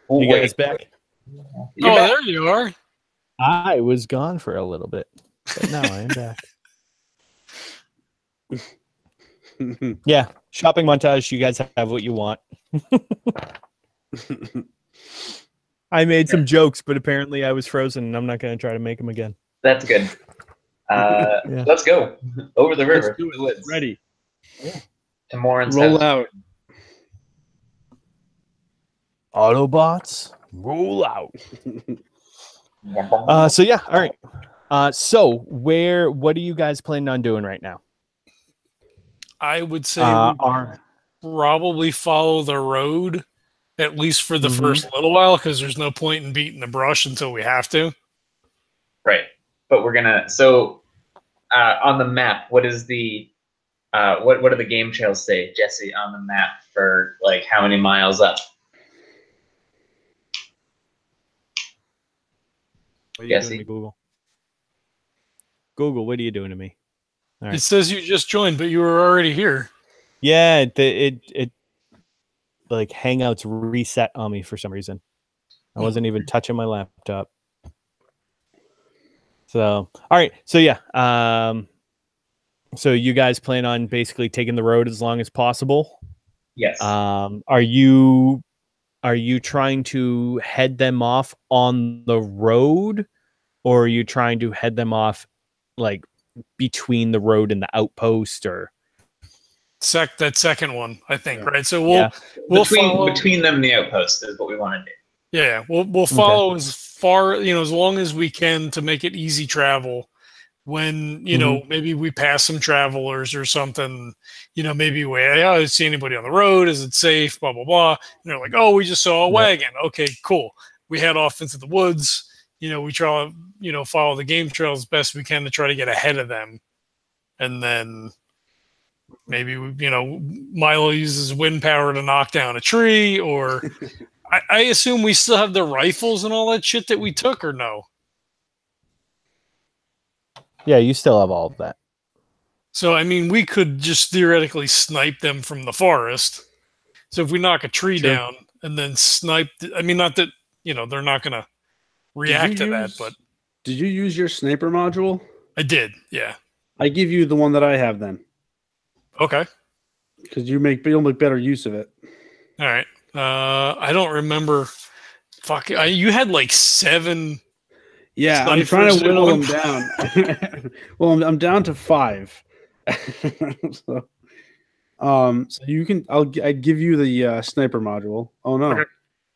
guys back? Oh, there you are. I was gone for a little bit, but now I am back. Yeah, shopping montage. You guys have what you want. I made some jokes, but apparently I was frozen, and I'm not going to try to make them again. That's good. Yeah. Let's go over the river. Let's do it. Let's ready. To Morin's Roll house. out. Autobots, roll out. So yeah, all right. So what are you guys planning on doing right now? I would say probably follow the road, at least for the first little while, because there's no point in beating the brush until we have to. Right. But we're gonna on the map, what is the what do the game trails say, Jesse, on the map for like how many miles up? What are you doing to me, Google? Google, what are you doing to me? All right. It says you just joined, but you were already here. Yeah, it like Hangouts reset on me for some reason. I wasn't even touching my laptop. So, all right. So yeah, so you guys plan on basically taking the road as long as possible? Yes. Are you trying to head them off on the road, or are you trying to head them off like between the road and the outpost, or that second one, I think, Yeah. right? So we'll follow between them and the outpost is what we want to do. Yeah, we'll follow as far, as long as we can to make it easy travel. When, maybe we pass some travelers or something, maybe I don't see anybody on the road. Is it safe? Blah, blah, blah. And they're like, oh, we just saw a wagon. Okay, cool. We head off into the woods. We try to, follow the game trail as best we can to try to get ahead of them. And then maybe, Milo uses wind power to knock down a tree, or I assume we still have the rifles and all that shit that we took, or no? Yeah, you still have all of that. So, I mean, we could just theoretically snipe them from the forest. So if we knock a tree down and then snipe, not that, they're not going to react to that, but... Did you use your sniper module? I did, yeah. I give you the one that I have then. Okay. Because you'll make better use of it. All right. I don't remember. Fuck, you had like 7... Yeah, I'm trying to whittle them down. Well, I'm down to 5. So you can. I'd give you the sniper module. Oh no! Okay.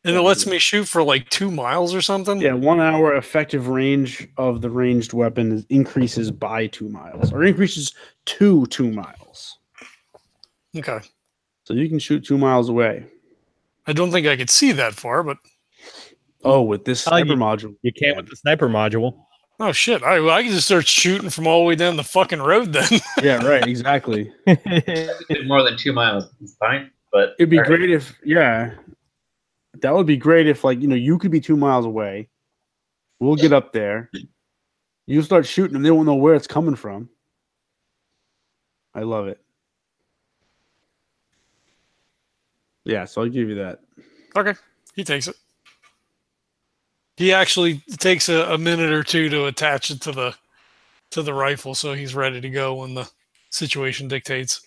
And it lets me shoot for like 2 miles or something. Yeah, 1 hour effective range of the ranged weapon increases by 2 miles, or increases to 2 miles. Okay. So you can shoot 2 miles away. I don't think I could see that far, but. Oh, with this sniper module. You can't with the sniper module. Oh, shit. I can just start shooting from all the way down the fucking road then. Yeah, right. Exactly. More than 2 miles is fine, but... It'd be great if... Yeah. That would be great if, you could be 2 miles away. We'll get up there. You start shooting them, they won't know where it's coming from. I love it. Yeah, so I'll give you that. Okay, he takes it. He actually takes a minute or two to attach it to the rifle, so he's ready to go when the situation dictates.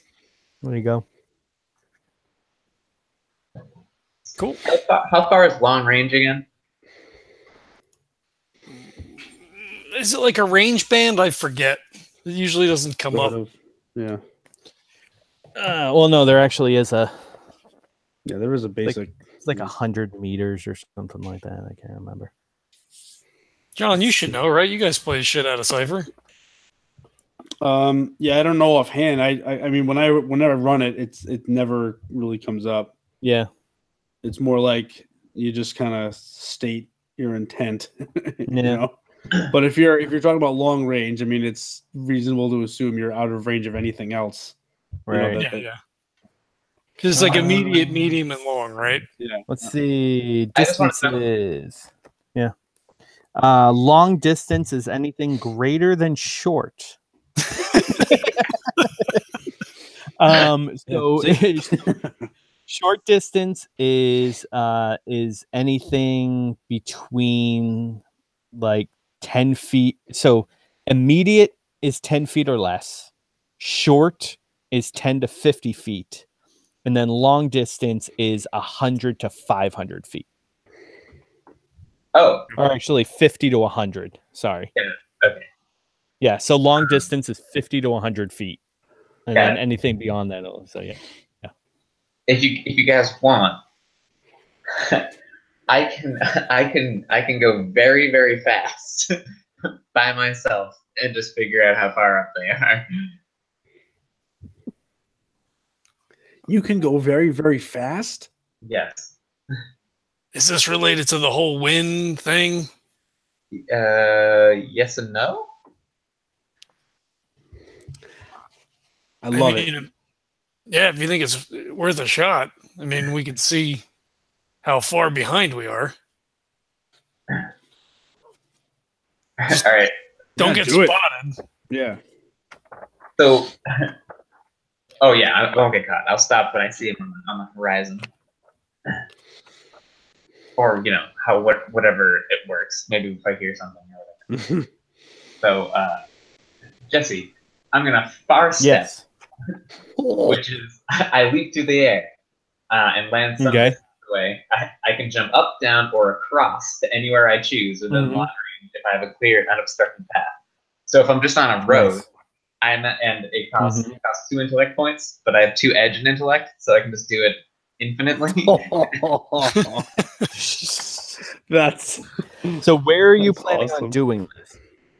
There you go. Cool. How far is long range again? Is it like a range band? I forget. It usually doesn't come up. Yeah. Well, no, there actually is a. Yeah, there is a basic. It's like 100 meters or something like that. I can't remember. John, you should know, right? You guys play the shit out of Cypher. Yeah, I don't know offhand. I mean, whenever I run it, it never really comes up. Yeah. It's more like you just kind of state your intent, you know. But if you're talking about long range, I mean, it's reasonable to assume you're out of range of anything else. Right. You know, Yeah. Because it's like immediate, medium, and long, right? Yeah. Let's see. I just want to Distances. Yeah. Long distance is anything greater than short. So short distance is anything between like 10 feet. So immediate is 10 feet or less. Short is 10 to 50 feet. And then long distance is 100 to 500 feet. Oh. Or actually 50 to 100. Sorry. Yeah. Okay. Yeah. So long distance is 50 to 100 feet. And then anything beyond that. So yeah. If you guys want, I can go very, very fast by myself and just figure out how far up they are. You can go very, very fast? Yes. Is this related to the whole wind thing? Yes and no. I love it. Yeah, if you think it's worth a shot, I mean, we can see how far behind we are. All right. Don't get spotted. Yeah. So, oh yeah, I won't get caught. I'll stop when I see him on the horizon, or whatever it works. Maybe if I hear something or whatever. So, Jesse, I'm gonna far step. Yes. Which is, I leap through the air and land some distance away. I can jump up, down, or across to anywhere I choose within the line range if I have a clear, unobstructed path. So if I'm just on a road, and it costs 2 intellect points, but I have 2 edge and intellect, so I can just do it infinitely. That's so. Where are you planning on doing this?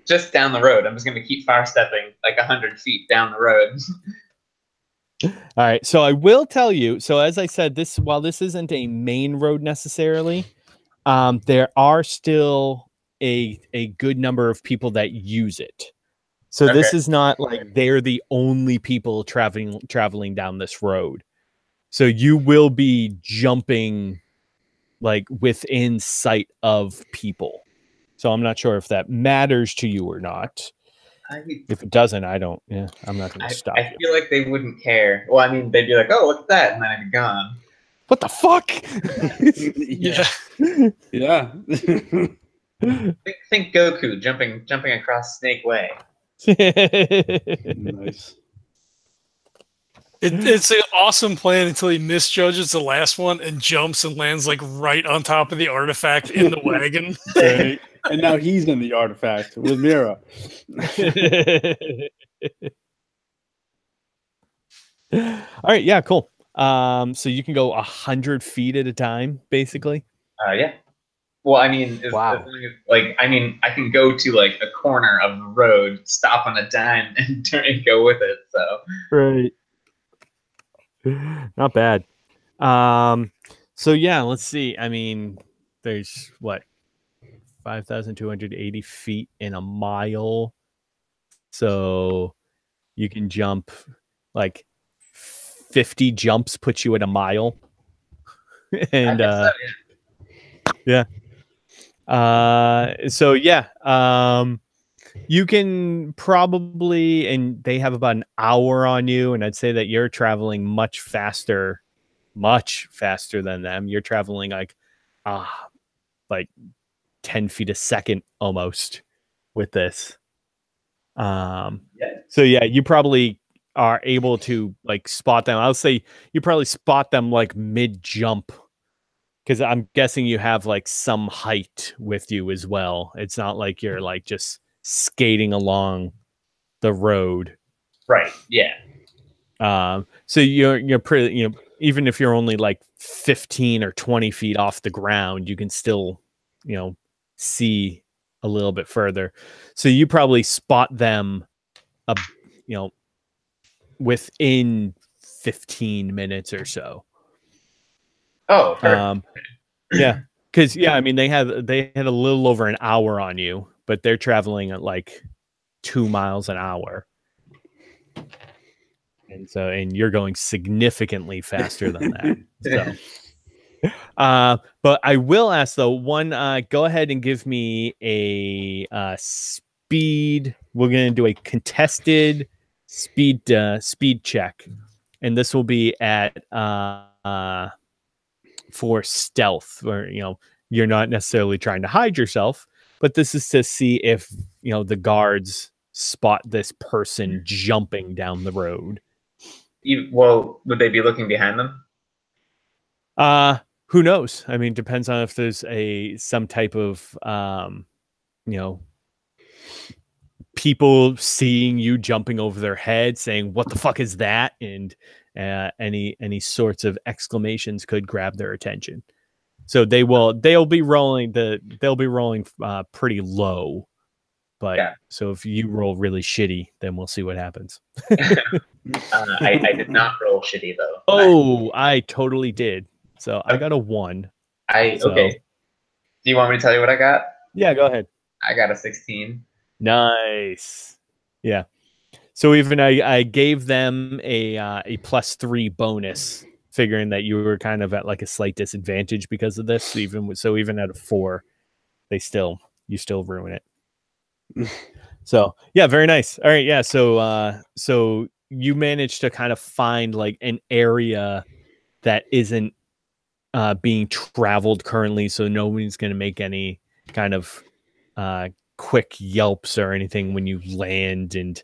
Just down the road. I'm just going to keep far stepping like 100 feet down the road. All right. So I will tell you. So as I said, while this isn't a main road necessarily, there are still a good number of people that use it. So this is not like they're the only people traveling down this road. So you will be jumping like within sight of people. So I'm not sure if that matters to you or not. If it doesn't, I'm not going to stop. I feel like they wouldn't care. Well, I mean, they'd be like, "Oh, look at that," and then I'd be gone. What the fuck? Yeah. Think Goku jumping across Snake Way. Nice. It's an awesome plan until he misjudges the last one and jumps and lands like right on top of the artifact in the wagon. Right. And now he's in the artifact with Mira. All right, yeah, cool. So you can go 100 feet at a time, basically. Yeah. Well, I mean, I can go to like a corner of the road, stop on a dime, and turn and go with it. So right. Not bad. So yeah, let's see. I mean, there's what 5,280 feet in a mile. So you can jump like 50 jumps puts you at a mile. And so yeah. You can probably, and they have about an hour on you, and I'd say that you're traveling much faster than them. You're traveling like 10 feet a second almost with this. So yeah, you probably are able to like spot them. I'll say you probably spot them like mid jump, because I'm guessing you have like some height with you as well. It's not like you're like just skating along the road. Right. Yeah. So you're pretty, even if you're only like 15 or 20 feet off the ground, you can still, see a little bit further. So you probably spot them, within 15 minutes or so. Oh, perfect. Yeah. Cause I mean, they had a little over an hour on you, but they're traveling at like 2 miles an hour. And you're going significantly faster than that. So, but I will ask though, go ahead and give me a speed. We're going to do a contested speed check, and this will be at for stealth, where you're not necessarily trying to hide yourself, but this is to see if the guards spot this person jumping down the road. Well, would they be looking behind them? Who knows? I mean, depends on if there's some type of people seeing you jumping over their head, saying "What the fuck is that?" and any sorts of exclamations could grab their attention. So they'll be rolling pretty low. But yeah. So if you roll really shitty, then we'll see what happens. I did not roll shitty though. Oh, I totally did. So I got a 1. Okay. Do you want me to tell you what I got? Yeah, go ahead. I got a 16. Nice. Yeah. So even I gave them a +3 bonus, figuring that you were kind of at like a slight disadvantage because of this. Even at a 4, you still ruin it. So yeah, very nice. All right, yeah. So you managed to kind of find like an area that isn't being traveled currently, so nobody's going to make any kind of quick yelps or anything when you land, and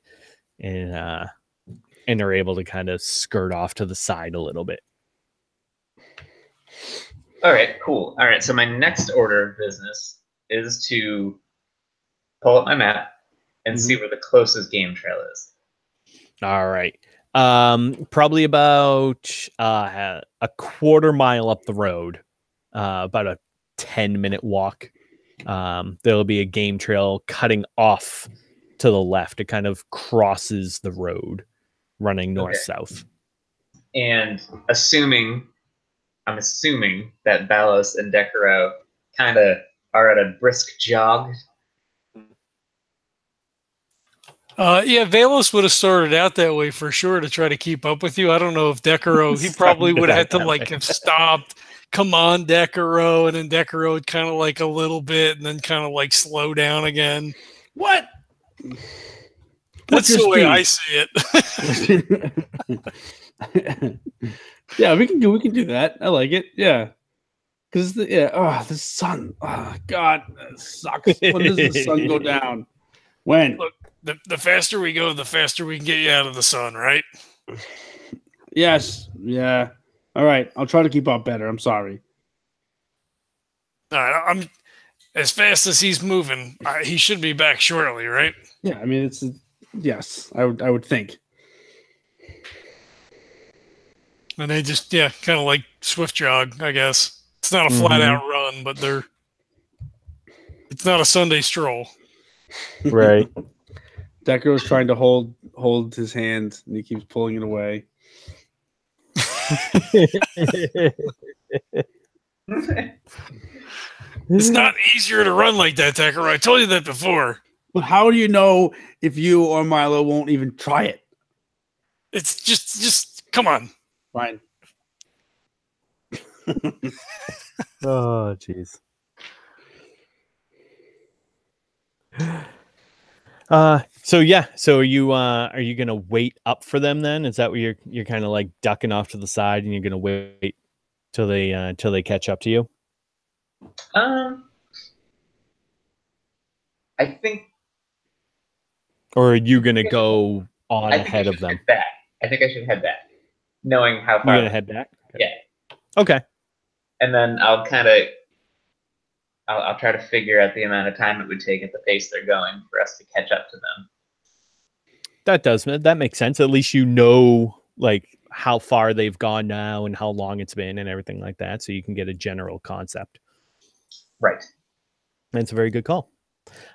are able to kind of skirt off to the side a little bit. All right, cool. All right, so my next order of business is to pull up my map and see where the closest game trail is. All right. Probably about a quarter mile up the road, about a 10-minute walk. There'll be a game trail cutting off to the left. It kind of crosses the road, running north-south. And I'm assuming that Valos and Decurro kind of are at a brisk jog. Yeah, Valos would have started out that way for sure to try to keep up with you. I don't know if Decurro, he probably would have had to have stopped. Come on, Decurro, and then Decurro would kind of like a little bit, and then kind of like slow down again. What? That's the way I see it. Yeah, we can do that. I like it. Yeah, because the sun. Oh God, it sucks. When does the sun go down? When? Look, the faster we go, the faster we can get you out of the sun, right? Yes. Yeah. All right. I'll try to keep up better. I'm sorry. All right. I'm as fast as he's moving. He should be back shortly, right? Yeah. I mean, yes. I would think. And they just kind of like swift jog, I guess. It's not a flat out run, but it's not a Sunday stroll. Right. Decurro's trying to hold his hand, and he keeps pulling it away. It's not easier to run like that, Decurro. I told you that before. But how do you know if you or Milo won't even try it? It's just come on. Fine. Oh, jeez. So yeah, so are you gonna wait up for them then? Is that what you're kind of like ducking off to the side and you're gonna wait till they catch up to you? I think. Or are you gonna go on I think ahead I of should them? head back. I think I should head back, knowing how far. You're gonna head back? Yeah. Okay. And then I'll try to figure out the amount of time it would take at the pace they're going for us to catch up to them. That makes sense. At least you know like how far they've gone now and how long it's been and everything like that, so you can get a general concept. Right. That's a very good call.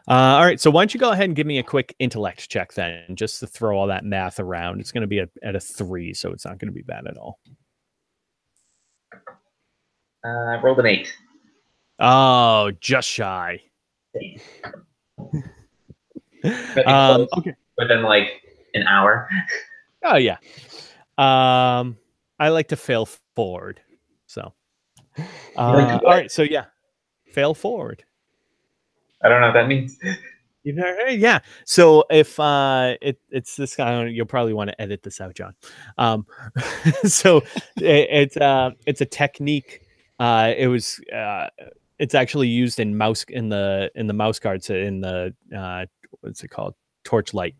All right, so why don't you go ahead and give me a quick intellect check then, just to throw all that math around. It's going to be at a 3, so it's not going to be bad at all. I rolled an 8. Oh, just shy. Okay. Within like an hour. Oh yeah. I like to fail forward. So. All right. So yeah, fail forward. I don't know what that means. Yeah. So if it's this guy, you'll probably want to edit this out, John. So it's a technique. It's actually used in the mouse cards in the what's it called, Torchlight.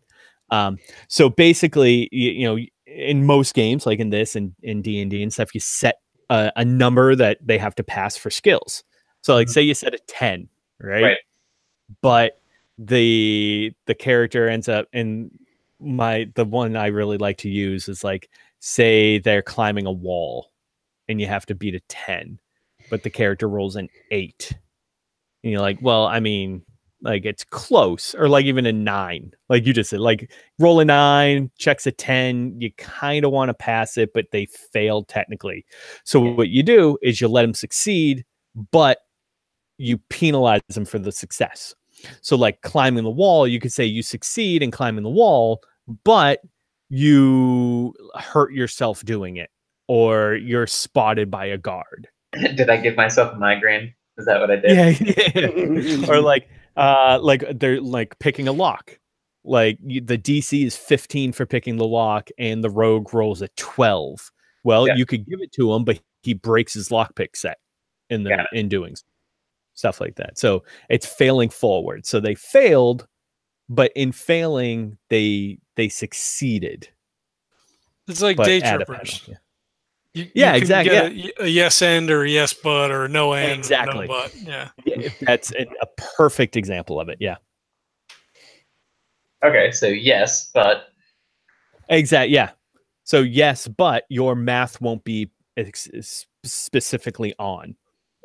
So basically, you know, in most games like in this and in D&D and stuff, you set a number that they have to pass for skills. So like say you set a 10, right? But the character ends up in the one I really like to use is like, say they're climbing a wall and you have to beat a 10, but the character rolls an 8. And you're like, well, I mean, like it's close, or like even a 9, like you just said, like roll a 9, checks a 10, you kind of want to pass it, but they failed technically. So what you do is you let them succeed, but you penalize them for the success. So like climbing the wall, you could say you succeed in climbing the wall, but you hurt yourself doing it, or you're spotted by a guard. Did I give myself a migraine? Is that what I did? Yeah. Or like they're like picking a lock. Like the DC is 15 for picking the lock, and the rogue rolls a 12. Well, you could give it to him, but he breaks his lockpick set in doing stuff like that. So it's failing forward. So they failed, but in failing, they succeeded. It's like day trippers. Yeah, exactly. Get a yes and or a yes but or no and exactly. Or no but. Yeah. That's a perfect example of it. Yeah. Okay, so yes, but. Exactly. Yeah. So yes, but your math won't be specifically on.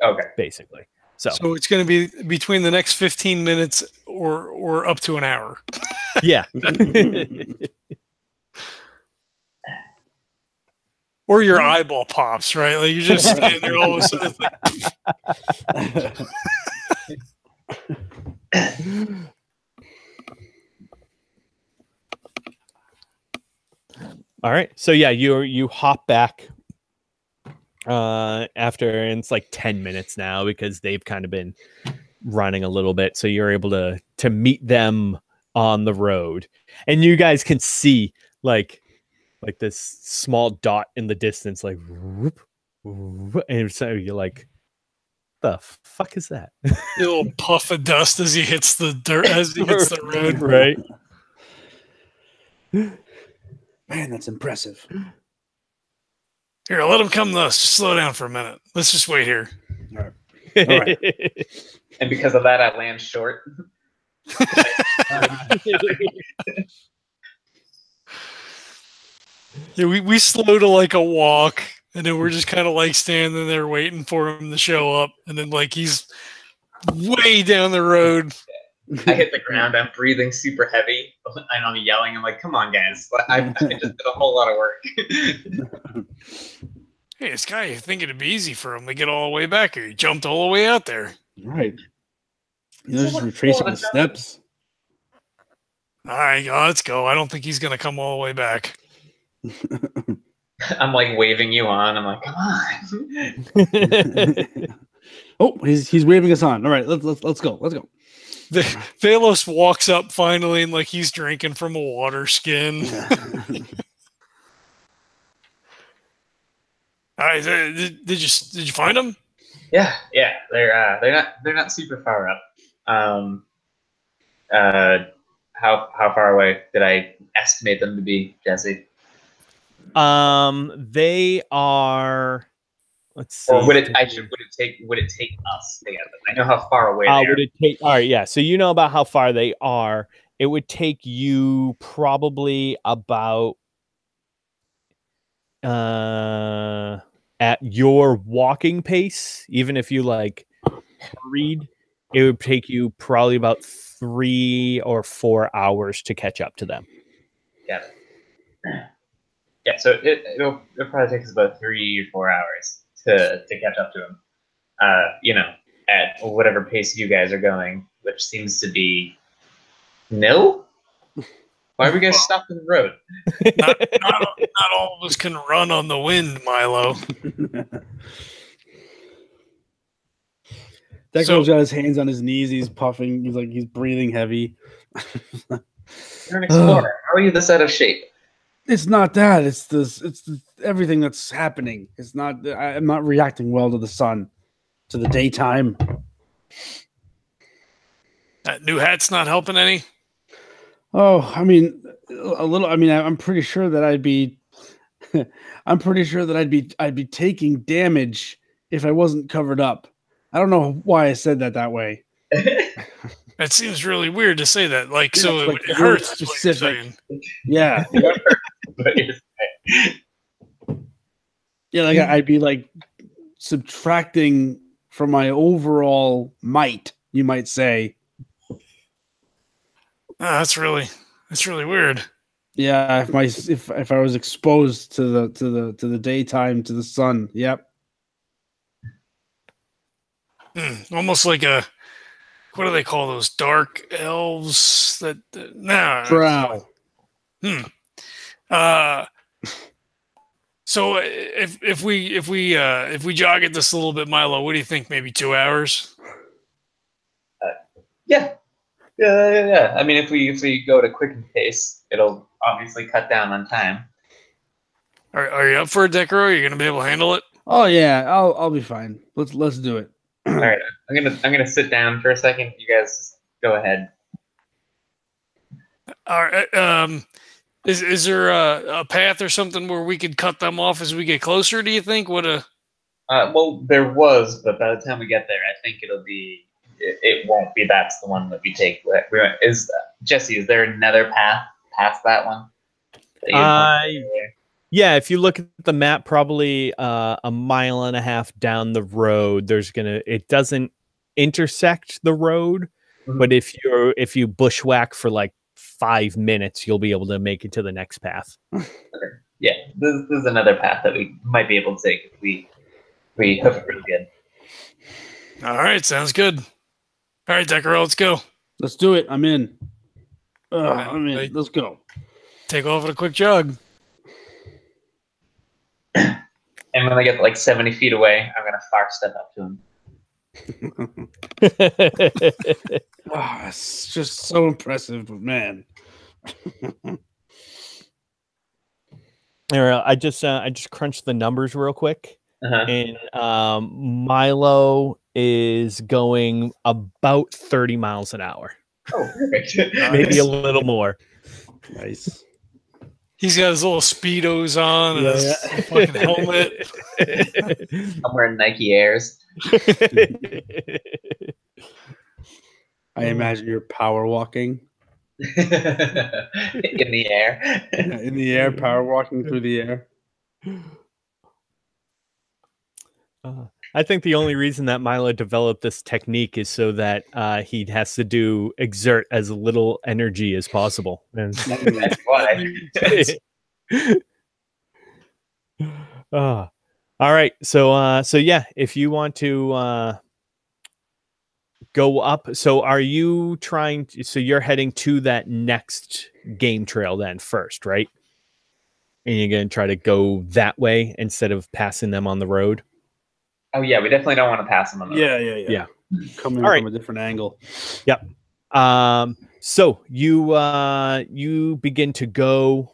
Okay. Basically. So it's going to be between the next 15 minutes or up to an hour. Yeah. Or your eyeball pops, right? Like you're just standing there all of a sudden. All right. So yeah, you hop back after, and it's like 10 minutes now because they've kind of been running a little bit. So you're able to meet them on the road, and you guys can see like this small dot in the distance, like whoop, whoop, and so you're like, the fuck is that? A little puff of dust as he hits the dirt, as he hits the road. Right. Man, that's impressive. Here, let him come to us. Just slow down for a minute. Let's just wait here. All right. And because of that, I land short. Yeah, we slow to like a walk, and then we're just kind of like standing there waiting for him to show up, and then like he's way down the road. I hit the ground. I'm breathing super heavy, and I'm yelling. I'm like, "Come on, guys! I just did a whole lot of work." Hey, this guy, you think it'd be easy for him to get all the way back here? He jumped all the way out there. Right. You're just retracing the steps. All right, let's go. I don't think he's gonna come all the way back. I'm like waving you on. I'm like, come on. Oh, he's waving us on. All right, let's go. Let's go. Valos walks up finally, and like he's drinking from a water skin. All right, did you find them? Yeah. They're not super far up. How far away did I estimate them to be, Jesse? They are. Let's see. Or would it take us to get them? I know how far away they are. Would it take? All right, yeah. So you know about how far they are. It would take you probably about at your walking pace, even if you like hurried, it would take you probably about 3 or 4 hours to catch up to them. Yeah. Yeah, so it'll probably take us about 3 or 4 hours to catch up to him. At whatever pace you guys are going, which seems to be nil. Why are we guys stopped in the road? Not all of us can run on the wind, Milo. Decurro's got his hands on his knees. He's puffing. He's breathing heavy. You're an explorer. How are you this out of shape? It's not that. It's everything that's happening. It's not. I'm not reacting well to the sun, to the daytime. That new hat's not helping any. Oh, I mean, a little. I mean, I'm pretty sure that I'd be. I'm pretty sure that I'd be taking damage if I wasn't covered up. I don't know why I said that way. That seems really weird to say that. Like, yeah, so like it hurts. Specific. Yeah. Yeah, like I'd be like subtracting from my overall might, you might say. That's really weird. Yeah, if I was exposed to the daytime, to the sun. Yep. Almost like a, what do they call those dark elves? Drow. So if we jog at this a little bit, Milo, what do you think? Maybe 2 hours? Yeah. I mean, if we go at a quicker pace, it'll obviously cut down on time. Are you up for a Decurro? Are you gonna be able to handle it? Oh yeah, I'll be fine. Let's do it. All right, I'm gonna sit down for a second. You guys just go ahead. All right. Is there a path or something where we could cut them off as we get closer? Do you think? Well, there was, but by the time we get there, I think it won't be. That's the one that we take. Jesse? Is there another path past that one? Yeah, if you look at the map, probably a 1.5 miles down the road, it doesn't intersect the road, but if you bushwhack for like 5 minutes, you'll be able to make it to the next path. Okay. Yeah, this is another path that we might be able to take if we hoof it really good. All right, sounds good. All right, Decurro, let's go. Let's do it. I'm in. I'm in. Let's go. Take off at a quick jog. And when I get like 70 feet away, I'm gonna far step up to him. It's just so impressive, but man. I just crunched the numbers real quick, and Milo is going about 30 miles an hour. Oh, perfect. Maybe a little more. Nice. He's got his little Speedos on and his fucking helmet. I'm wearing Nike Airs. I imagine you're power walking. In the air. Yeah, in the air, power walking through the air. I think the only reason that Milo developed this technique is so that he has to exert as little energy as possible. And that's why. All right. So yeah, if you want to go up, so are you so you're heading to that next game trail then first, right? And you're going to try to go that way instead of passing them on the road? Oh yeah, we definitely don't want to pass them on the road. Yeah. Coming from a different angle. Yep. So you begin to go,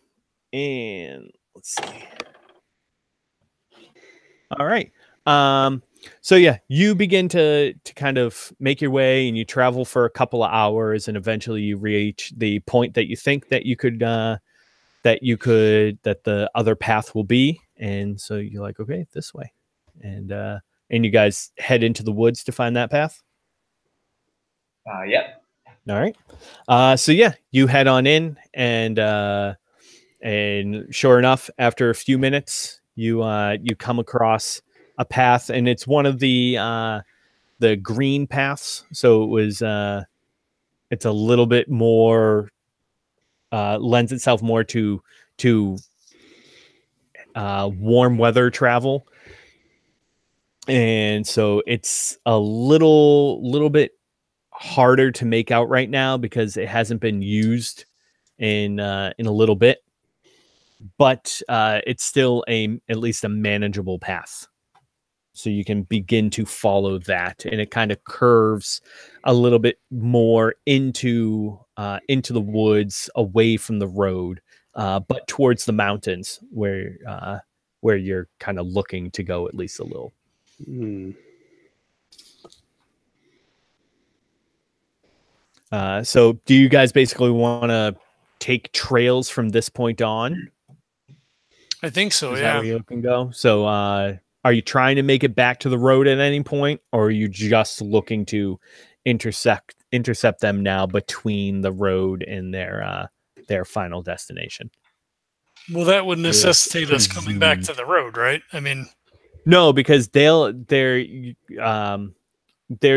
and let's see. All right. So yeah, you begin to kind of make your way, and you travel for a couple of hours, and eventually you reach the point that you think that you could that the other path will be. And so you're like, okay, this way. And you guys head into the woods to find that path. Yep. All right. So yeah, you head on in, and sure enough, after a few minutes, you come across a path, and it's one of the green paths. So it was it's a little bit more lends itself more to warm weather travel, and so it's a little bit harder to make out right now because it hasn't been used in a little bit, but it's still at least a manageable path. So you can begin to follow that, and it kind of curves a little bit more into the woods, away from the road, but towards the mountains where you're kind of looking to go at least a little. So do you guys basically want to take trails from this point on? I think so. Is Yeah. that where you can go? So are you trying to make it back to the road at any point, or are you just looking to intercept them now between the road and their final destination? Well, that would necessitate us coming back to the road, right? I mean, no, because there's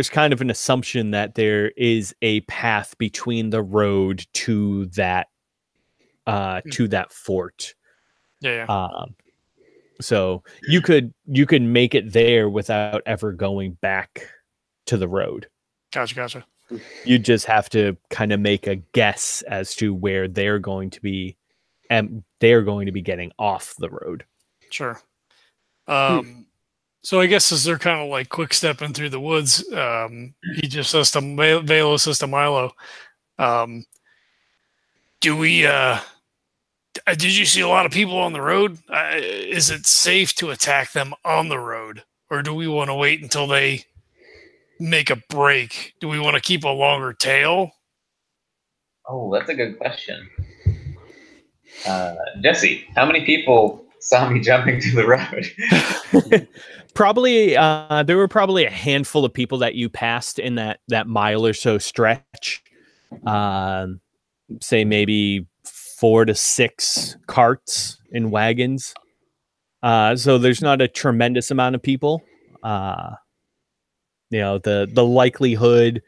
kind of an assumption that there is a path between the road to that fort. Yeah. So you could make it there without ever going back to the road. Gotcha. You just have to kind of make a guess as to where they're going to be, and they're going to be getting off the road. Sure. So I guess as they're kind of like quick stepping through the woods, he just says to Valos, says to Milo, do we did you see a lot of people on the road? Is it safe to attack them on the road, or do we want to wait until they make a break? Do we want to keep a longer tail? Oh, that's a good question. Jesse, how many people saw me jumping to the road? Probably there were probably a handful of people that you passed in that mile or so stretch. Say maybe 4 to 6 carts and wagons. So there's not a tremendous amount of people. The likelihood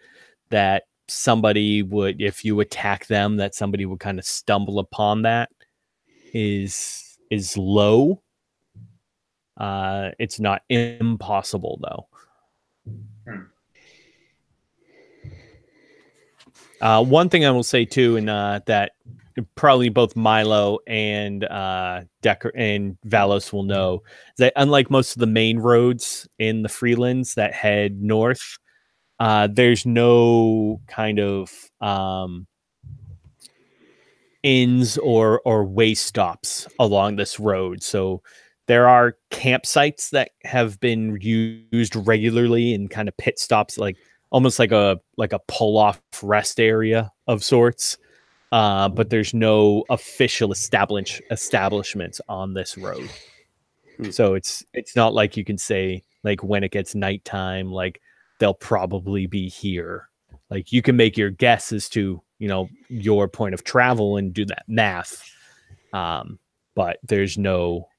that somebody would, if you attack them, that somebody would kind of stumble upon that is low. It's not impossible though. One thing I will say too, and that probably both Milo and Decurro and Valos will know, is that unlike most of the main roads in the Freelands that head north, there's no kind of inns or way stops along this road. So there are campsites that have been used regularly and kind of pit stops, like almost like a pull-off rest area of sorts. But there's no official establishments on this road. So it's not like you can say, like, when it gets nighttime, like they'll probably be here. Like you can make your guess as to, your point of travel and do that math. But there's no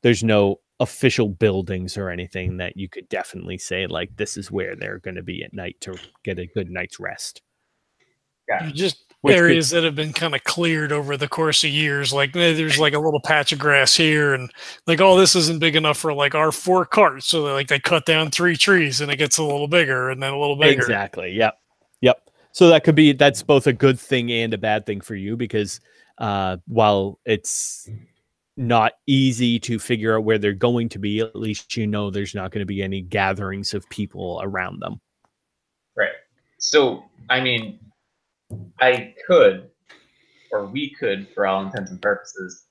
there's no official buildings or anything that you could definitely say, like, this is where they're going to be at night to get a good night's rest. Just areas that have been kind of cleared over the course of years. Like there's like a little patch of grass here, and like, oh, this isn't big enough for like our 4 carts. So they cut down 3 trees, and it gets a little bigger, and then a little bigger. Exactly. Yep. So that's both a good thing and a bad thing for you, because while it's not easy to figure out where they're going to be, at least there's not going to be any gatherings of people around them. Right. So, I mean, I could, or we could, for all intents and purposes,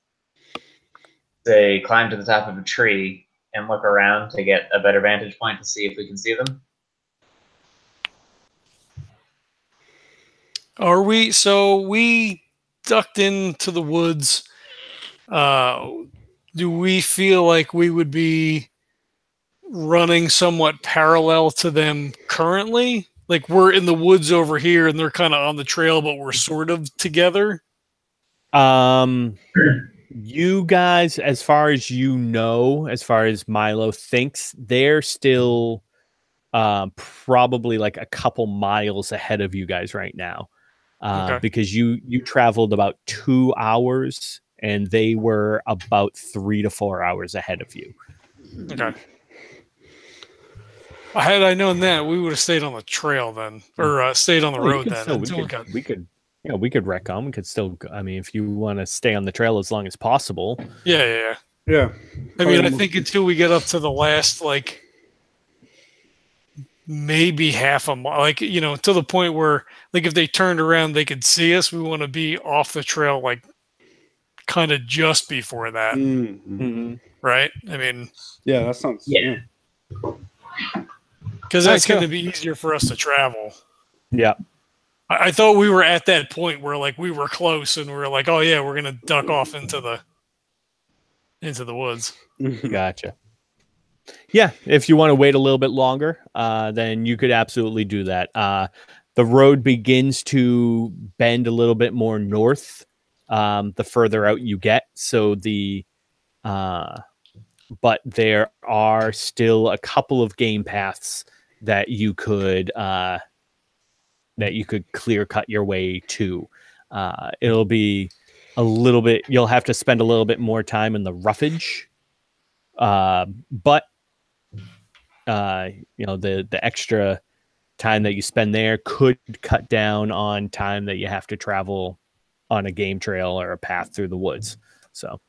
say climb to the top of a tree and look around to get a better vantage point to see if we can see them. Are we? So we ducked into the woods. Do we feel like we would be running somewhat parallel to them currently? Like we're in the woods over here and they're kind of on the trail, but we're sort of together. You guys, as far as you know, as far as Milo thinks, they're still probably like a couple miles ahead of you guys right now. Okay. Because you traveled about 2 hours and they were about 3 to 4 hours ahead of you. Okay. Had I known that, we would have stayed on the trail then, or stayed on the road then. We could wreck on. We could still. I mean, if you want to stay on the trail as long as possible. Yeah. Yeah. I mean, I think until we get up to the last, like, maybe half a mile, like, to the point where, like, if they turned around, they could see us. We want to be off the trail, like, kind of just before that, Mm-hmm. right? I mean, Yeah, that sounds. Yeah. Because that's going to be easier for us to travel. Yeah. I thought we were at that point where, like, we were close and we were like, oh yeah, we're going to duck off into the woods. Gotcha. Yeah, if you want to wait a little bit longer, then you could absolutely do that. The road begins to bend a little bit more north the further out you get. So but there are still a couple of game paths that you could clear cut your way to. It'll be a little bit. You'll have to spend a little bit more time in the roughage, but the extra time that you spend there could cut down on time that you have to travel on a game trail or a path through the woods. So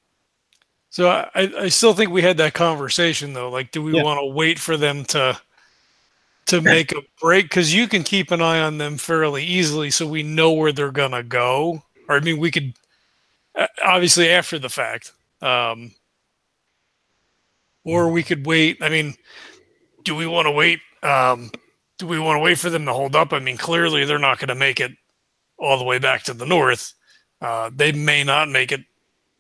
I still think we had that conversation though. Like, do we want to wait for them to make a break? Because you can keep an eye on them fairly easily, so we know where they're gonna go. Or I mean, we could obviously after the fact, or we could wait. I mean, do we want to wait? Do we want to wait for them to hold up? I mean, clearly they're not going to make it all the way back to the north. They may not make it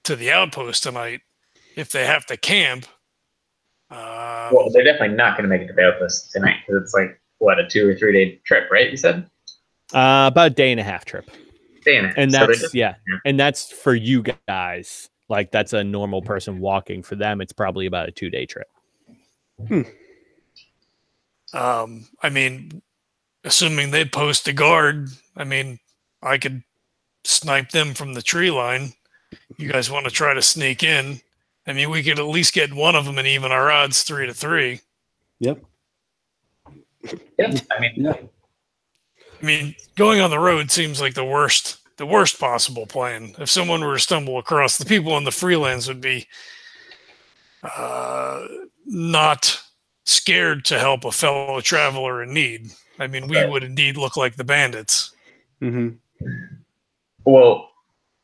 to the outpost tonight if they have to camp. Well, they're definitely not going to make it to the outpost tonight because it's like, what, a 2 or 3 day trip, right? You said? About a day and a half trip. Day and a half. And that's, and that's for you guys. Like, that's a normal person walking. For them, it's probably about a 2-day trip. I mean, assuming they post a guard, I mean, I could snipe them from the tree line. You guys want to try to sneak in? I mean, we could at least get one of them and even our odds 3 to 3. Yep. Yeah. I mean, going on the road seems like the worst possible plan. If someone were to stumble across, the people on the freelands would be not scared to help a fellow traveler in need. I mean, we would indeed look like the bandits. Mm-hmm. Well,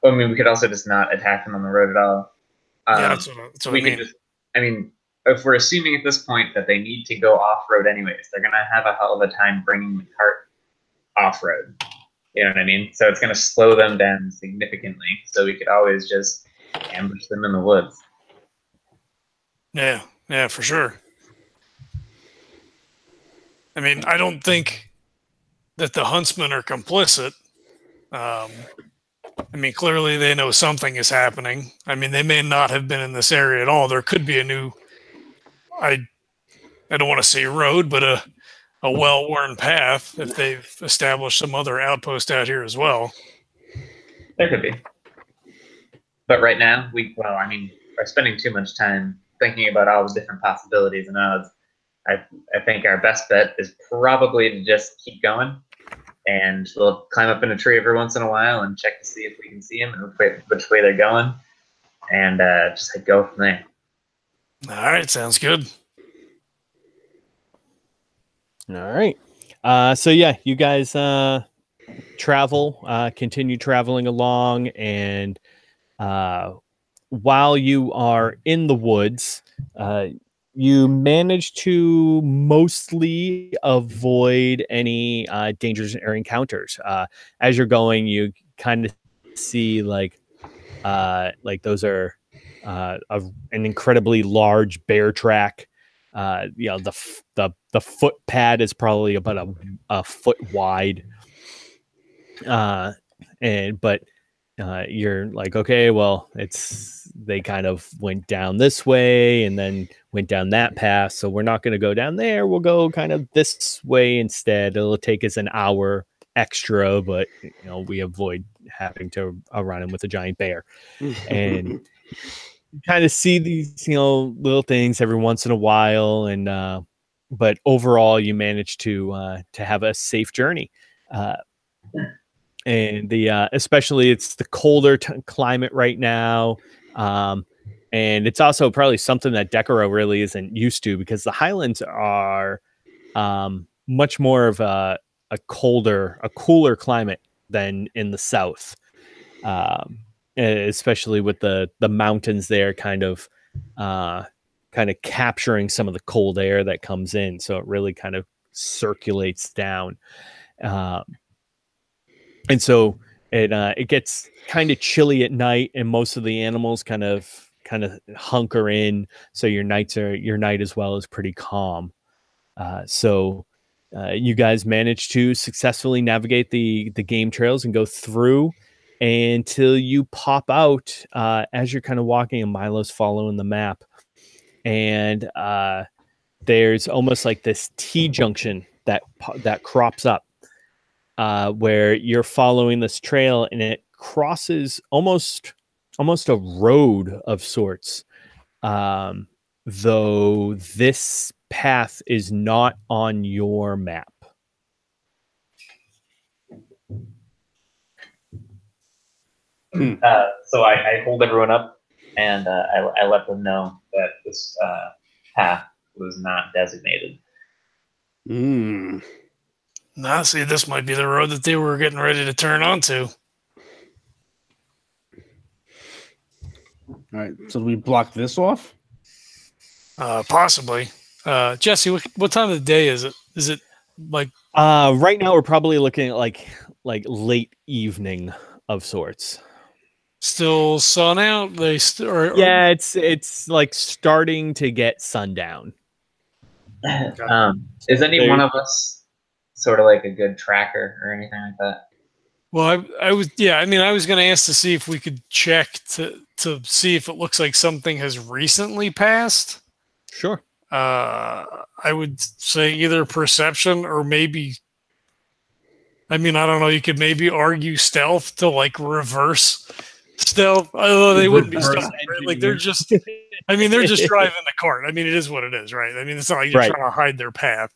I mean, we could also just not attack them on the road at all. Yeah, that's what I mean. I mean, if we're assuming at this point that they need to go off-road anyways, they're going to have a hell of a time bringing the cart off-road. You know what I mean? So it's going to slow them down significantly. So we could always just ambush them in the woods. Yeah, for sure. I mean, I don't think that the huntsmen are complicit. I mean, clearly they know something is happening. I mean, they may not have been in this area at all. There could be a new, I don't want to say road, but a well-worn path if they've established some other outpost out here as well. There could be. But right now, we're spending too much time thinking about all the different possibilities and odds. I think our best bet is probably to just keep going. And we'll climb up in a tree every once in a while and check to see if we can see them and which way they're going. And just go from there. All right, sounds good. All right. So yeah, you guys travel, continue traveling along, and while you are in the woods, you manage to mostly avoid any dangers or encounters. As you're going, you kind of see like those are an incredibly large bear track. The foot pad is probably about a foot wide. But you're like, okay, well, they kind of went down this way and then went down that path, so we're not going to go down there. We'll go kind of this way instead. It'll take us an hour extra, but we avoid having to run in with a giant bear. And you kind of see these little things every once in a while, and but overall you manage to have a safe journey. And especially it's the colder climate right now, and it's also probably something that Decurro really isn't used to, because the Highlands are much more of a cooler climate than in the south, especially with the mountains there kind of capturing some of the cold air that comes in, so it really kind of circulates down. And so it gets kind of chilly at night, and most of the animals kind of hunker in. So your night as well is pretty calm. So you guys manage to successfully navigate the game trails and go through until you pop out as you're kind of walking, and Milo's following the map. And there's almost like this T-junction that crops up. Where you're following this trail, and it crosses almost a road of sorts, though this path is not on your map. So I hold everyone up, and I let them know that this path was not designated. Now, see, this might be the road that they were getting ready to turn onto. All right, so do we block this off? Possibly. Jesse, what time of the day is it? Is it like... right now we're probably looking at like late evening of sorts. Still sun out? Yeah, it's like starting to get sundown. Is any one of us sort of like a good tracker or anything like that? Well, I was going to ask to see if we could check to see if it looks like something has recently passed. Sure. I would say either perception or maybe, I don't know, you could maybe argue stealth to like reverse stealth, although they wouldn't be stealth, right? Like they're just driving the cart. It is what it is, right? It's not like you're trying to hide their path.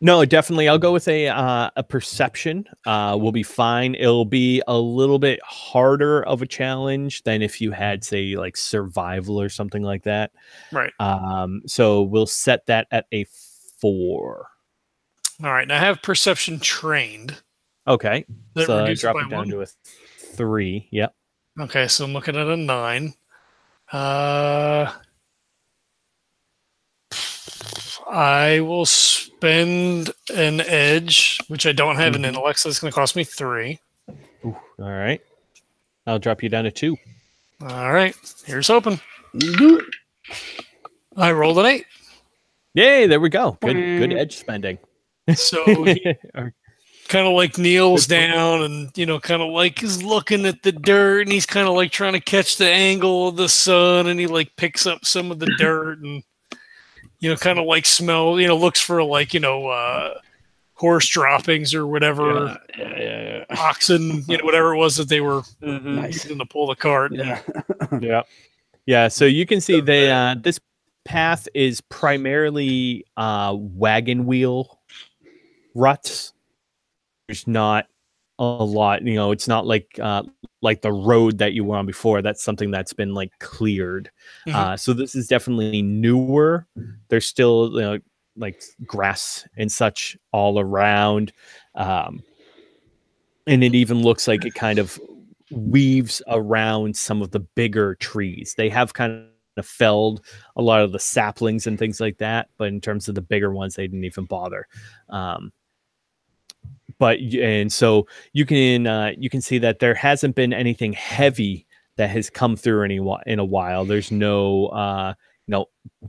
No, definitely. I'll go with a perception. Will be fine. It'll be a little bit harder of a challenge than if you had, say, like survival or something like that. Right. So we'll set that at a 4. All right. Now I have perception trained. Okay. That so reduces drop by it down 1? to a 3. Yep. Okay, so I'm looking at a 9. I will spend an edge, which I don't have an intellect, so it's going to cost me 3. Ooh, all right. I'll drop you down to 2. All right. Here's hoping. I rolled an 8. Yay, there we go. Good edge spending. So he kind of like kneels down and, kind of like is looking at the dirt, and he's kind of like trying to catch the angle of the sun, and he like picks up some of the dirt and, kind of like smell, looks for like, horse droppings or whatever, oxen, whatever it was that they were using to pull the cart. Yeah. So you can see this path is primarily wagon wheel ruts. There's not a lot, it's not like the road that you were on before. That's something that's been like cleared. So this is definitely newer. There's still like grass and such all around. And it even looks like it kind of weaves around some of the bigger trees. They have kind of felled a lot of the saplings and things like that, but in terms of the bigger ones, they didn't even bother. And so you can see that there hasn't been anything heavy that has come through in a while. There's no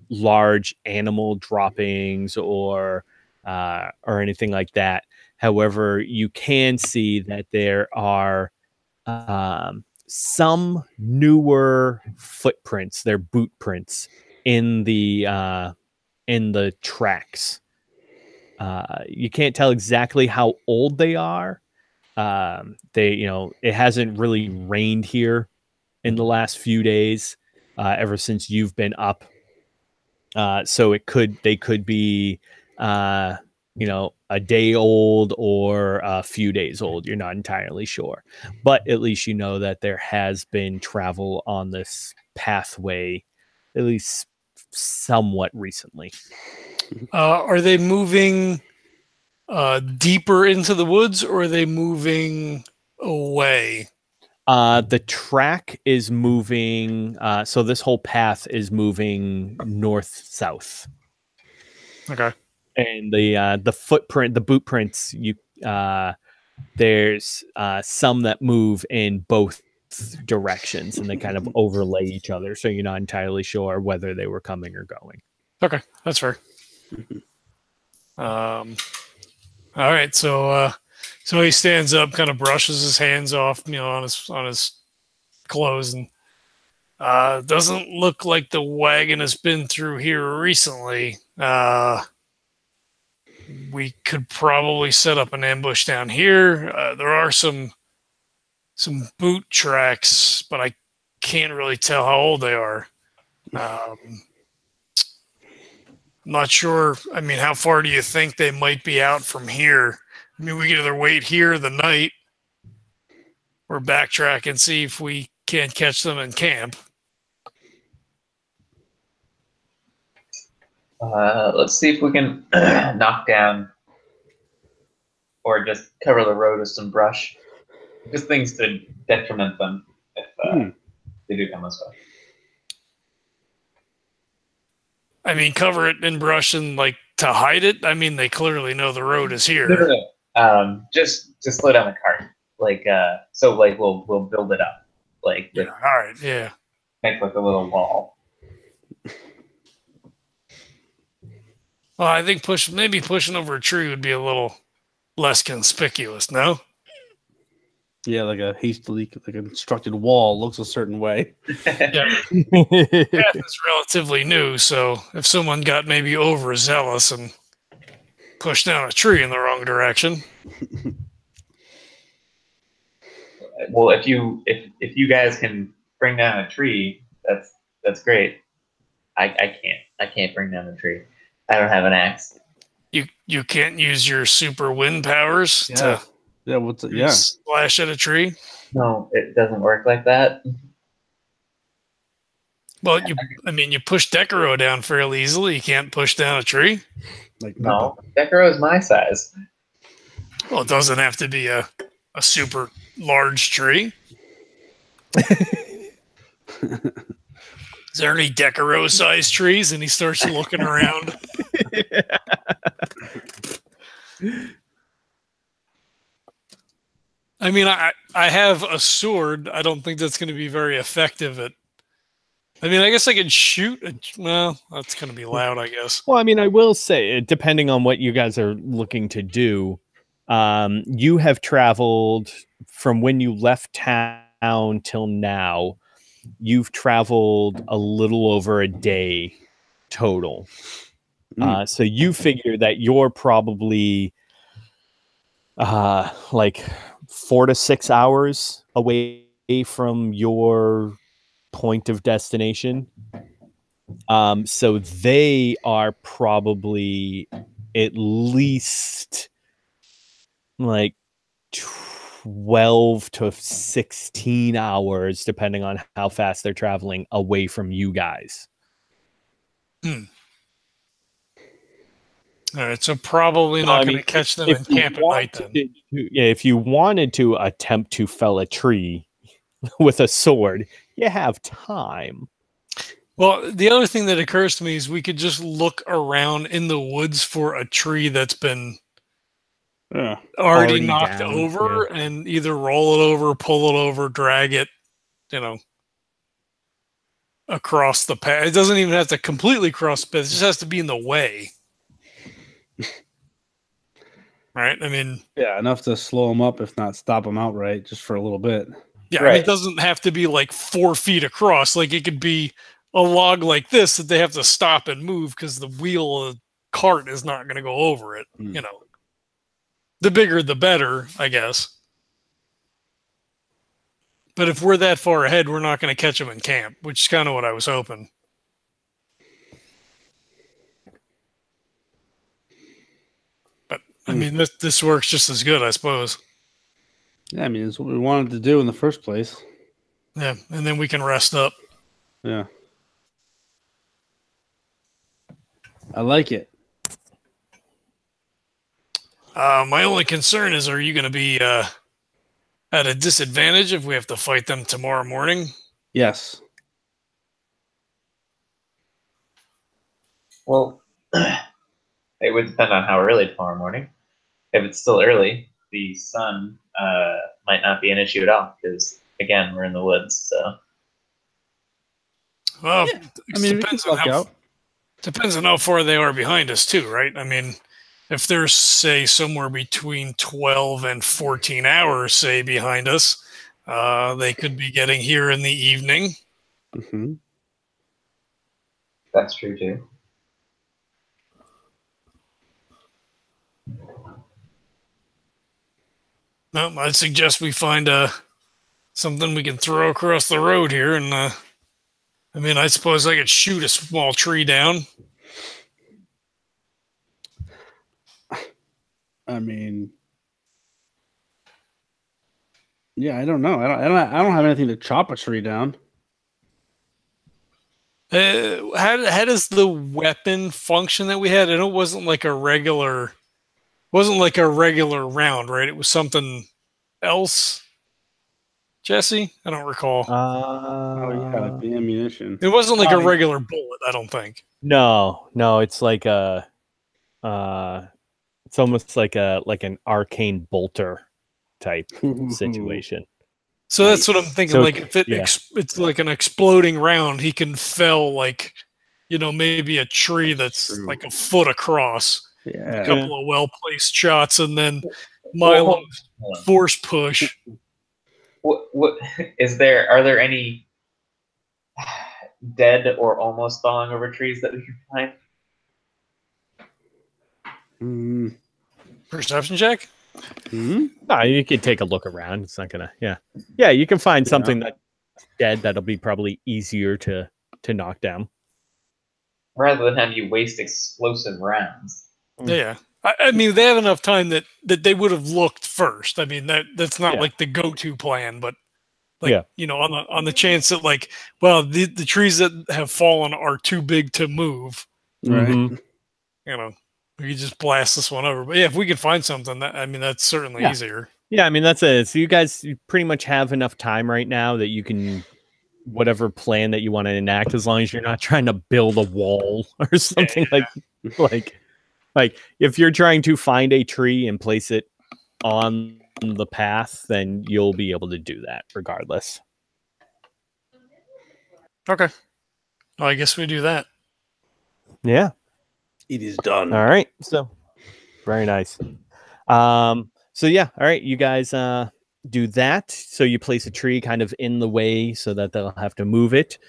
large animal droppings or anything like that. However, you can see that there are some newer footprints, their boot prints in the tracks. You can't tell exactly how old they are. It hasn't really rained here in the last few days, ever since you've been up. So they could be, a day old or a few days old. You're not entirely sure, but at least you know that there has been travel on this pathway, at least somewhat recently. Are they moving deeper into the woods, or are they moving away? The track is moving. So this whole path is moving north-south. Okay. And the footprint, the boot prints, there's some that move in both directions, and they kind of overlay each other. So you're not entirely sure whether they were coming or going. Okay, that's fair. All right, so he stands up, kind of brushes his hands off, on his clothes, and doesn't look like the wagon has been through here recently. We could probably set up an ambush down here. There are some boot tracks, but I can't really tell how old they are. I'm not sure. I mean, how far do you think they might be out from here? I mean, we could either wait here the night or backtrack and see if we can't catch them in camp. Let's see if we can knock down or just cover the road with some brush. Just things to detriment them if they do come this way. I mean, cover it in brush and to hide it. I mean, they clearly know the road is here. No. Just slow down the cart. We'll build it up. All right, yeah. Make like a little wall. Well, I think pushing over a tree would be a little less conspicuous, no? Yeah, like a hastily constructed wall looks a certain way. Yeah. The path is relatively new, so if someone got maybe overzealous and pushed down a tree in the wrong direction. Well, if you guys can bring down a tree, that's great. I can't bring down a tree. I don't have an axe. You can't use your super wind powers to slash at a tree? No, it doesn't work like that. Well, you push Decurro down fairly easily. You can't push down a tree? No, Decurro is my size. Well, it doesn't have to be a super large tree. Is there any Decurro-sized trees? And he starts looking around. I mean, I have a sword. I don't think that's going to be very effective at... I mean, I guess I could shoot. Well, that's going to be loud, I guess. Well, I mean, I will say, depending on what you guys are looking to do, you have traveled from when you left town till now. You've traveled a little over a day total. So you figure that you're probably 4 to 6 hours away from your point of destination. So they are probably at least 12 to 16 hours, depending on how fast they're traveling away from you guys. All right, so probably No, not I going mean, to catch them if in you camp at night wanted then. yeah, if you wanted to attempt to fell a tree with a sword, you have time. Well, the other thing that occurs to me is we could just look around in the woods for a tree that's been Yeah. already Already knocked down, over and either roll it over, pull it over, drag it, across the path. It doesn't even have to completely cross the path. It just has to be in the way. Right? I mean, Yeah, enough to slow them up, if not stop them outright, just for a little bit. yeah, I mean, Right. it doesn't have to be like 4 feet across. Like it could be a log like this that they have to stop and move because the wheel of the cart is not going to go over it. Hmm. The bigger, the better, I guess. But if we're that far ahead, we're not going to catch them in camp, which is kind of what I was hoping. But I mean, this works just as good, I suppose. Yeah, I mean, it's what we wanted to do in the first place. Yeah, and then we can rest up. Yeah. I like it. My only concern is, are you going to be at a disadvantage if we have to fight them tomorrow morning? Yes. Well, it would depend on how early tomorrow morning. If it's still early, the sun might not be an issue at all because, again, we're in the woods. So Well, Yeah. I mean, we can luck out. depends on how far they are behind us, too, right? I mean, if they're, say, somewhere between 12 and 14 hours, say, behind us, they could be getting here in the evening. Mm-hmm. that's true too. Well, I'd suggest we find something we can throw across the road here. And, I mean, I suppose I could shoot a small tree down. I mean, yeah, I don't know. I don't have anything to chop a tree down. How does the weapon function that we had? I know it wasn't like a regular round, right? It was something else. Jesse, I don't recall. Oh yeah, like the ammunition. It wasn't like I a mean- regular bullet, I don't think. No, it's like a it's almost like an arcane bolter type situation. So that's what I'm thinking. So like if it's like an exploding round, he can fell like, maybe a tree that's True. like a foot across. A Yeah. couple of well-placed shots, and then Well, Milo's hold on. force push. What are there any dead or almost falling over trees that we can find? Mm. Perception check? Hmm? No, you can take a look around. It's not gonna. Yeah. You can find something that's dead that'll be probably easier to knock down. Rather than have you waste explosive rounds. Yeah. I mean, they have enough time that they would have looked first. I mean, that's not Yeah. like the go-to plan, but Yeah. on the chance that the trees that have fallen are too big to move, Right. Mhm. we could just blast this one over. But yeah, if we can find something, that's certainly Yeah. easier. Yeah, I mean that's it. So you pretty much have enough time right now that you can whatever plan that you want to enact, as long as you're not trying to build a wall or something like if you're trying to find a tree and place it on the path, then you'll be able to do that regardless. Okay. Well, I guess we do that. Yeah. It is done. All right. So very nice. So yeah, all right, you guys do that. So you place a tree kind of in the way so that they'll have to move it.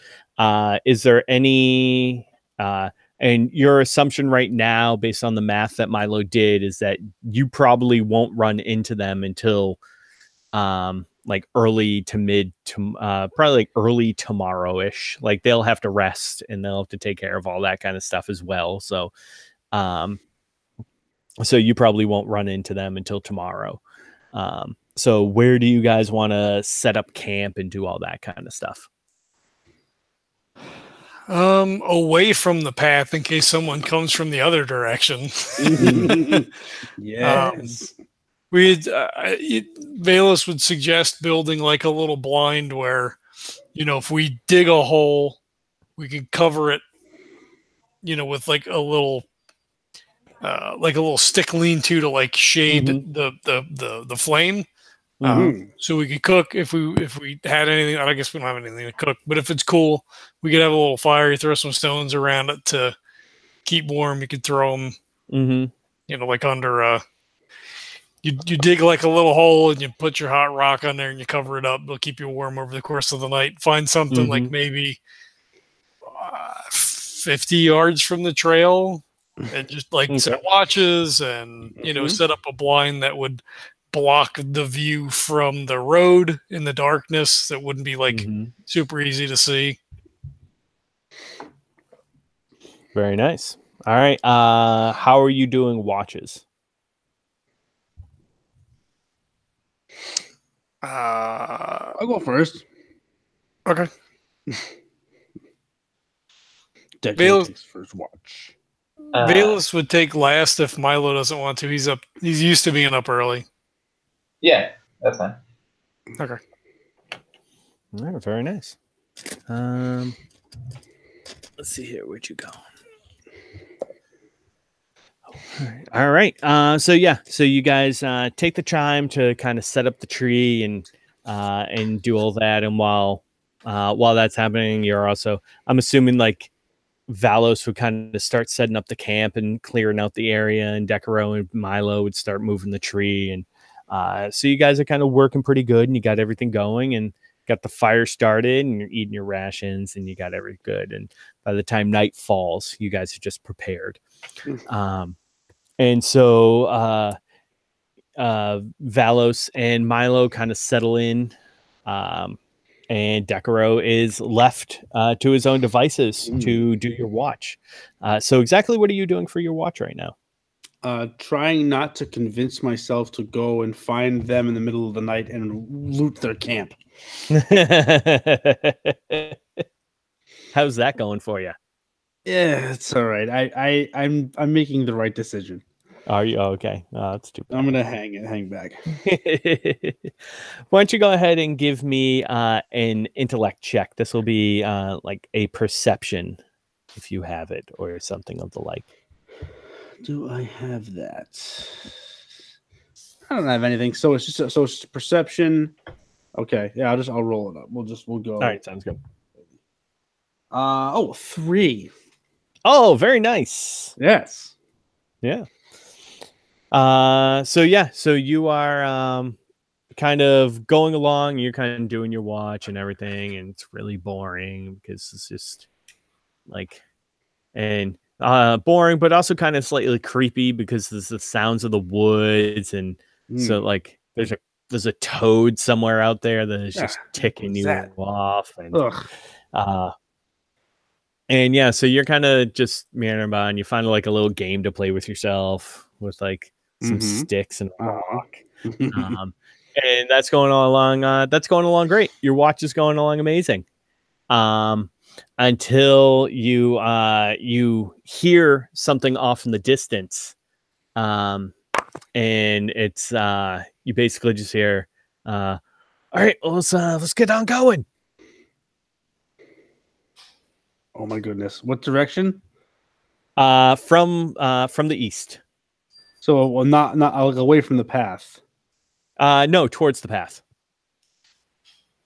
Is there any and your assumption right now, based on the math that Milo did, is that you probably won't run into them until like early to mid to probably like early tomorrow-ish. Like they'll have to rest and they'll have to take care of all that kind of stuff as well. So so you probably won't run into them until tomorrow. So where do you guys want to set up camp and do all that kind of stuff? Away from the path in case someone comes from the other direction. Yes. Valos would suggest building like a little blind where, if we dig a hole, we could cover it, with like a little stick lean-to to like shade the flame. So we could cook if we had anything. I guess we don't have anything to cook, but if it's cool, we could have a little fire. You throw some stones around it to keep warm. You could throw them, like under. You dig like a little hole and you put your hot rock on there and you cover it up. It'll keep you warm over the course of the night. Find something like maybe 50 yards from the trail and just like set watches and set up a blind that would block the view from the road in the darkness. That wouldn't be like super easy to see. Very nice. All right. How are you doing watches? I'll go first. Okay. Valos takes first watch. Valos would take last if Milo doesn't want to. He's used to being up early. Yeah, that's fine. Okay. All right, very nice. Let's see here. Where'd you go? All right. So you guys take the time to kind of set up the tree and do all that. And while that's happening, you're also, I'm assuming, like, Valos would kind of start setting up the camp and clearing out the area, and Decurro and Milo would start moving the tree. And so you guys are kind of working pretty good, and you got everything going and got the fire started, and you're eating your rations, and you got everything good. And by the time night falls, you guys are just prepared. And so Valos and Milo kind of settle in, and Decurro is left to his own devices to do your watch. So exactly what are you doing for your watch right now? Trying not to convince myself to go and find them in the middle of the night and loot their camp. How's that going for you? Yeah, it's all right. I'm making the right decision. Are you? Oh, okay. That's too bad. I'm gonna hang back. Why don't you go ahead and give me an intellect check? This will be like a perception, if you have it, or something of the like. Do I have that? I don't have anything. So it's just perception. Okay, yeah. I'll roll it up. We'll go. All right, sounds good. 3. Oh, very nice. Yes. Yeah. So you are kind of going along, you're kind of doing your watch and everything, and it's really boring because it's just like, and boring, but also kind of slightly creepy because there's the sounds of the woods, and so like there's a toad somewhere out there that is just ticking you off, and yeah, so you're kind of just meandering by, and you find like a little game to play with yourself with like some sticks and a rock. And that's going along. That's going along great. Your watch is going along amazing. Until you hear something off in the distance. And it's you basically just hear, all right, let's get on going. Oh my goodness. What direction? From the east. So not like away from the path. No, towards the path.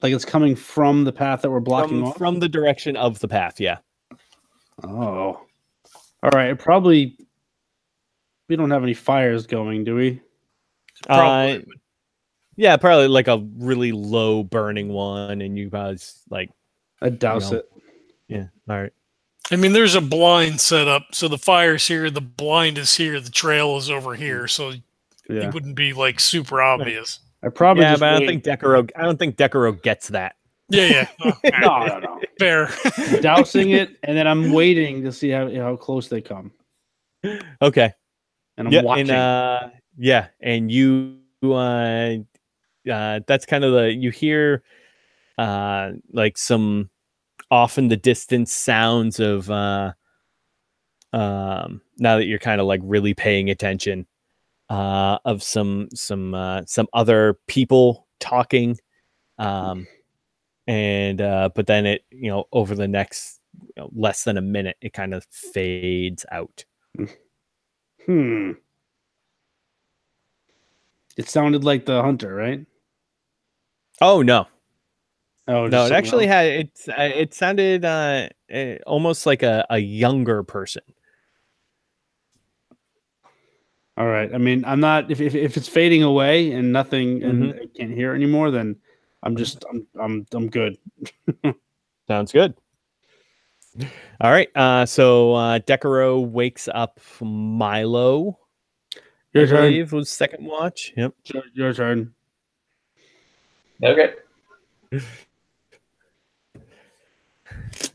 Like it's coming from the path that we're blocking off? From the direction of the path, yeah. Oh. All right. Probably we don't have any fires going, do we? Probably. Yeah, probably like a really low burning one, and you guys like I'd douse it. Yeah. All right. I mean, there's a blind set up, so the fire's here, the blind is here, the trail is over here, so it wouldn't be like super obvious. I probably but I don't think Decurro gets that. Yeah. No. Fair. Dousing it, and then I'm waiting to see how close they come. Okay. And I'm watching. And you that's kind of you hear like some off in the distance sounds of now that you're kind of like really paying attention of some other people talking, and but then it, you know, over the next less than a minute, it kind of fades out. It sounded like the hunter, right? Oh no. Oh No, just it actually something had it sounded almost like a younger person. All right. I mean, I'm not if it's fading away and nothing and I can't hear it anymore, then I'm just I'm good. Sounds good. All right. So Decurro wakes up Milo. Your I turn. believe was second watch. Yep. Your turn. Okay.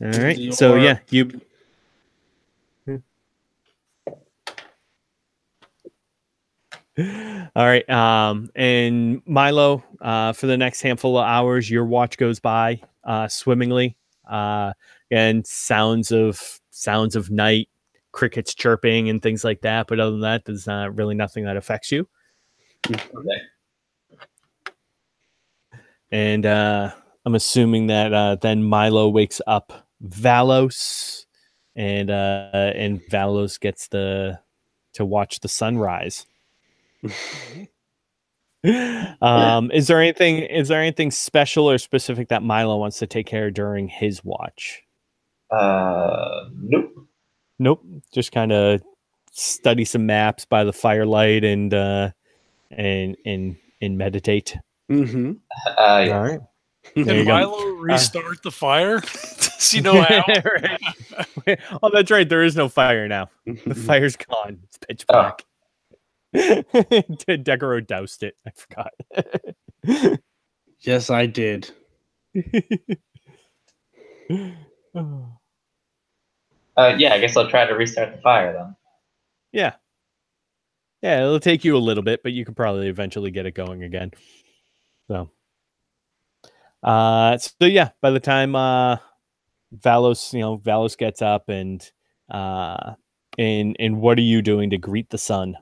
All right. So yeah, you. All right. And Milo, for the next handful of hours, your watch goes by swimmingly. And sounds of night, crickets chirping and things like that. But other than that, there's really nothing that affects you. Okay. And I'm assuming that then Milo wakes up Valos, and Valos gets to watch the sunrise. Is there anything special or specific that Milo wants to take care of during his watch? Nope. Nope. Just kind of study some maps by the firelight and meditate. Mm-hmm. Yeah. All right. Can Milo restart the fire? Does he know how? Right. Oh, that's right. There is no fire now. The fire's gone. It's pitch black. Decurro doused it. I forgot. Yes, I did. Yeah, I guess I'll try to restart the fire then. Yeah, it'll take you a little bit, but you could probably eventually get it going again. So yeah, by the time Valos gets up and what are you doing to greet the sun?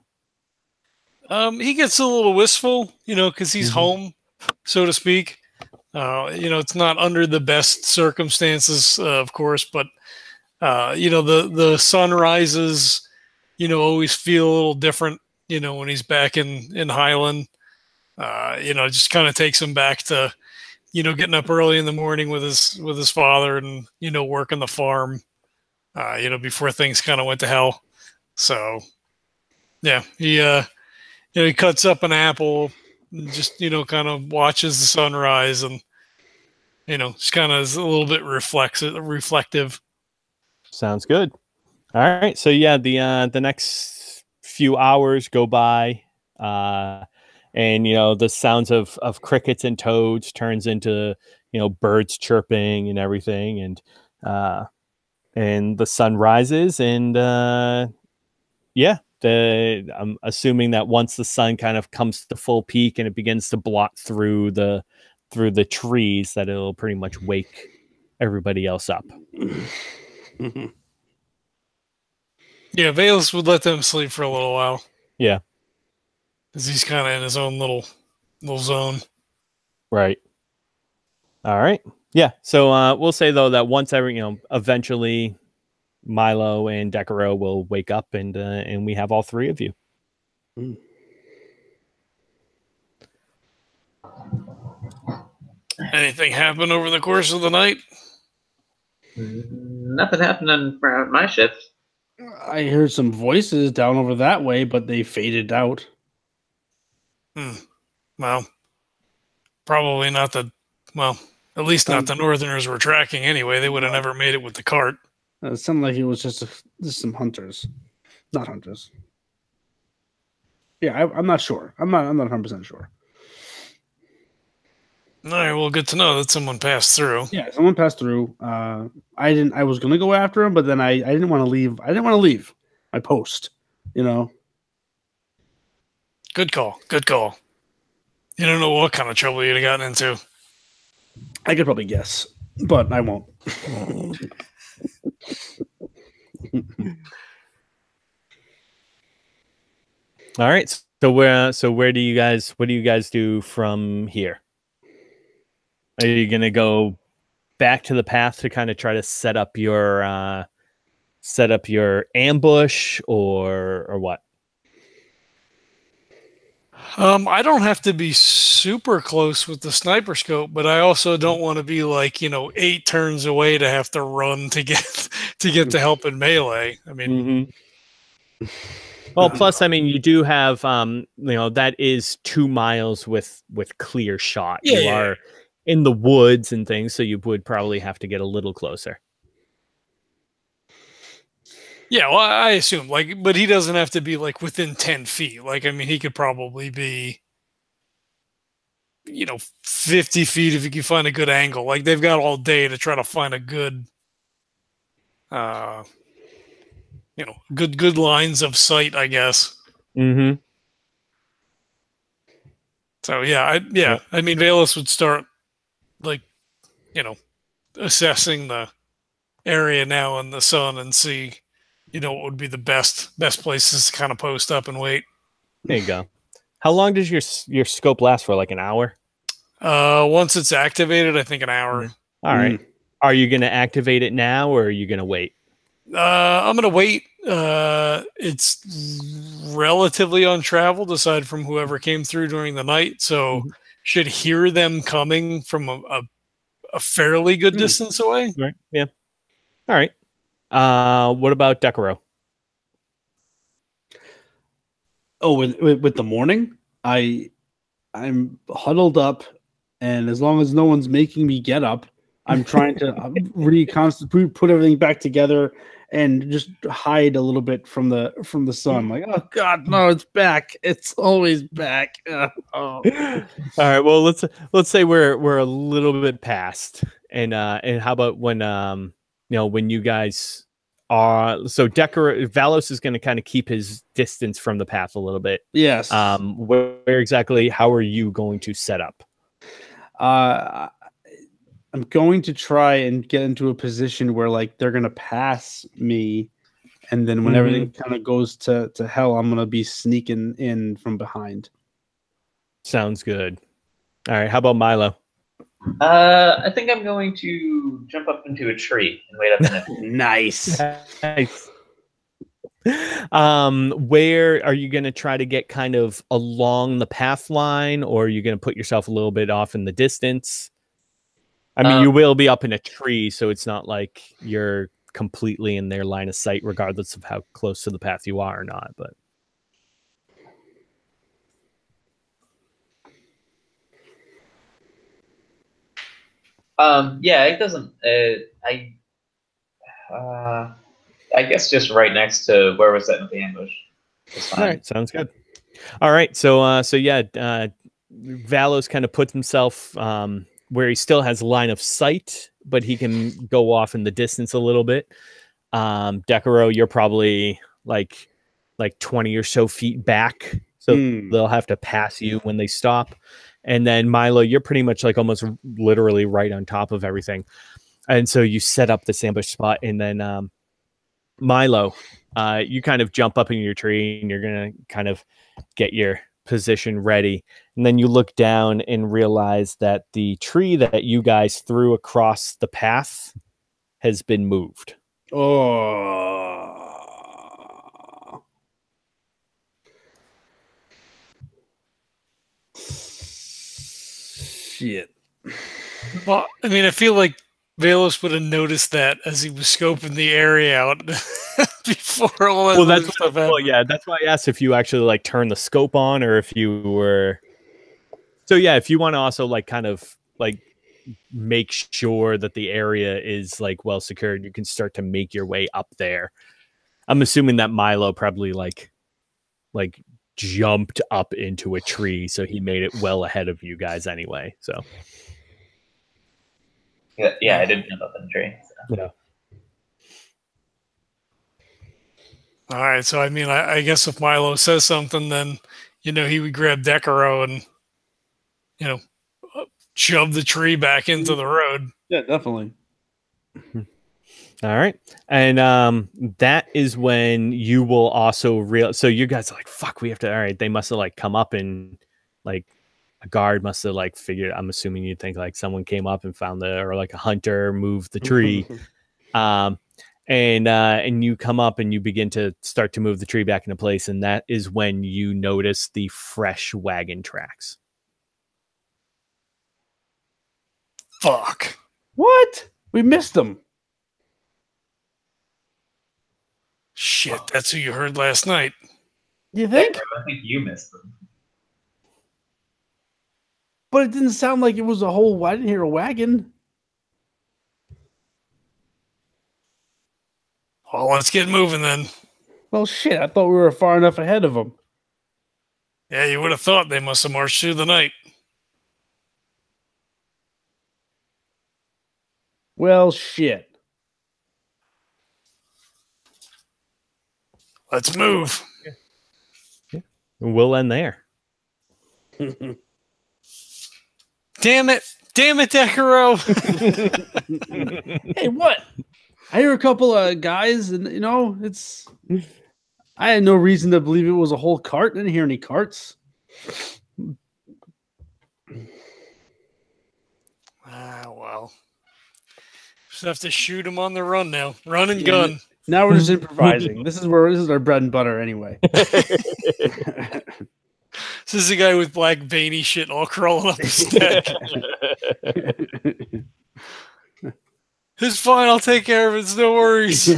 He gets a little wistful, because he's home, so to speak. It's not under the best circumstances, of course, but the sunrises, always feel a little different, when he's back in Highland. Just kind of takes him back to, getting up early in the morning with his father and, working the farm, before things kind of went to hell. So yeah, he cuts up an apple and just, kind of watches the sunrise and, just kind of is a little bit reflective. Sounds good. All right. So yeah, the next few hours go by, and the sounds of crickets and toads turns into birds chirping and everything, and the sun rises, and I'm assuming that once the sun kind of comes to full peak and it begins to blot through the trees, that it'll pretty much wake everybody else up. Yeah, Valos would let them sleep for a little while. Yeah. Because he's kind of in his own little zone. Right. All right. Yeah. So we'll say, though, that once eventually Milo and Decurro will wake up and we have all three of you. Anything happen over the course of the night? Nothing happening for my shift. I heard some voices down over that way, but they faded out. Well, probably not at least not the Northerners were tracking anyway. They would have never made it with the cart. It sounded like it was just some hunters. Not hunters. Yeah, I'm not sure. I'm not 100% sure. All right, well, good to know that someone passed through. Yeah, someone passed through. I was gonna go after him, but then I didn't want to leave. I didn't want to leave my post. Good call. Good call. You don't know what kind of trouble you'd have gotten into. I could probably guess. but I won't. All right. So where do you guys? What do you guys do from here? Are you gonna go back to the path to kind of try to set up your ambush, or what? I don't have to be super close with the sniper scope, but I also don't want to be like 8 turns away to have to run to get to help in melee. I mean, Well, plus, I mean, you do have that is 2 miles with clear shot. Yeah, you are in the woods and things, so you would probably have to get a little closer. yeah. Well, I assume but he doesn't have to be like within 10 feet. Like, I mean, he could probably be 50 feet if you can find a good angle. Like, they've got all day to try to find a good good lines of sight, I guess. Mm-hmm. So yeah. I mean, Valos would start assessing the area now in the sun and see what would be the best places to kind of post up and wait. There you go. How long does your scope last for? Like an hour? Once it's activated, I think an hour. All right. Are you going to activate it now, or are you going to wait? I'm going to wait. It's relatively untraveled aside from whoever came through during the night, so should hear them coming from a fairly good distance away. Right. Yeah. All right. What about Decurro? Oh, with the morning, I'm huddled up, and as long as no one's making me get up, I'm trying to put everything back together and just hide a little bit from the sun. Like, oh God, no, it's back! It's always back. Oh. All right. Well, let's say we're a little bit past, and how about when when you guys are Valos is going to kind of keep his distance from the path a little bit. Yes. Where exactly? How are you going to set up? I'm going to try and get into a position where they're going to pass me, and then when everything kind of goes to hell, I'm going to be sneaking in from behind. Sounds good. All right. How about Milo? I think I'm going to jump up into a tree and wait up in it. Nice. Where are you going to try to get kind of along the path line, or are you going to put yourself a little bit off in the distance? I mean, you will be up in a tree, so it's not like you're completely in their line of sight, regardless of how close to the path you are or not. But yeah, it doesn't. I guess just right next to where we're setting up the ambush. All right, sounds good. All right, so Valos kind of puts himself where he still has line of sight, but he can go off in the distance a little bit. Decurro, you're probably like 20 or so feet back, so they'll have to pass you when they stop. And then Milo, you're pretty much like almost literally right on top of everything. And so you set up this ambush spot, and then Milo, you kind of jump up in your tree, and you're gonna kind of get your position ready. And then you look down and realize that the tree that you guys threw across the path has been moved. Oh. Shit. Well, I mean, I feel like Valos would have noticed that as he was scoping the area out before all that stuff happened. Well, yeah, that's why I asked if you actually turn the scope on, or if you were. So yeah, if you want to also kind of make sure that the area is well secured, you can start to make your way up there. I'm assuming that Milo probably jumped up into a tree, so he made it well ahead of you guys anyway. So yeah, I did jump up in the tree. So. Yeah. All right, so I mean, I guess if Milo says something, then he would grab Decurro and shove the tree back into the road. Yeah, definitely. All right. And that is when you will also realize. So you guys are like, fuck, we have to. All right. They must have like come up and like a guard must have like figured. I'm assuming you'd think like someone came up and found or like a hunter moved the tree. And you come up and you begin to start to move the tree back into place. And that is when you notice the fresh wagon tracks. Fuck. What? We missed them. Shit, that's who you heard last night. You think? I think you missed them. But it didn't sound like it was a whole. I didn't hear a wagon. Well, let's get moving then. Well, shit. I thought we were far enough ahead of them. Yeah, you would have thought they must have marched through the night. Well, shit. Let's move. We'll end there. Damn it, Decurro. Hey, what? I hear a couple of guys, and it's. I had no reason to believe it was a whole cart. I didn't hear any carts. Well. Just have to shoot him on the run now. Run and gun. Now we're just improvising. This is our bread and butter anyway. This is a guy with black veiny shit all crawling up his neck. It's fine. I'll take care of it. It's no worries.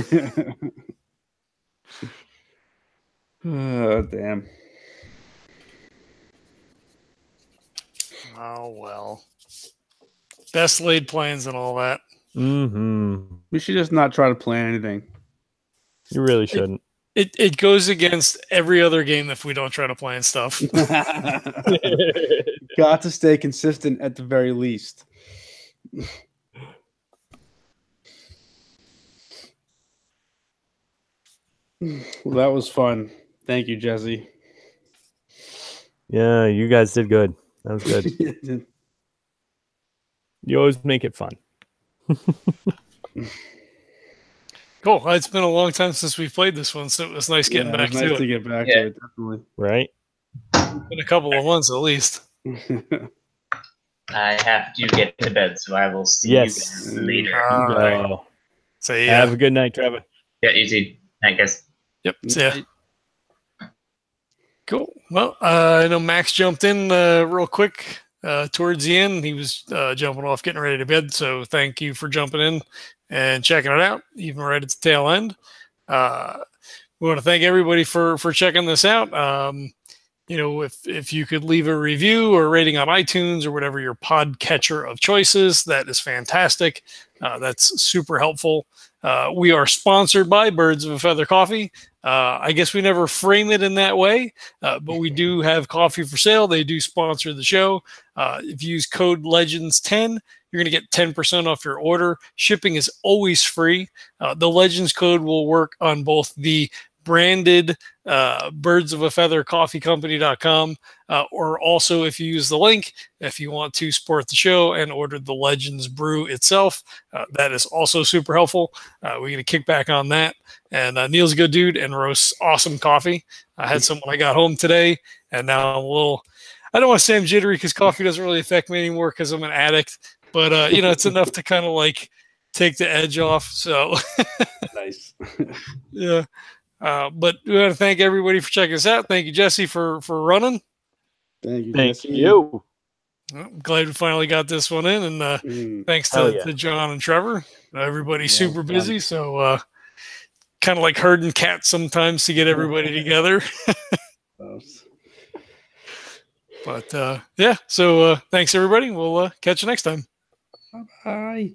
Oh, damn. Oh, well. Best laid plans and all that. Mm-hmm. We should just not try to plan anything. You really shouldn't. It goes against every other game if we don't try to plan stuff. Got to stay consistent at the very least. Well, that was fun. Thank you, Jesse. Yeah, you guys did good. That was good. You always make it fun. Cool. Well, it's been a long time since we've played this one, so it was nice getting back nice to to it. get back to it, definitely. Right? Been a couple of months at least. I have to get to bed, so I will see you guys later. All right. Oh. So Have a good night, Trevor. Yeah, you too. Night, guys. Yep. See ya. Cool. Well, I know Max jumped in real quick towards the end. He was jumping off, getting ready to bed. So thank you for jumping in and checking it out, even right at the tail end. We want to thank everybody for checking this out. If you could leave a review or rating on iTunes or whatever your podcatcher of choice is, that is fantastic. That's super helpful. We are sponsored by Birds of a Feather Coffee. I guess we never frame it in that way, but we do have coffee for sale. They do sponsor the show. If you use code LEGENDS10, you're going to get 10% off your order. Shipping is always free. The Legends code will work on both the branded Birds of a Feather Coffee Company.com, or also if you use the link, if you want to support the show and order the Legends brew itself, that is also super helpful. We get a kickback on that. And Neil's a good dude and roasts awesome coffee. I had some when I got home today, and now I'm a little, I don't want to say I'm jittery because coffee doesn't really affect me anymore because I'm an addict, but it's enough to kind of like take the edge off. So Nice. yeah. But we want to thank everybody for checking us out. Thank you, Jesse, for running. Thank you. Thank Jesse. you. I'm glad we finally got this one in, and thanks to John and Trevor. Everybody's super busy, so kind of like herding cats sometimes to get everybody together. But yeah, so thanks everybody. We'll catch you next time. Bye.